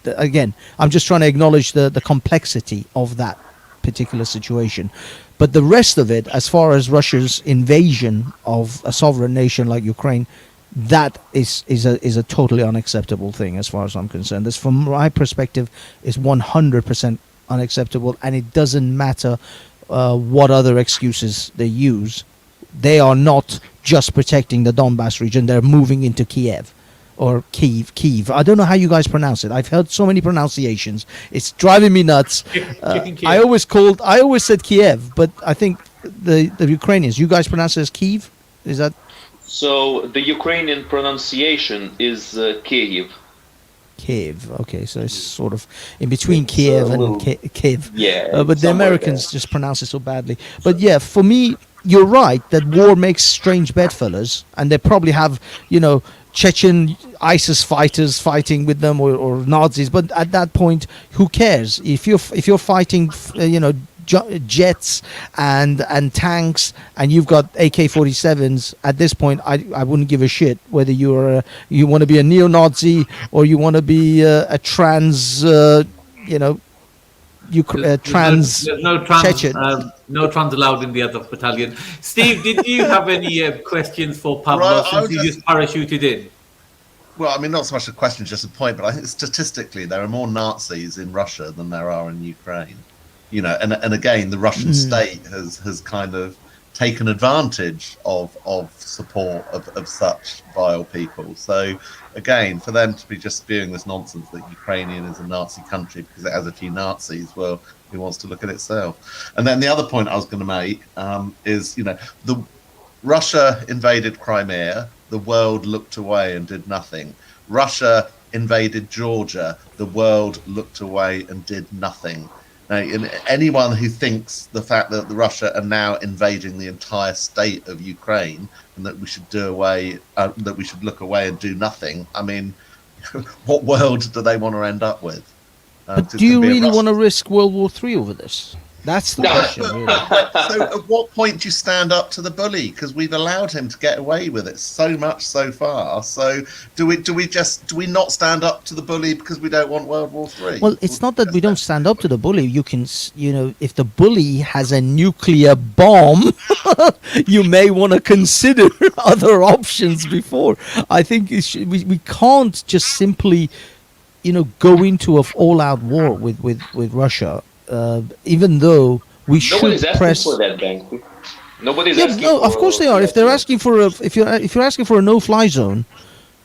again, I'm just trying to acknowledge the complexity of that particular situation. But the rest of it, as far as Russia's invasion of a sovereign nation like Ukraine, that is a totally unacceptable thing as far as I'm concerned. This, from my perspective, is 100% unacceptable, and it doesn't matter what other excuses they use. They are not just protecting the Donbass region, they're moving into Kiev. Or Kiev. I don't know how you guys pronounce it. I've heard so many pronunciations. It's driving me nuts. I always said Kiev, but I think the Ukrainians, you guys pronounce it as Kiev? Is that? So the Ukrainian pronunciation is Kiev. Kiev. Okay, so it's sort of in between Kiev and Kiev. Yeah. But the Americans just pronounce it so badly. But yeah, for me, you're right that war makes strange bedfellows, and they probably have, Chechen ISIS fighters fighting with them or Nazis. But at that point, who cares? If you're fighting, jets and tanks, and you've got AK-47s, at this point I wouldn't give a shit whether you want to be a neo-Nazi or you want to be a trans trans Chechen. No trans allowed in the other battalion. Steve, did you have any questions for Pablo since he just parachuted in? Well, I mean, not so much a question, just a point, but I think statistically there are more Nazis in Russia than there are in Ukraine. And again, the Russian state has kind of taken advantage of support of such vile people. So again, for them to be just spewing this nonsense that Ukrainian is a Nazi country because it has a few Nazis, well, who wants to look at itself? And then the other point I was going to make is, the Russia invaded Crimea, the world looked away and did nothing. Russia invaded Georgia, the world looked away and did nothing. Now, anyone who thinks the fact that Russia are now invading the entire state of Ukraine and that we should that we should look away and do nothing, I mean, what world do they want to end up with? But do you really want to risk World War III over this? That's the question, really. So at what point do you stand up to the bully? Because we've allowed him to get away with it so much so far. So do we not stand up to the bully because we don't want World War III? Well, it's not that we don't stand up to the bully. You can, if the bully has a nuclear bomb, you may want to consider other options before. I think we can't just simply, go into an all-out war with Russia. Even though we Nobody's should asking press for that, Bank. Nobody's yeah, asking no, for of course they are. If they're asking for if you're asking for a no-fly zone,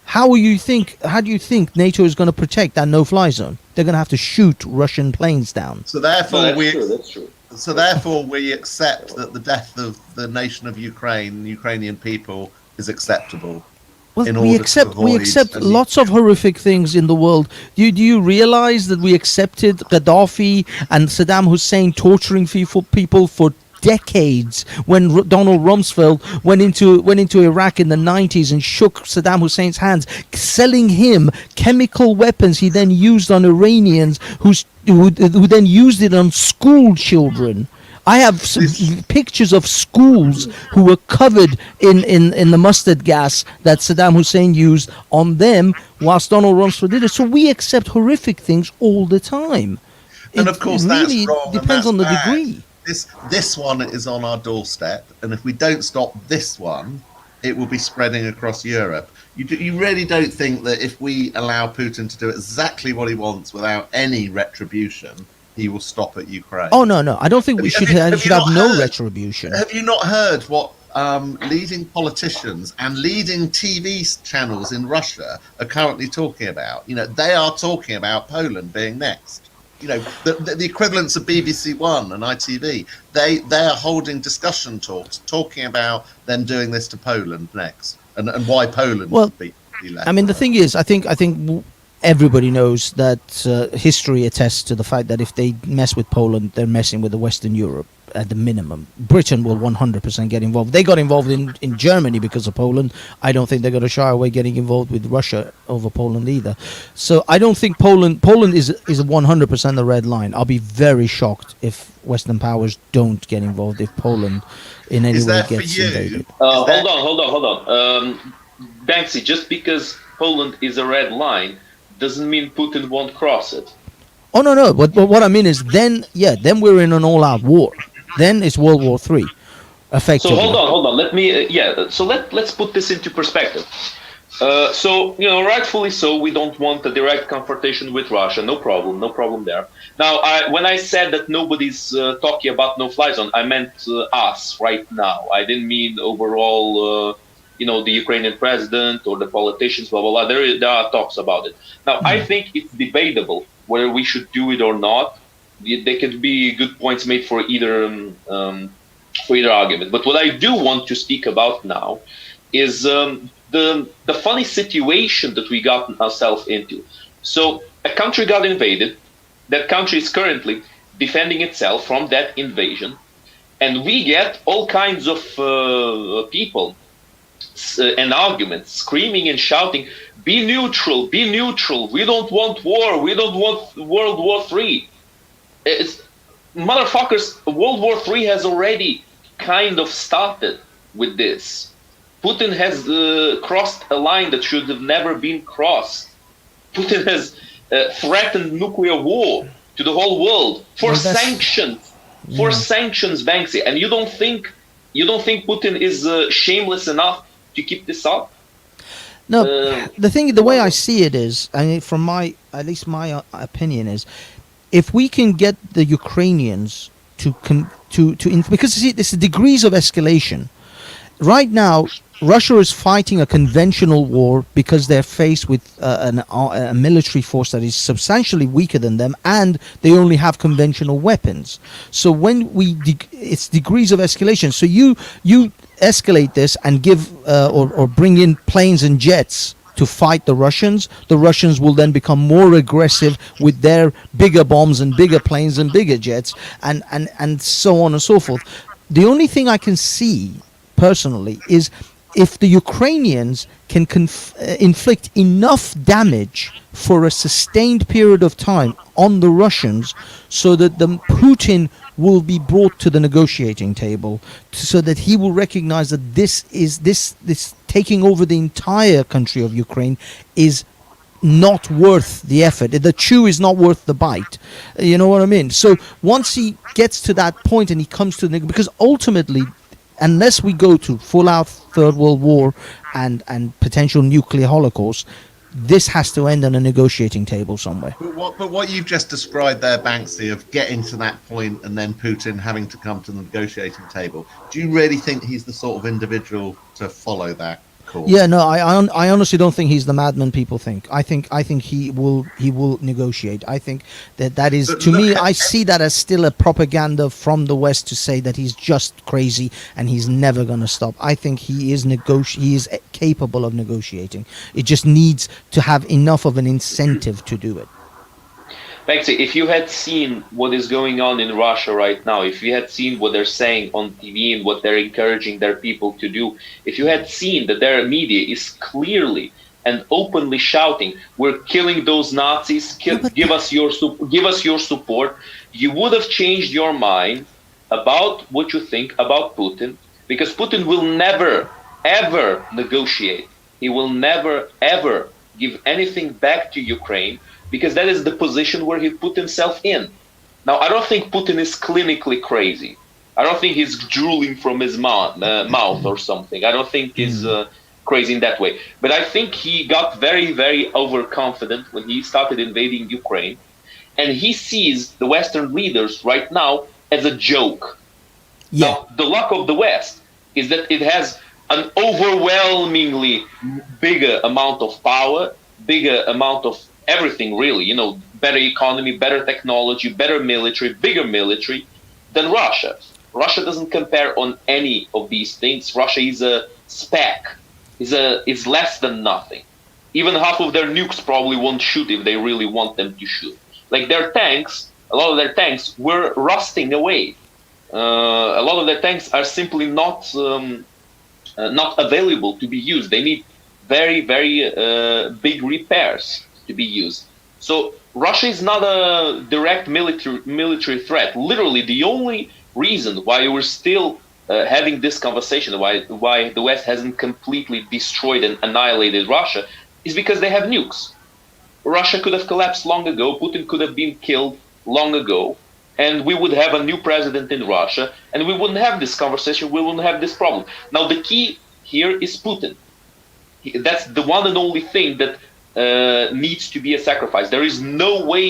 how do you think NATO is going to protect that no-fly zone? They're going to have to shoot Russian planes down. So therefore, that's true. So therefore, we accept that the death of the nation of Ukraine, Ukrainian people, is acceptable. Well, we accept lots of horrific things in the world. Do you realize that we accepted Gaddafi and Saddam Hussein torturing people for decades? When Donald Rumsfeld went into Iraq in the 90s and shook Saddam Hussein's hands, selling him chemical weapons he then used on Iranians who then used it on school children. I have some pictures of schools who were covered in the mustard gas that Saddam Hussein used on them whilst Donald Rumsfeld did it. So we accept horrific things all the time. And of course, really that's wrong. Depends on the degree. This one is on our doorstep, and if we don't stop this one, it will be spreading across Europe. You really don't think that if we allow Putin to do exactly what he wants without any retribution, he will stop at Ukraine? Oh no! I don't think we should have no retribution. Have you not heard what leading politicians and leading TV channels in Russia are currently talking about? They are talking about Poland being next. The equivalents of BBC One and ITV. They are holding discussion talks, talking about them doing this to Poland next, and why Poland should be left. I mean, the thing is, I think everybody knows that history attests to the fact that if they mess with Poland, they're messing with the Western Europe at the minimum. Britain will 100% get involved. They got involved in Germany because of Poland. I don't think they're going to shy away getting involved with Russia over Poland either. So I don't think Poland is 100% the red line. I'll be very shocked if Western powers don't get involved if Poland in any way gets invaded. Hold on. Banksy, just because Poland is a red line doesn't mean Putin won't cross it. Oh no. But what I mean is, then we're in an all-out war. Then it's World War III, effectively. So hold on. Let me So let's put this into perspective. So rightfully so, we don't want a direct confrontation with Russia. No problem there. Now, when I said that nobody's talking about no-fly zone, I meant us right now. I didn't mean overall. The Ukrainian president or the politicians, blah, blah, blah. There are talks about it. Now, I think it's debatable whether we should do it or not. There could be good points made for either argument. But what I do want to speak about now is the funny situation that we got ourselves into. So a country got invaded. That country is currently defending itself from that invasion. And we get all kinds of people and arguments, screaming and shouting, be neutral, we don't want war, we don't want World War III. Motherfuckers, World War III has already kind of started with this. Putin has crossed a line that should have never been crossed. Putin has threatened nuclear war to the whole world for sanctions. For sanctions, Banksy. And you don't think Putin is shameless enough to keep this up? No, the way I see it is, I mean, from at least my opinion is, if we can get the Ukrainians because you see, this is degrees of escalation. Right now, Russia is fighting a conventional war because they're faced with a military force that is substantially weaker than them, and they only have conventional weapons. So when it's degrees of escalation. So you escalate this and give or bring in planes and jets to fight the Russians will then become more aggressive with their bigger bombs and bigger planes and bigger jets and so on and so forth. The only thing I can see personally is if the Ukrainians can inflict enough damage for a sustained period of time on the Russians so that Putin will be brought to the negotiating table, so that he will recognize that this taking over the entire country of Ukraine is not worth the effort. The chew is not worth the bite. You know what I mean? So once he gets to that point and he comes to because ultimately, unless we go to full-out Third World War and potential nuclear holocaust, this has to end on a negotiating table somewhere. But what you've just described there, Banksy, of getting to that point and then Putin having to come to the negotiating table, do you really think he's the sort of individual to follow that course? Yeah, no, I honestly don't think he's the madman people think. I think he will negotiate. I think that is, to me, I see that as still a propaganda from the West to say that he's just crazy and he's never going to stop. I think he is capable of negotiating. It just needs to have enough of an incentive to do it. Banksy, if you had seen what is going on in Russia right now, if you had seen what they're saying on TV and what they're encouraging their people to do, if you had seen that their media is clearly and openly shouting, "We're killing those Nazis! Give us your support," you would have changed your mind about what you think about Putin, because Putin will never ever negotiate. He will never ever give anything back to Ukraine, because that is the position where he put himself in. Now, I don't think Putin is clinically crazy. I don't think he's drooling from his mouth or something. I don't think he's crazy in that way. But I think he got very, very overconfident when he started invading Ukraine. And he sees the Western leaders right now as a joke. Yeah. Now, the luck of the West is that it has an overwhelmingly bigger amount of power, bigger amount of everything, really, better economy, better technology, better military, bigger military than Russia. Russia doesn't compare on any of these things. Russia is a speck, is less than nothing. Even half of their nukes probably won't shoot if they really want them to shoot. Like their tanks, a lot of their tanks were rusting away. A lot of their tanks are simply not available to be used. They need very, very big repairs to be used. So Russia is not a direct military threat. Literally, the only reason why we're still having this conversation, why the West hasn't completely destroyed and annihilated Russia, is because they have nukes. Russia could have collapsed long ago. Putin could have been killed long ago. And we would have a new president in Russia. And we wouldn't have this conversation. We wouldn't have this problem. Now, the key here is Putin. That's the one and only thing that needs to be a sacrifice. There is no way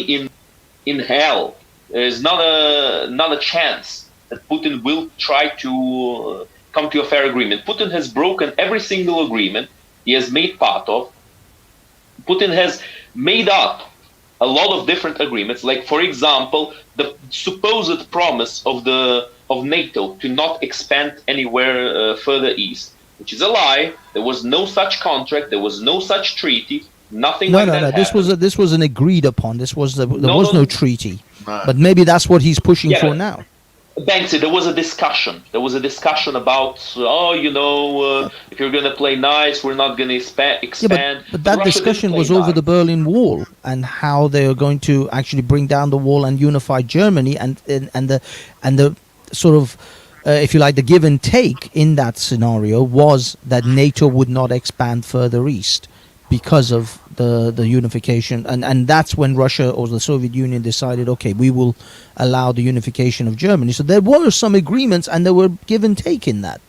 in hell. There's not a chance that Putin will try to come to a fair agreement. Putin has broken every single agreement he has made part of. Putin has made up a lot of different agreements, like, for example, the supposed promise of NATO to not expand anywhere further east, which is a lie. There was no such contract. There was no such treaty. Nothing like that. No. This was an agreed upon. There was no treaty. Right. But maybe that's what he's pushing for now. Banksy, there was a discussion. There was a discussion about, if you're going to play nice, we're not going to expand. Yeah, but that discussion was over the Berlin Wall and how they are going to actually bring down the wall and unify Germany, and the sort of, if you like, the give and take in that scenario was that NATO would not expand further east because of the unification, and that's when Russia or the Soviet Union decided, okay, we will allow the unification of Germany. So there were some agreements and there were give and take in that,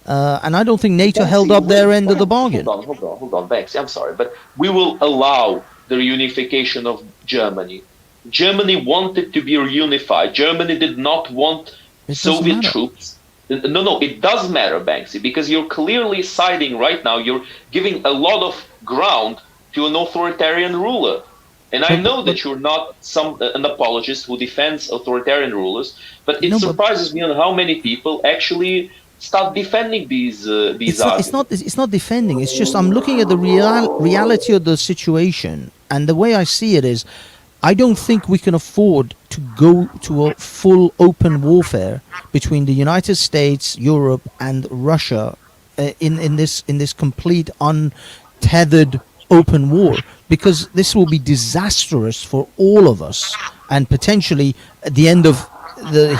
and I don't think NATO held up their end of the bargain. Hold on, Banksy, I'm sorry, but we will allow the reunification of Germany. Germany wanted to be reunified. Germany did not want Soviet troops. No, it does matter, Banksy, because you're clearly siding right now. You're giving a lot of ground to an authoritarian ruler. And I know that you're not an apologist who defends authoritarian rulers, but it surprises me on how many people actually start defending these arguments. It's not defending. It's just I'm looking at the reality of the situation, and the way I see it is, I don't think we can afford to go to a full open warfare between the United States, Europe, and Russia in this complete untethered open war, because this will be disastrous for all of us and potentially at the end of the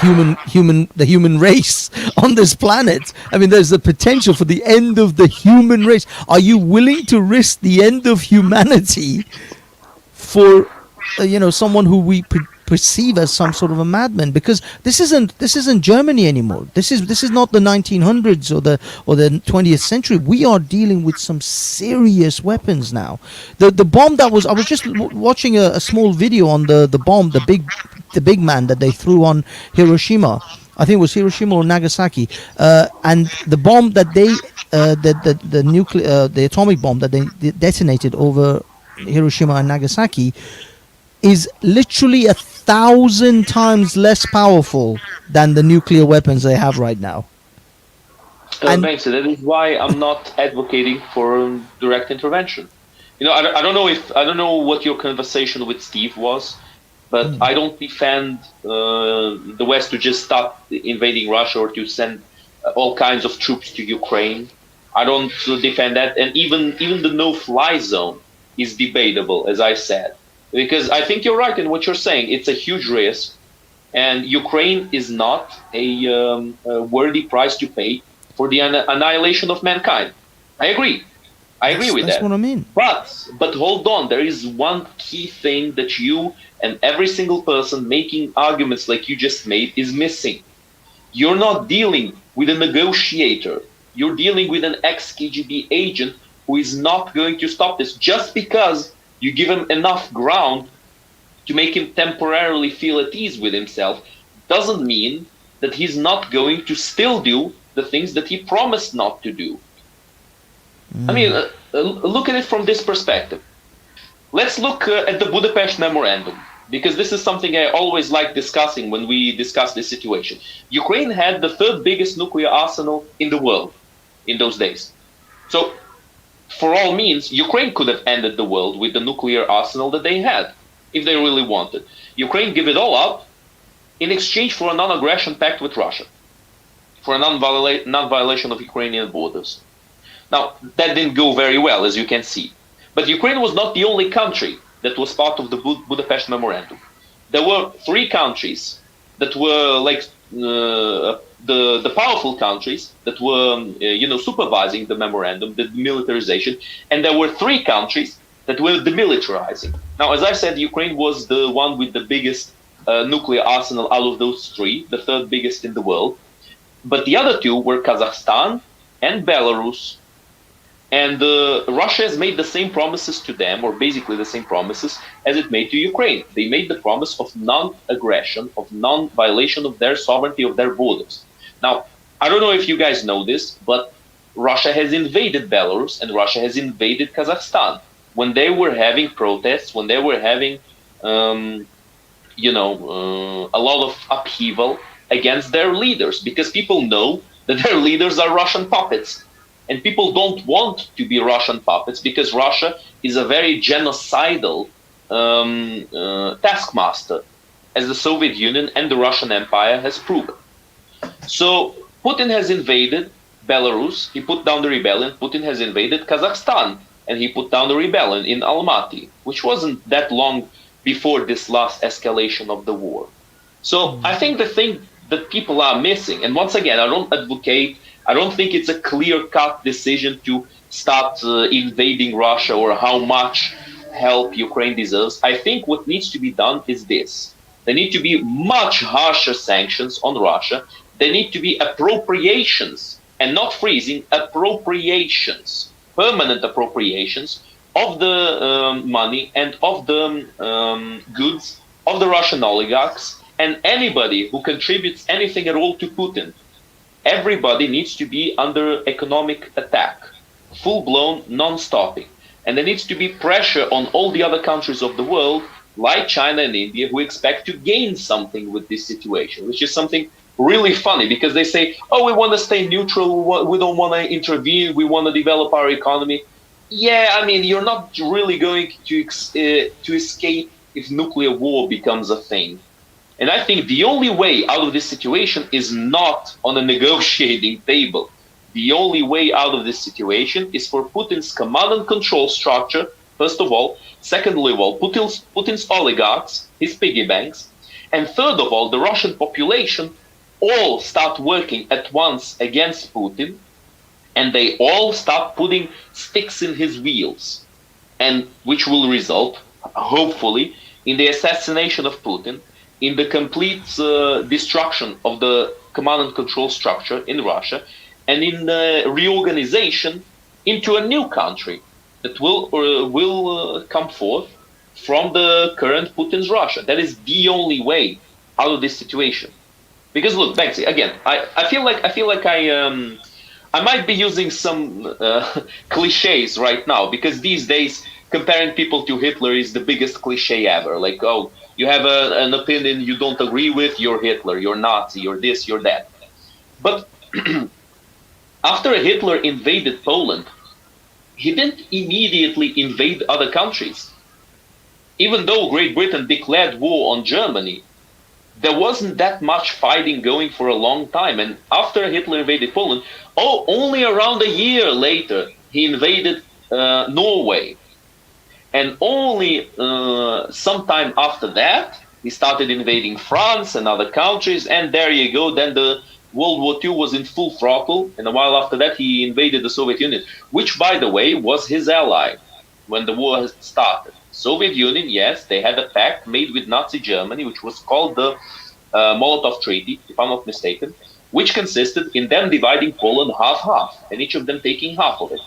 human race on this planet. I mean, there's the potential for the end of the human race. Are you willing to risk the end of humanity for someone who we perceive as some sort of a madman? Because this isn't Germany anymore. This is not the 1900s or the 20th century. We are dealing with some serious weapons now. The bomb I was just watching a small video on the bomb, the big man that they threw on Hiroshima. I think it was Hiroshima or Nagasaki, and the bomb that they the atomic bomb that they detonated over Hiroshima and Nagasaki is literally 1,000 times less powerful than the nuclear weapons they have right now. Thanks. That is why I'm not advocating for direct intervention. I don't know what your conversation with Steve was, but I don't defend the West to just stop invading Russia or to send all kinds of troops to Ukraine. I don't defend that, and even the no-fly zone is debatable, as I said. Because I think you're right in what you're saying. It's a huge risk, and Ukraine is not a worthy price to pay for the annihilation of mankind. I agree with that. That's what I mean. But hold on, there is one key thing that you and every single person making arguments like you just made is missing. You're not dealing with a negotiator. You're dealing with an ex-KGB agent who is not going to stop this just because you give him enough ground to make him temporarily feel at ease with himself. Doesn't mean that he's not going to still do the things that he promised not to do. I mean, look at it from this perspective. Let's look at the Budapest Memorandum, because this is something I always like discussing when we discuss this situation. Ukraine had the third biggest nuclear arsenal in the world in those days. So, for all means, Ukraine could have ended the world with the nuclear arsenal that they had, if they really wanted. Ukraine gave it all up in exchange for a non-aggression pact with Russia, for a non-violation of Ukrainian borders. Now, that didn't go very well, as you can see. But Ukraine was not the only country that was part of the Budapest Memorandum. There were three countries that were like the powerful countries that were supervising the memorandum, the militarization, and there were three countries that were demilitarizing. Now, as I said, Ukraine was the one with the biggest nuclear arsenal out of those three, the third biggest in the world. But the other two were Kazakhstan and Belarus. And Russia has made the same promises to them, or basically the same promises as it made to Ukraine. They made the promise of non-aggression, of non-violation of their sovereignty, of their borders. Now, I don't know if you guys know this, but Russia has invaded Belarus and Russia has invaded Kazakhstan. When they were having protests, when they were having, a lot of upheaval against their leaders, because people know that their leaders are Russian puppets. And people don't want to be Russian puppets because Russia is a very genocidal taskmaster, as the Soviet Union and the Russian Empire has proven. So Putin has invaded Belarus, he put down the rebellion. Putin has invaded Kazakhstan, and he put down the rebellion in Almaty, which wasn't that long before this last escalation of the war. So I think the thing that people are missing, and once again, I don't think it's a clear-cut decision to start invading Russia or how much help Ukraine deserves. I think what needs to be done is this. There need to be much harsher sanctions on Russia. There need to be appropriations, and not freezing, appropriations, permanent appropriations of the money and of the goods of the Russian oligarchs and anybody who contributes anything at all to Putin. Everybody needs to be under economic attack, full-blown, non-stopping. And there needs to be pressure on all the other countries of the world, like China and India, who expect to gain something with this situation, which is something really funny, because they say, oh, we want to stay neutral, we don't want to intervene, we want to develop our economy. Yeah, I mean, you're not really going to escape if nuclear war becomes a thing. And I think the only way out of this situation is not on a negotiating table. The only way out of this situation is for Putin's command and control structure, first of all. Secondly of all, Putin's oligarchs, his piggy banks. And third of all, the Russian population all start working at once against Putin, and they all start putting sticks in his wheels, and which will result, hopefully, in the assassination of Putin, in the complete destruction of the command and control structure in Russia, and in reorganization into a new country that will come forth from the current Putin's Russia. That is the only way out of this situation. Because look, Banksy, again, I feel like I might be using some cliches right now, because these days comparing people to Hitler is the biggest cliche ever. Like, oh, you have an opinion you don't agree with, you're Hitler, you're Nazi, you're this, you're that. But after Hitler invaded Poland, he didn't immediately invade other countries. Even though Great Britain declared war on Germany, there wasn't that much fighting going for a long time. And after Hitler invaded Poland, only around a year later, he invaded Norway. And only sometime after that, he started invading France and other countries. And there you go. Then the World War II was in full throttle. And a while after that, he invaded the Soviet Union, which, by the way, was his ally when the war started. Soviet Union, yes, they had a pact made with Nazi Germany, which was called the Molotov Treaty, if I'm not mistaken, which consisted in them dividing Poland half-half, and each of them taking half of it.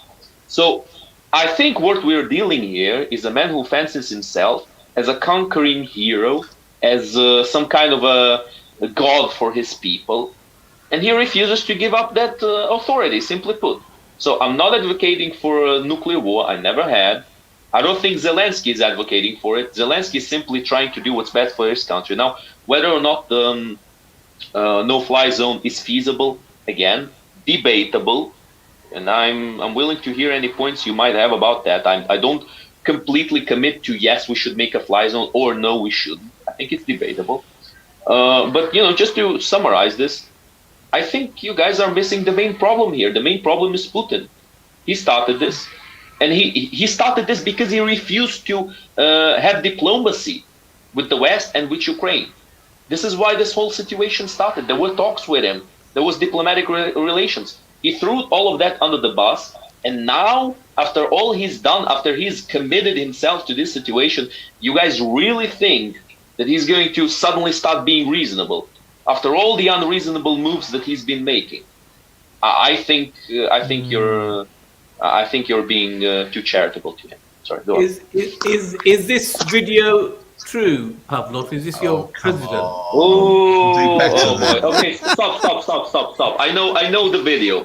So I think what we're dealing here is a man who fancies himself as a conquering hero, as some kind of a god for his people, and he refuses to give up that authority, simply put. So I'm not advocating for a nuclear war. I never had. I don't think Zelensky is advocating for it. Zelensky is simply trying to do what's best for his country. Now, whether or not the no-fly zone is feasible, again, debatable, and I'm willing to hear any points you might have about that. I don't completely commit to yes, we should make a fly zone, or no, we shouldn't. I think it's debatable. But just to summarize this, I think you guys are missing the main problem here. The main problem is Putin. He started this. And he started this because he refused to have diplomacy with the West and with Ukraine. This is why this whole situation started. There were talks with him. There was diplomatic relations. He threw all of that under the bus, And now, after all he's done, after he's committed himself to this situation, you guys really think that he's going to suddenly start being reasonable after all the unreasonable moves that he's been making? I think you're being too charitable to him. Sorry, go on. Is this video true, Pavlov? Is this your president? Oh boy. Okay, stop. I know the video.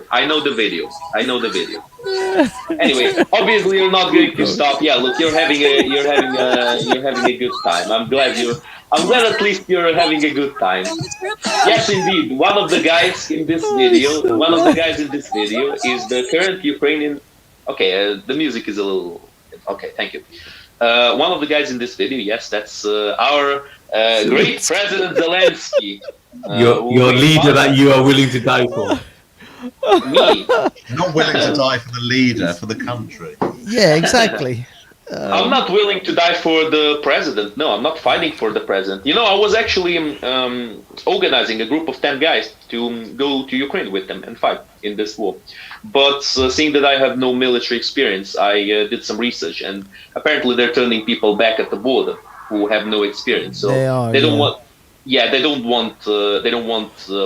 Anyway, obviously you're not going to stop. Yeah, look, you're having a good time. I'm glad at least you're having a good time. Yes, indeed. One of the guys in this video is the current Ukrainian. Okay, the music is a little. Okay, thank you. One of the guys in this video, yes, that's our great President Zelensky. Your leader that you are willing to die for. Me? Not willing to die for the leader, for the country. Yeah, exactly. I'm not willing to die for the president. No, I'm not fighting for the president. You know, I was actually organizing a group of 10 guys to go to Ukraine with them and fight in this war. But seeing that I have no military experience, I did some research, and apparently they're turning people back at the border who have no experience. So they don't want. Yeah, they don't want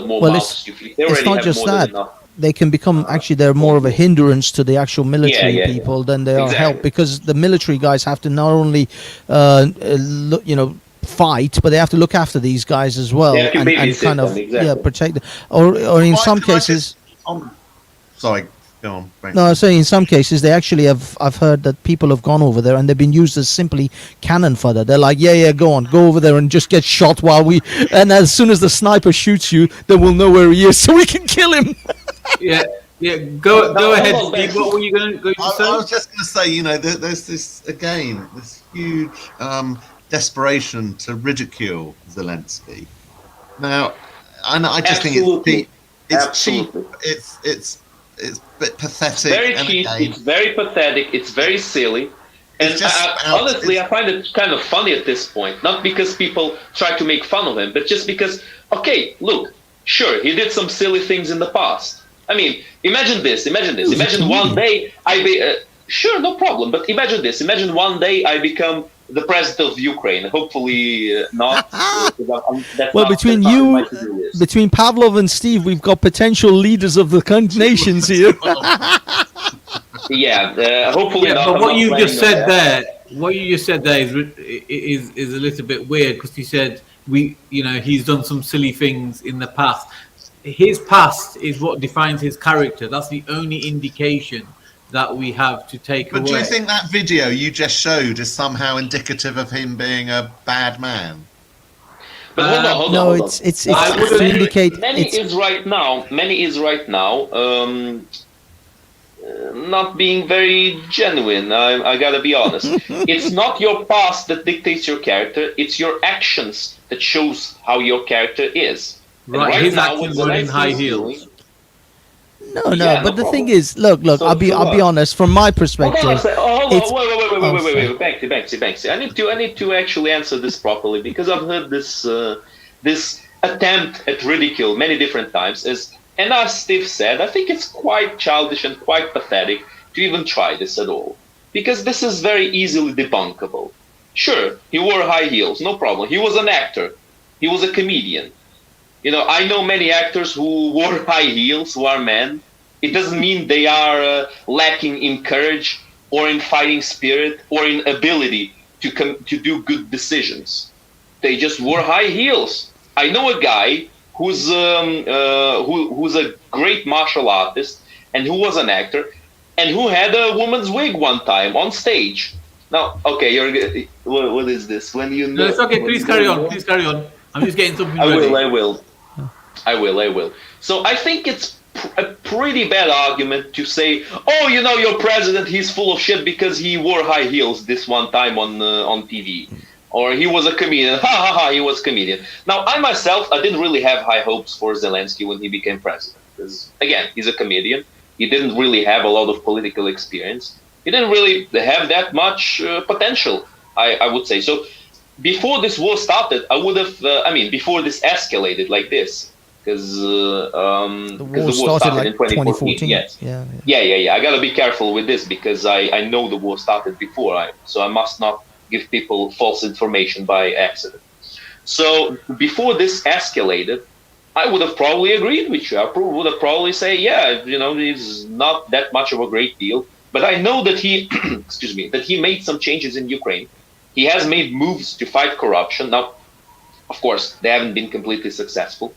more mouths to feed. They already it's not have just more than that. enough. They can become, actually, they're more of a hindrance to the actual military people than they are help, because the military guys have to not only, fight, but they have to look after these guys as well and kind of protect them. Or in some cases. Sorry, go on. Frank. No, I was saying in some cases they actually I've heard that people have gone over there and they've been used as simply cannon fodder. They're like, go over there and just get shot and as soon as the sniper shoots you, then we'll know where he is so we can kill him. Go ahead, Steve. What were you going to say? I was just going to say, there's this huge desperation to ridicule Zelensky. Now, and I just think it's cheap. It's a bit pathetic. Very cheap. It's very pathetic. It's very silly. And honestly, I find it kind of funny at this point. Not because people try to make fun of him, but just because, okay, look, sure, he did some silly things in the past. I mean, imagine this. Imagine one day sure, no problem. But imagine this. Imagine one day I become the president of Ukraine. Hopefully not. Between Pavlov and Steve, we've got potential leaders of the nations here. Hopefully not. But what you just said there is a little bit weird, because you said he's done some silly things in the past. His past is what defines his character. That's the only indication that we have to take away. But do you think that video you just showed is somehow indicative of him being a bad man? But hold on. It's to indicate. Many is right now not being very genuine. I gotta be honest. It's not your past that dictates your character. It's your actions that shows how your character is. Right, his actions were in high heels. But the thing is, look. I'll be honest. From my perspective, Wait, Banksy. I need to actually answer this properly, because I've heard this attempt at ridicule many different times. And as Steve said, I think it's quite childish and quite pathetic to even try this at all, because this is very easily debunkable. Sure, he wore high heels, no problem. He was an actor. He was a comedian. I know many actors who wore high heels, who are men. It doesn't mean they are lacking in courage or in fighting spirit or in ability to do good decisions. They just wore high heels. I know a guy who's a great martial artist and who was an actor and who had a woman's wig one time on stage. Now, okay, what is this? When you know, no, it's okay. Please carry on. I'm just getting something ready. I will. So I think it's a pretty bad argument to say, your president, he's full of shit because he wore high heels this one time on TV. Or he was a comedian. He was a comedian. Now, I myself, I didn't really have high hopes for Zelensky when he became president. Because, again, he's a comedian. He didn't really have a lot of political experience. He didn't really have that much potential, I would say. So before this war started, I would have, before this escalated like this, because the war started in 2014. Yes. Yeah. I gotta be careful with this because I know the war started before, so I must not give people false information by accident. So before this escalated, I would have probably agreed with you. I would have probably say, yeah, it's not that much of a great deal. But I know that he, excuse me, that he made some changes in Ukraine. He has made moves to fight corruption. Now, of course, they haven't been completely successful.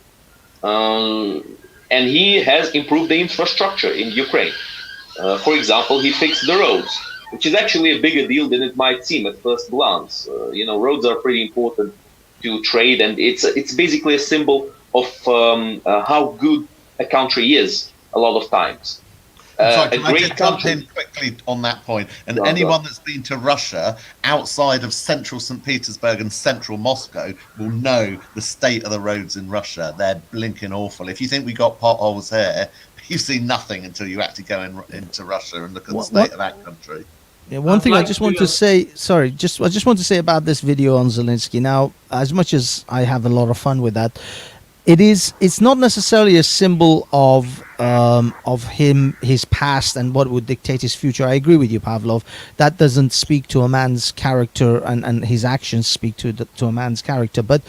And he has improved the infrastructure in Ukraine. For example, he fixed the roads, which is actually a bigger deal than it might seem at first glance. Roads are pretty important to trade, and it's basically a symbol of how good a country is a lot of times. Sorry, can I just jump in quickly on that point? And anyone that's been to Russia outside of central St. Petersburg and central Moscow will know the state of the roads in Russia. They're blinking awful. If you think we got potholes here, you've seen nothing until you actually go into Russia and look at the state of that country. Yeah, one thing I just want to say, I just want to say about this video on Zelensky. Now, as much as I have a lot of fun with that, it's not necessarily a symbol of him, his past, and what would dictate his future. I agree with you, Pavlov. That doesn't speak to a man's character, and his actions speak to a man's character. But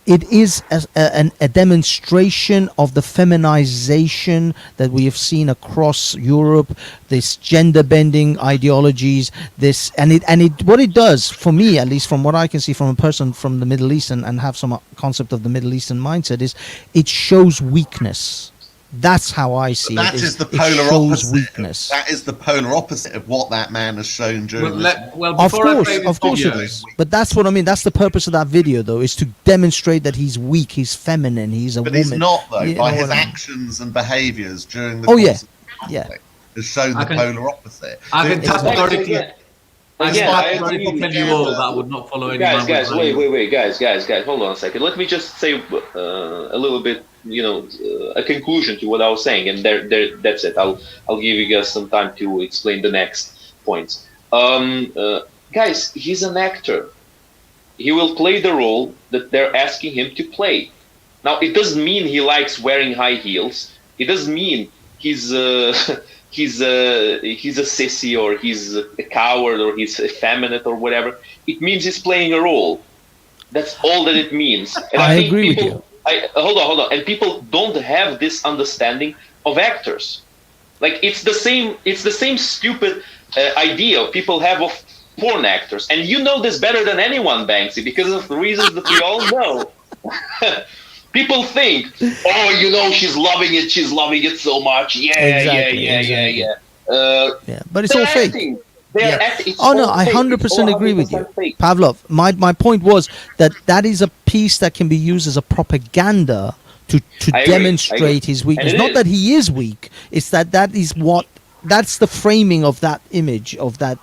it is a demonstration of the feminization that we have seen across Europe, this gender bending ideologies, what it does, for me at least, from what I can see from a person from the Middle East and have some concept of the Middle Eastern mindset, is it shows weakness. That's how I see it. That is the polar opposite. Weakness. That is the polar opposite of what that man has shown during. Of course it is. But that's what I mean. That's the purpose of that video, though, is to demonstrate that he's weak, he's feminine, he's a woman. But he's not, though. By his actions and behaviours during the course of the conflict has shown the polar opposite. I can categorically. I tell you all that would not follow any. Guys, wait, guys, hold on a second. Let me just say a little bit, a conclusion to what I was saying, and that's it. I'll give you guys some time to explain the next points. Guys, he's an actor. He will play the role that they're asking him to play. Now, it doesn't mean he likes wearing high heels. It doesn't mean he's a sissy, or he's a coward, or he's effeminate, or whatever. It means he's playing a role. That's all that it means. And I think agree with you. Hold on. And people don't have this understanding of actors. Like, it's the same stupid idea people have of porn actors. And you know this better than anyone, Banksy, because of the reasons that we all know. People think, she's loving it so much. Yeah. But it's all fake. I 100% agree with you, Pavlov. My point was that is a piece that can be used as a propaganda to demonstrate his weakness. Not that he is weak. It's that's the framing of that image of that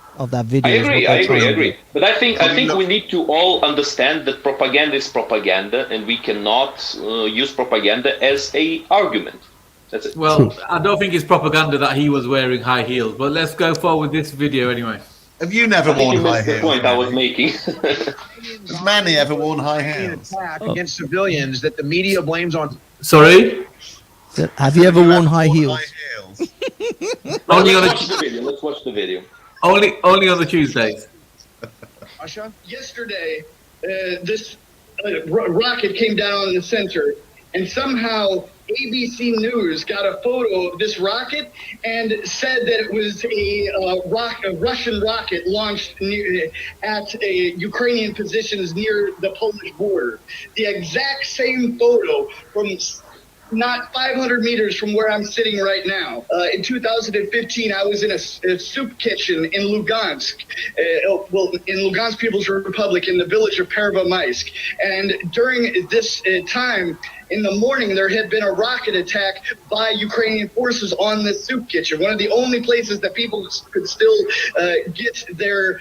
video. I agree. But I think we need to all understand that propaganda is propaganda, and we cannot use propaganda as a argument. That's it. Well, I don't think it's propaganda that he was wearing high heels, but let's go forward with this video anyway. Have you never worn high heels? The point I was making. Has Manny ever worn high heels? Attack against civilians that the media blames on. Sorry? Have you ever worn high heels? Let's watch the video. Only on the Tuesdays. Yesterday, this rocket came down in the center, and somehow ABC News got a photo of this rocket and said that it was a Russian rocket launched at Ukrainian positions near the Polish border. The exact same photo from not 500 meters from where I'm sitting right now. In 2015, I was in a soup kitchen in Lugansk, in Lugansk People's Republic, in the village of Pervomaisk. And during this time, in the morning, there had been a rocket attack by Ukrainian forces on this soup kitchen, one of the only places that people could still get their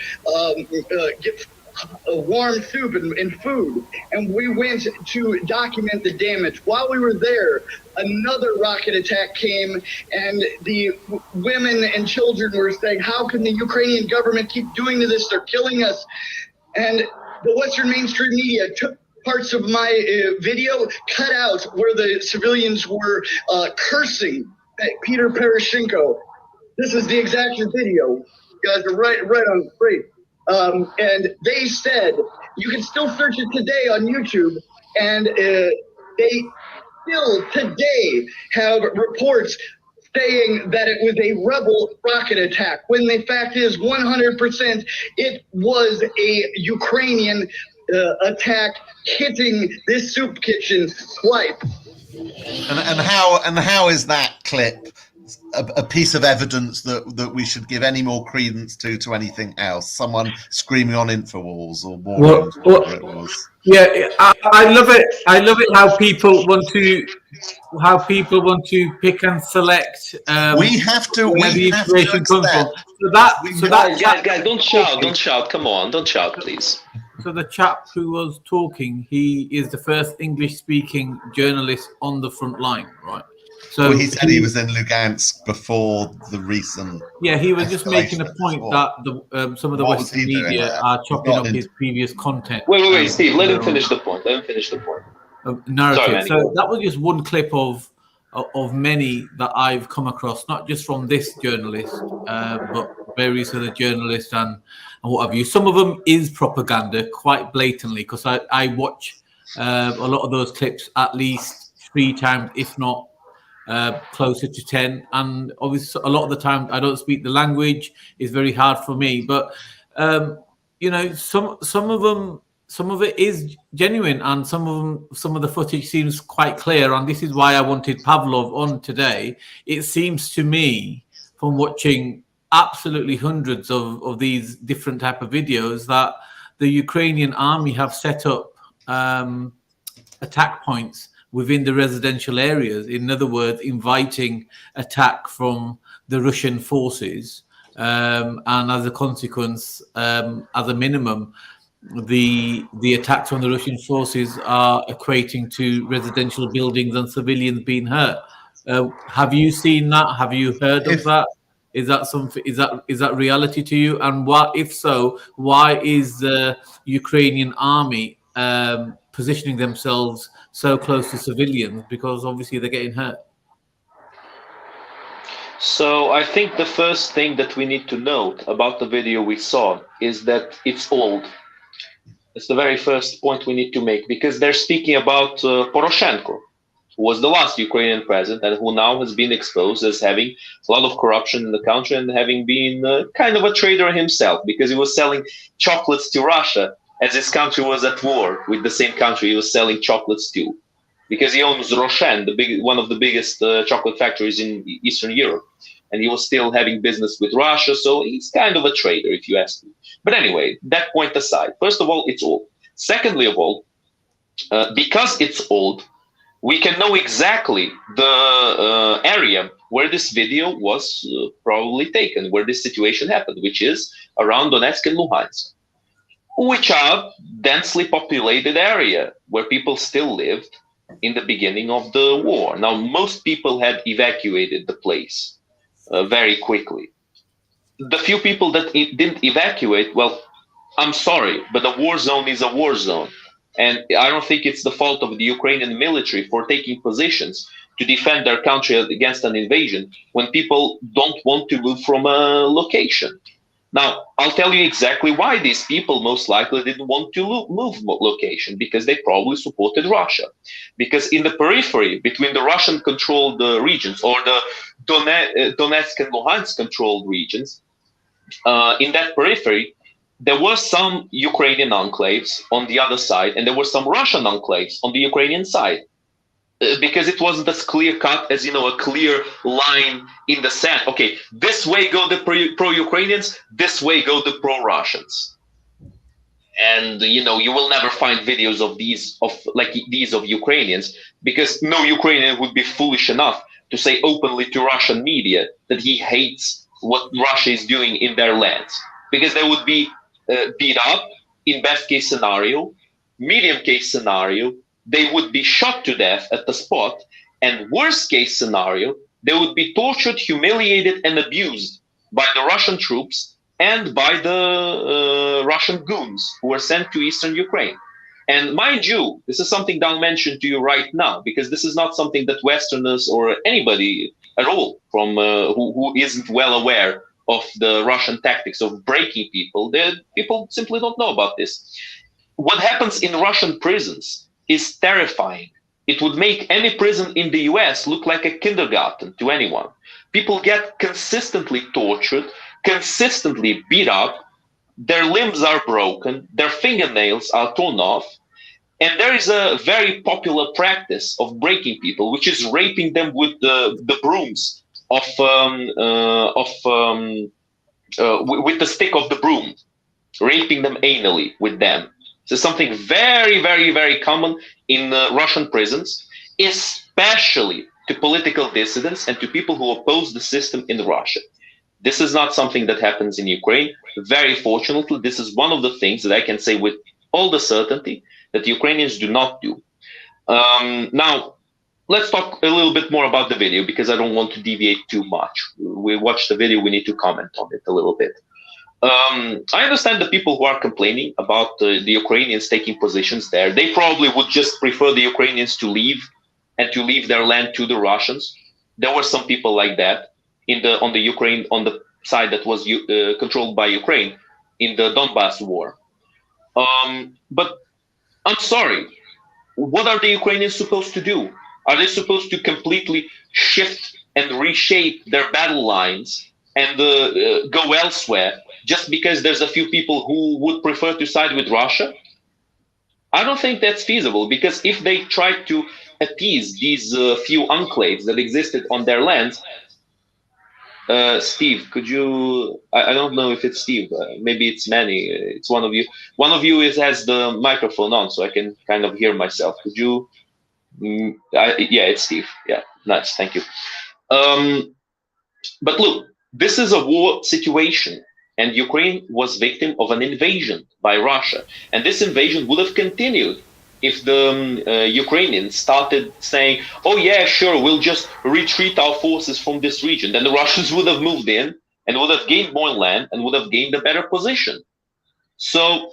warm soup and food. And we went to document the damage. While we were there, another rocket attack came, and the women and children were saying, how can the Ukrainian government keep doing this? They're killing us. And the Western mainstream media parts of my video, cut out where the civilians were cursing at Peter Poroshenko. This is the exact video. You guys are right on straight. And they said, you can still search it today on YouTube, and they still today have reports saying that it was a rebel rocket attack, when the fact is 100% it was a Ukrainian attack hitting this soup kitchen twice. And how is that clip a piece of evidence that we should give any more credence to anything else? Someone screaming on Infowars or Warrant, whatever it was. Yeah, I love it. I love it how people want to pick and select. We have to. Where the information comes from. Guys, don't shout. Come on, don't shout, please. So the chap who was talking, he is the first English-speaking journalist on the front line, right? So he said he was in Lugansk before the recent. Yeah, he was just making a point that some of the Western media are chopping up his previous content. Wait, Steve. Let him finish the point. Narrative. So that was just one clip of many that I've come across, not just from this journalist, but various other journalists and what have you. Some of them is propaganda, quite blatantly, because I watch a lot of those clips at least 3 times, if not closer to 10. And obviously, a lot of the time, I don't speak the language. It's very hard for me. But you know, some of it is genuine, and some of the footage seems quite clear. And this is why I wanted Pavlov on today. It seems to me, from watching absolutely hundreds of these different type of videos, that the Ukrainian army have set up attack points within the residential areas. In other words, inviting attack from the Russian forces, and as a consequence, as a minimum, the attacks on the Russian forces are equating to residential buildings and civilians being hurt. Have you seen that? Have you heard of that? Is that something? Is that reality to you? And what, if so, why is the Ukrainian army positioning themselves so close to civilians? Because obviously they're getting hurt. So I think the first thing that we need to note about the video we saw is that it's old. It's the very first point we need to make, because they're speaking about Poroshenko, who was the last Ukrainian president and who now has been exposed as having a lot of corruption in the country and having been kind of a traitor himself, because he was selling chocolates to Russia as his country was at war with the same country he was selling chocolates to, because he owns Roshen, one of the biggest chocolate factories in Eastern Europe, and he was still having business with Russia, so he's kind of a traitor, if you ask me. But anyway, that point aside, first of all, it's old. Secondly of all, because it's old, we can know exactly the area where this video was probably taken, where this situation happened, which is around Donetsk and Luhansk, which are densely populated area where people still lived in the beginning of the war. Now, most people had evacuated the place very quickly. The few people that didn't evacuate, well, I'm sorry, but a war zone is a war zone. And I don't think it's the fault of the Ukrainian military for taking positions to defend their country against an invasion when people don't want to move from a location. Now, I'll tell you exactly why these people most likely didn't want to move location, because they probably supported Russia. Because in the periphery between the Russian-controlled regions, or the Donetsk and Luhansk-controlled regions, in that periphery, there were some Ukrainian enclaves on the other side, and there were some Russian enclaves on the Ukrainian side. Because it wasn't as clear-cut as, a clear line in the sand. Okay, this way go the pro-Ukrainians, this way go the pro-Russians. And, you will never find videos of these of Ukrainians, because no Ukrainian would be foolish enough to say openly to Russian media that he hates what Russia is doing in their lands. Because they would be beat up in best-case scenario, medium-case scenario, they would be shot to death at the spot, and worst case scenario, they would be tortured, humiliated, and abused by the Russian troops and by the Russian goons who were sent to Eastern Ukraine. And mind you, this is something that I'll mention to you right now, because this is not something that Westerners or anybody at all from who isn't well aware of the Russian tactics of breaking people. People simply don't know about this. What happens in Russian prisons is terrifying. It would make any prison in the US look like a kindergarten to anyone. People get consistently tortured, consistently beat up, their limbs are broken, their fingernails are torn off, and there is a very popular practice of breaking people, which is raping them with the brooms with the stick of the broom, raping them anally with them. So something very, very, very common in Russian prisons, especially to political dissidents and to people who oppose the system in Russia. This is not something that happens in Ukraine. Very fortunately, this is one of the things that I can say with all the certainty that Ukrainians do not do. Now, let's talk a little bit more about the video, because I don't want to deviate too much. We watched the video, we need to comment on it a little bit. I understand the people who are complaining about the Ukrainians taking positions there. They probably would just prefer the Ukrainians to leave and to leave their land to the Russians. There were some people like that on the side that was controlled by Ukraine in the Donbass war. But I'm sorry, what are the Ukrainians supposed to do? Are they supposed to completely shift and reshape their battle lines and go elsewhere just because there's a few people who would prefer to side with Russia? I don't think that's feasible, because if they try to appease these few enclaves that existed on their lands, Steve, could you? I don't know if it's Steve. Maybe it's Manny. It's one of you. One of you has the microphone on, so I can kind of hear myself. Could you? Yeah, it's Steve. Yeah, nice. Thank you. But look, this is a war situation, and Ukraine was victim of an invasion by Russia, and this invasion would have continued if the Ukrainians started saying, oh yeah, sure, we'll just retreat our forces from this region. Then the Russians would have moved in and would have gained more land and would have gained a better position. So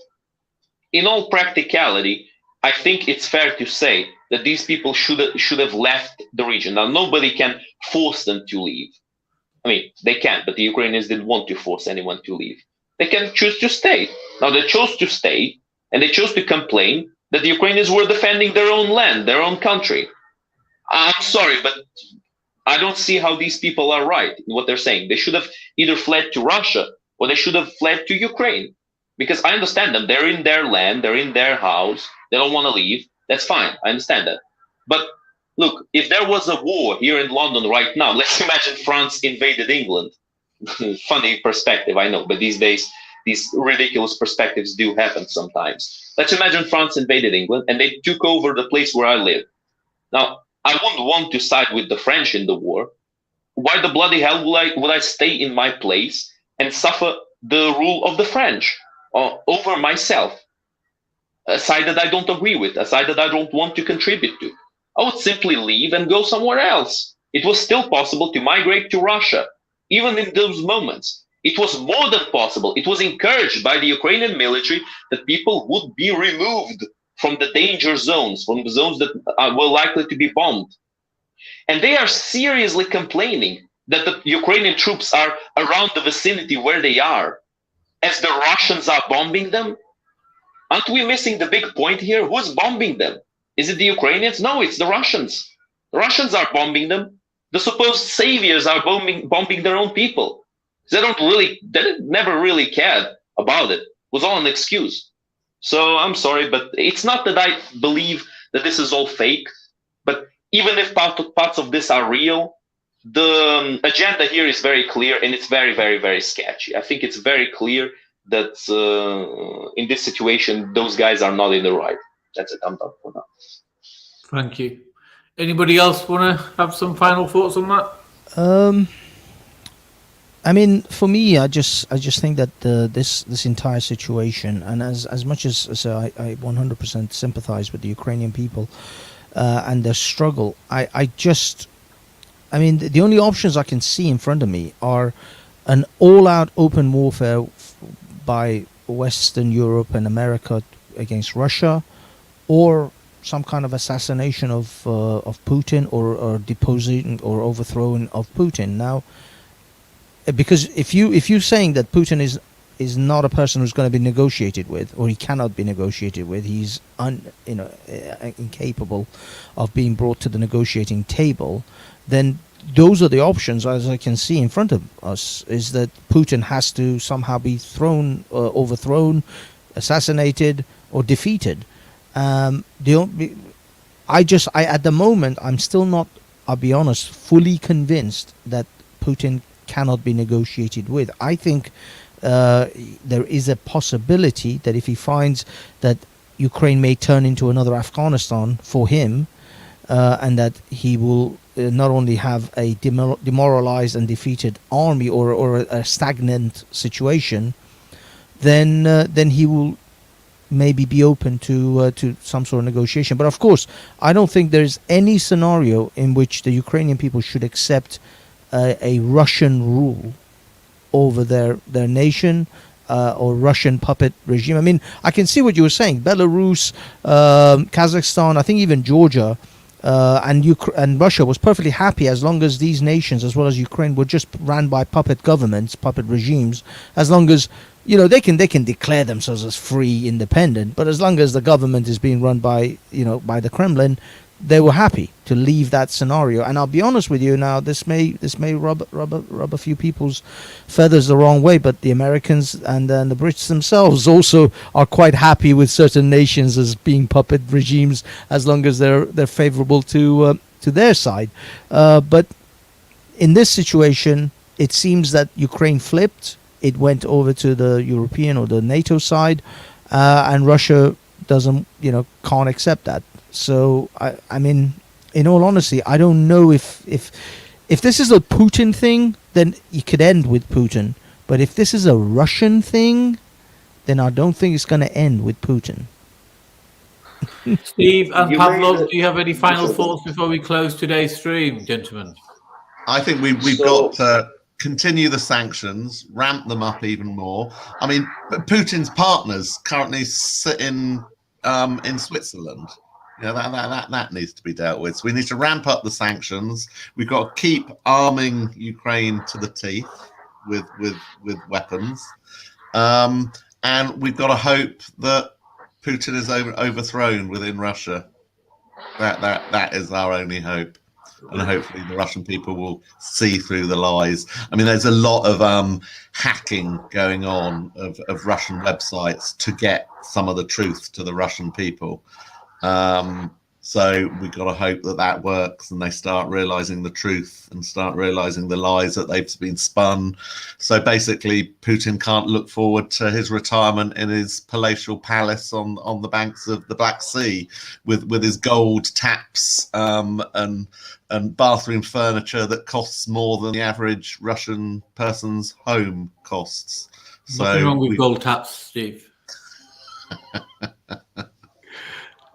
in all practicality, I think it's fair to say that these people should have left the region. Now, nobody can force them to leave. I mean, they can, but the Ukrainians didn't want to force anyone to leave. They can choose to stay. Now, they chose to stay, and they chose to complain that the Ukrainians were defending their own land, their own country. I'm sorry, but I don't see how these people are right in what they're saying. They should have either fled to Russia or they should have fled to Ukraine. Because I understand them. They're in their land, they're in their house, they don't want to leave. That's fine, I understand that. But look, if there was a war here in London right now, let's imagine France invaded England. Funny perspective, I know, but these days, these ridiculous perspectives do happen sometimes. Let's imagine France invaded England and they took over the place where I live. Now, I wouldn't want to side with the French in the war. Why the bloody hell would I stay in my place and suffer the rule of the French over myself? A side that I don't agree with, a side that I don't want to contribute to. I would simply leave and go somewhere else. It was still possible to migrate to Russia, even in those moments. It was more than possible. It was encouraged by the Ukrainian military that people would be removed from the danger zones, from the zones that were likely to be bombed. And they are seriously complaining that the Ukrainian troops are around the vicinity where they are, as the Russians are bombing them. Aren't we missing the big point here? Who's bombing them? Is it the Ukrainians? No, it's the Russians. The Russians are bombing them. The supposed saviors are bombing their own people. They never really cared about it. It was all an excuse. So I'm sorry, but it's not that I believe that this is all fake. But even if parts of this are real, the agenda here is very clear, and it's very, very, very sketchy. I think it's very clear that in this situation, those guys are not in the right. That's it. I'm done for now. Thank you. Anybody else want to have some final thoughts on that? I mean, for me, I just think that this entire situation, and as much as I 100% sympathize with the Ukrainian people and their struggle, I mean, the only options I can see in front of me are an all-out open warfare by Western Europe and America against Russia, or some kind of assassination of Putin, or deposing or overthrowing of Putin. Now, because if you're saying that Putin is not a person who's going to be negotiated with, or he cannot be negotiated with, he's incapable of being brought to the negotiating table, then those are the options, as I can see in front of us, is that Putin has to somehow be overthrown, assassinated, or defeated. At the moment, I'm still not, I'll be honest, fully convinced that Putin cannot be negotiated with. I think there is a possibility that if he finds that Ukraine may turn into another Afghanistan for him, and that he will not only have a demoralized and defeated army, or a stagnant situation, then he will maybe be open to some sort of negotiation. But of course, I don't think there's any scenario in which the Ukrainian people should accept a Russian rule over their nation, or Russian puppet regime. I mean, I can see what you were saying. Belarus, Kazakhstan, I think even Georgia, and Russia was perfectly happy as long as these nations, as well as Ukraine, were just ran by puppet governments, puppet regimes. As long as, you know, they can declare themselves as free, independent, but as long as the government is being run by, you know, by the Kremlin, they were happy to leave that scenario. And I'll be honest with you now, this may rub a few people's feathers the wrong way, but the Americans and the Brits themselves also are quite happy with certain nations as being puppet regimes, as long as they're favorable to their side. But in this situation, it seems that Ukraine flipped. It went over to the European or the NATO side, and Russia can't accept that. So I mean, in all honesty, I don't know if this is a Putin thing, then it could end with Putin. But if this is a Russian thing, then I don't think it's going to end with Putin. Steve and Pavlov, do you have any final thoughts before we close today's stream, gentlemen? I think we've got to continue the sanctions, ramp them up even more. I mean, Putin's partners currently sit in Switzerland. Yeah, that needs to be dealt with. So we need to ramp up the sanctions. We've got to keep arming Ukraine to the teeth with weapons, and we've got to hope that Putin is overthrown within Russia. That is our only hope, and hopefully the Russian people will see through the lies. I mean, there's a lot of hacking going on of Russian websites to get some of the truth to the Russian people. So we've got to hope that works and they start realizing the truth and start realizing the lies that they've been spun. So basically, Putin can't look forward to his retirement in his palatial palace on the banks of the Black Sea with his gold taps and bathroom furniture that costs more than the average Russian person's home costs. Nothing wrong with gold taps, Steve.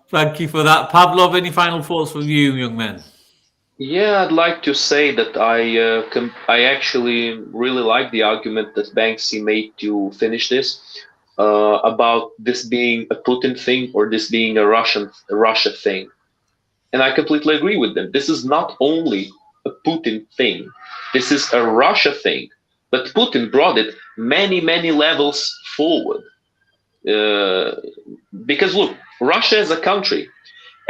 Thank you for that. Pavlov, any final thoughts from you, young man? Yeah, I'd like to say that I actually really like the argument that Banksy made to finish this about this being a Putin thing or this being a Russia thing. And I completely agree with them. This is not only a Putin thing. This is a Russia thing. But Putin brought it many, many levels forward. Because look, Russia as a country,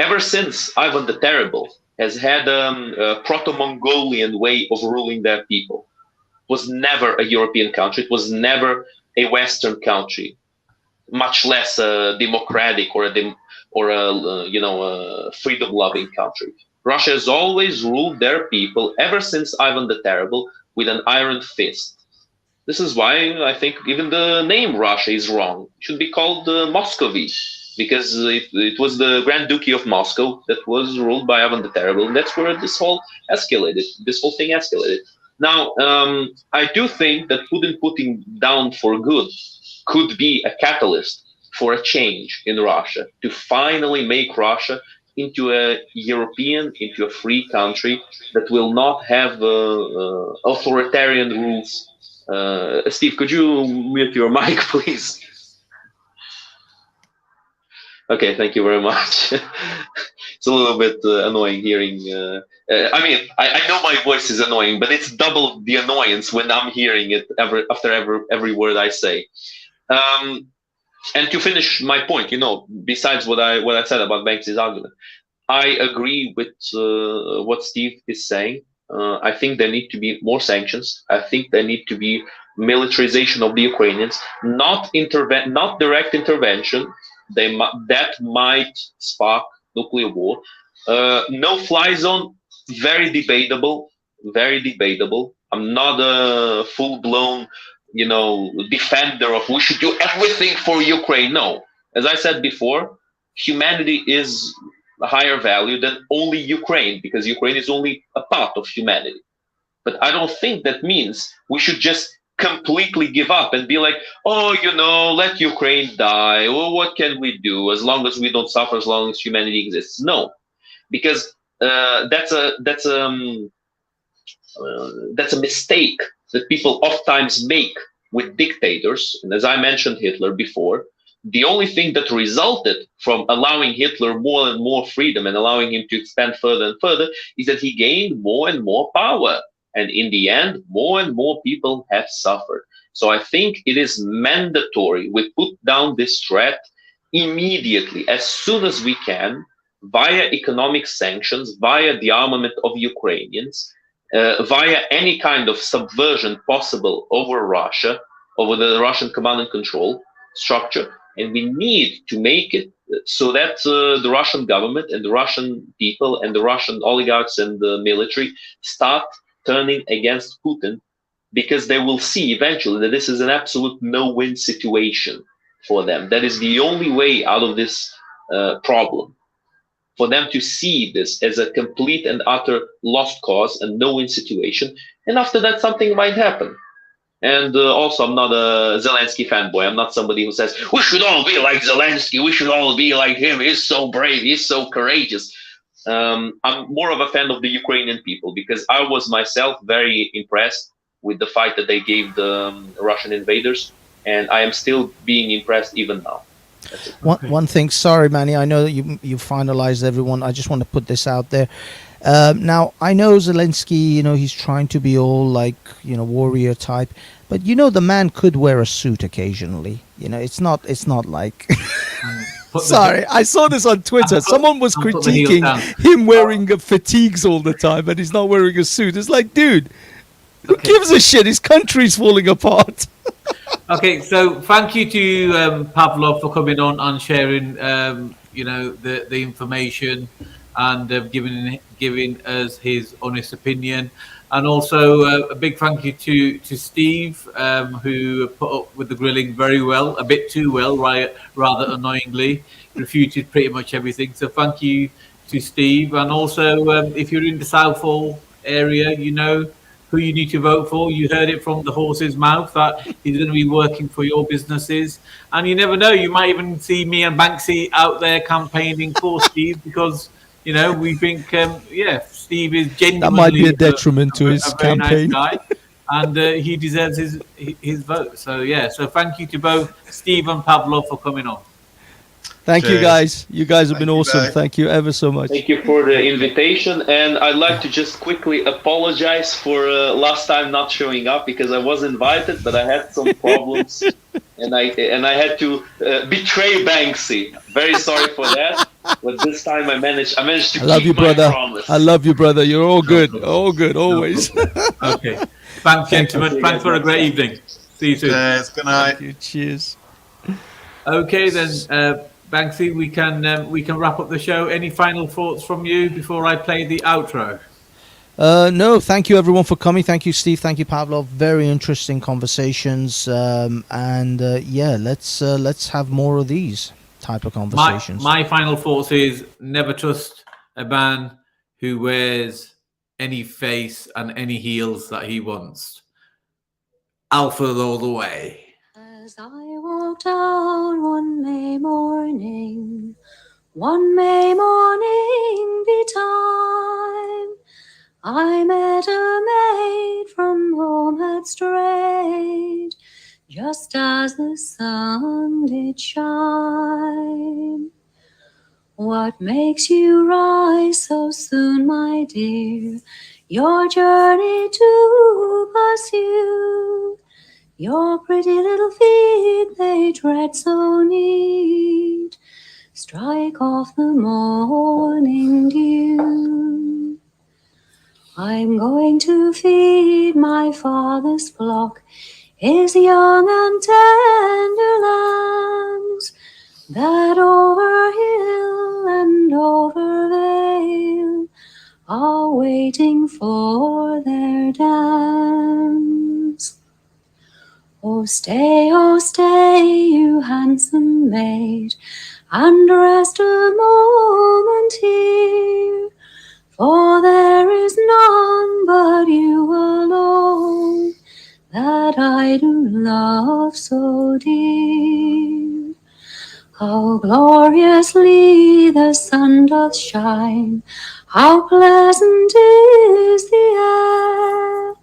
ever since Ivan the Terrible, has had a proto-Mongolian way of ruling their people. It was never a European country. It was never a Western country, much less a democratic or a freedom-loving country. Russia has always ruled their people ever since Ivan the Terrible with an iron fist. This is why I think even the name Russia is wrong. It should be called Muscovy, because it was the Grand Duchy of Moscow that was ruled by Ivan the Terrible, and that's where this whole thing escalated. Now, I do think that Putin putting down for good could be a catalyst for a change in Russia, to finally make Russia into a European, into a free country that will not have authoritarian rules. Steve, could you mute your mic, please? Okay, thank you very much. It's a little bit annoying hearing. I mean, I know my voice is annoying, but it's double the annoyance when I'm hearing it after every word I say. And to finish my point, besides what I said about Banksy's argument, I agree with what Steve is saying. I think there need to be more sanctions. I think there need to be militarization of the Ukrainians, not direct intervention. That might spark nuclear war. No-fly zone, very debatable. Very debatable. I'm not a full-blown, defender of we should do everything for Ukraine. No, as I said before, humanity is a higher value than only Ukraine, because Ukraine is only a part of humanity. But I don't think that means we should just completely give up and be like, oh, let Ukraine die. Well, what can we do as long as we don't suffer, as long as humanity exists? No, because that's a mistake that people oftentimes make with dictators. And as I mentioned Hitler before, the only thing that resulted from allowing Hitler more and more freedom and allowing him to expand further and further is that he gained more and more power. And in the end, more and more people have suffered. So I think it is mandatory we put down this threat immediately, as soon as we can, via economic sanctions, via the armament of Ukrainians, via any kind of subversion possible over Russia, over the Russian command and control structure. And we need to make it so that the Russian government and the Russian people and the Russian oligarchs and the military start turning against Putin, because they will see eventually that this is an absolute no-win situation for them. That is the only way out of this problem, for them to see this as a complete and utter lost cause and no-win situation. And after that, something might happen. And also, I'm not a Zelensky fanboy. I'm not somebody who says, we should all be like Zelensky. We should all be like him. He's so brave. He's so courageous. I'm more of a fan of the Ukrainian people, because I was myself very impressed with the fight that they gave the Russian invaders. And I am still being impressed even now. One thing, sorry, Manny, I know that you finalized everyone. I just want to put this out there. Now, I know Zelensky, he's trying to be all like, warrior type, but the man could wear a suit occasionally. It's not like. Sorry, I saw this on Twitter. Someone was critiquing him wearing fatigues all the time, and he's not wearing a suit. It's like, dude, who gives a shit? His country's falling apart. Okay, so thank you to Pavlov for coming on and sharing, the information and giving us his honest opinion. And also a big thank you to Steve, who put up with the grilling very well, a bit too well, rather annoyingly, refuted pretty much everything. So thank you to Steve. And also, if you're in the Southall area, who you need to vote for. You heard it from the horse's mouth that he's going to be working for your businesses. And you never know, you might even see me and Banksy out there campaigning for Steve, because, we think, Steve is genuinely that might be a detriment to his campaign. Nice guy, and he deserves his vote. So, so thank you to both Steve and Pavlov for coming on. Thank you, guys. You guys have been awesome. Thank you ever so much. Thank you for the invitation. And I'd like to just quickly apologize for last time not showing up, because I was invited, but I had some problems. and I had to betray Banksy. Very sorry for that. But this time I managed to keep my promise. I love you, brother. You're all good. All good, always. Okay. Thanks, gentlemen. Thanks for a great evening. See you soon. Cheers. Good night. Cheers. Okay, then, Banksy, we can wrap up the show. Any final thoughts from you before I play the outro? No, thank you everyone for coming. Thank you, Steve. Thank you, Pavlov. Very interesting conversations. Let's have more of these type of conversations. My final thoughts is never trust a man who wears any face and any heels that he wants. Alfred all the way. As I walked out one May morning betime, I met a maid from home had strayed, just as the sun did shine. What makes you rise so soon, my dear? Your journey to pursue. Your pretty little feet, they tread so neat. Strike off the morning dew. I'm going to feed my father's flock, his young and tender lambs, that over hill and over vale are waiting for their dams. Oh stay, you handsome maid, and rest a moment here, for there is none but you alone that I do love so dear. How gloriously the sun doth shine, how pleasant is the air.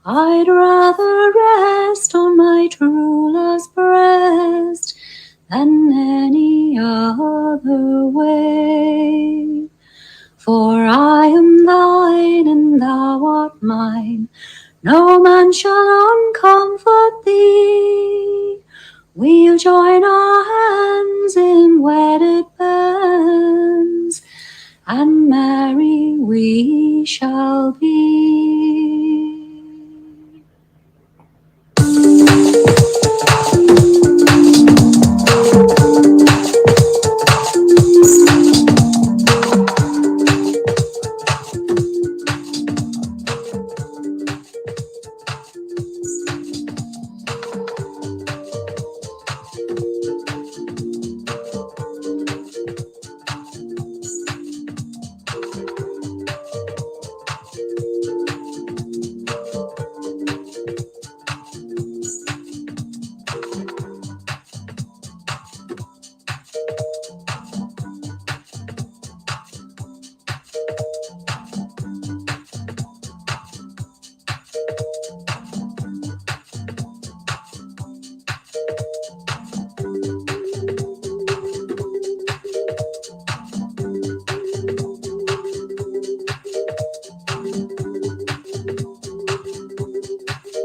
I'd rather rest on my true love's breast than any other way. For I am thine and thou art mine, no man shall uncomfort thee. We'll join our hands in wedded bands, and marry we shall be.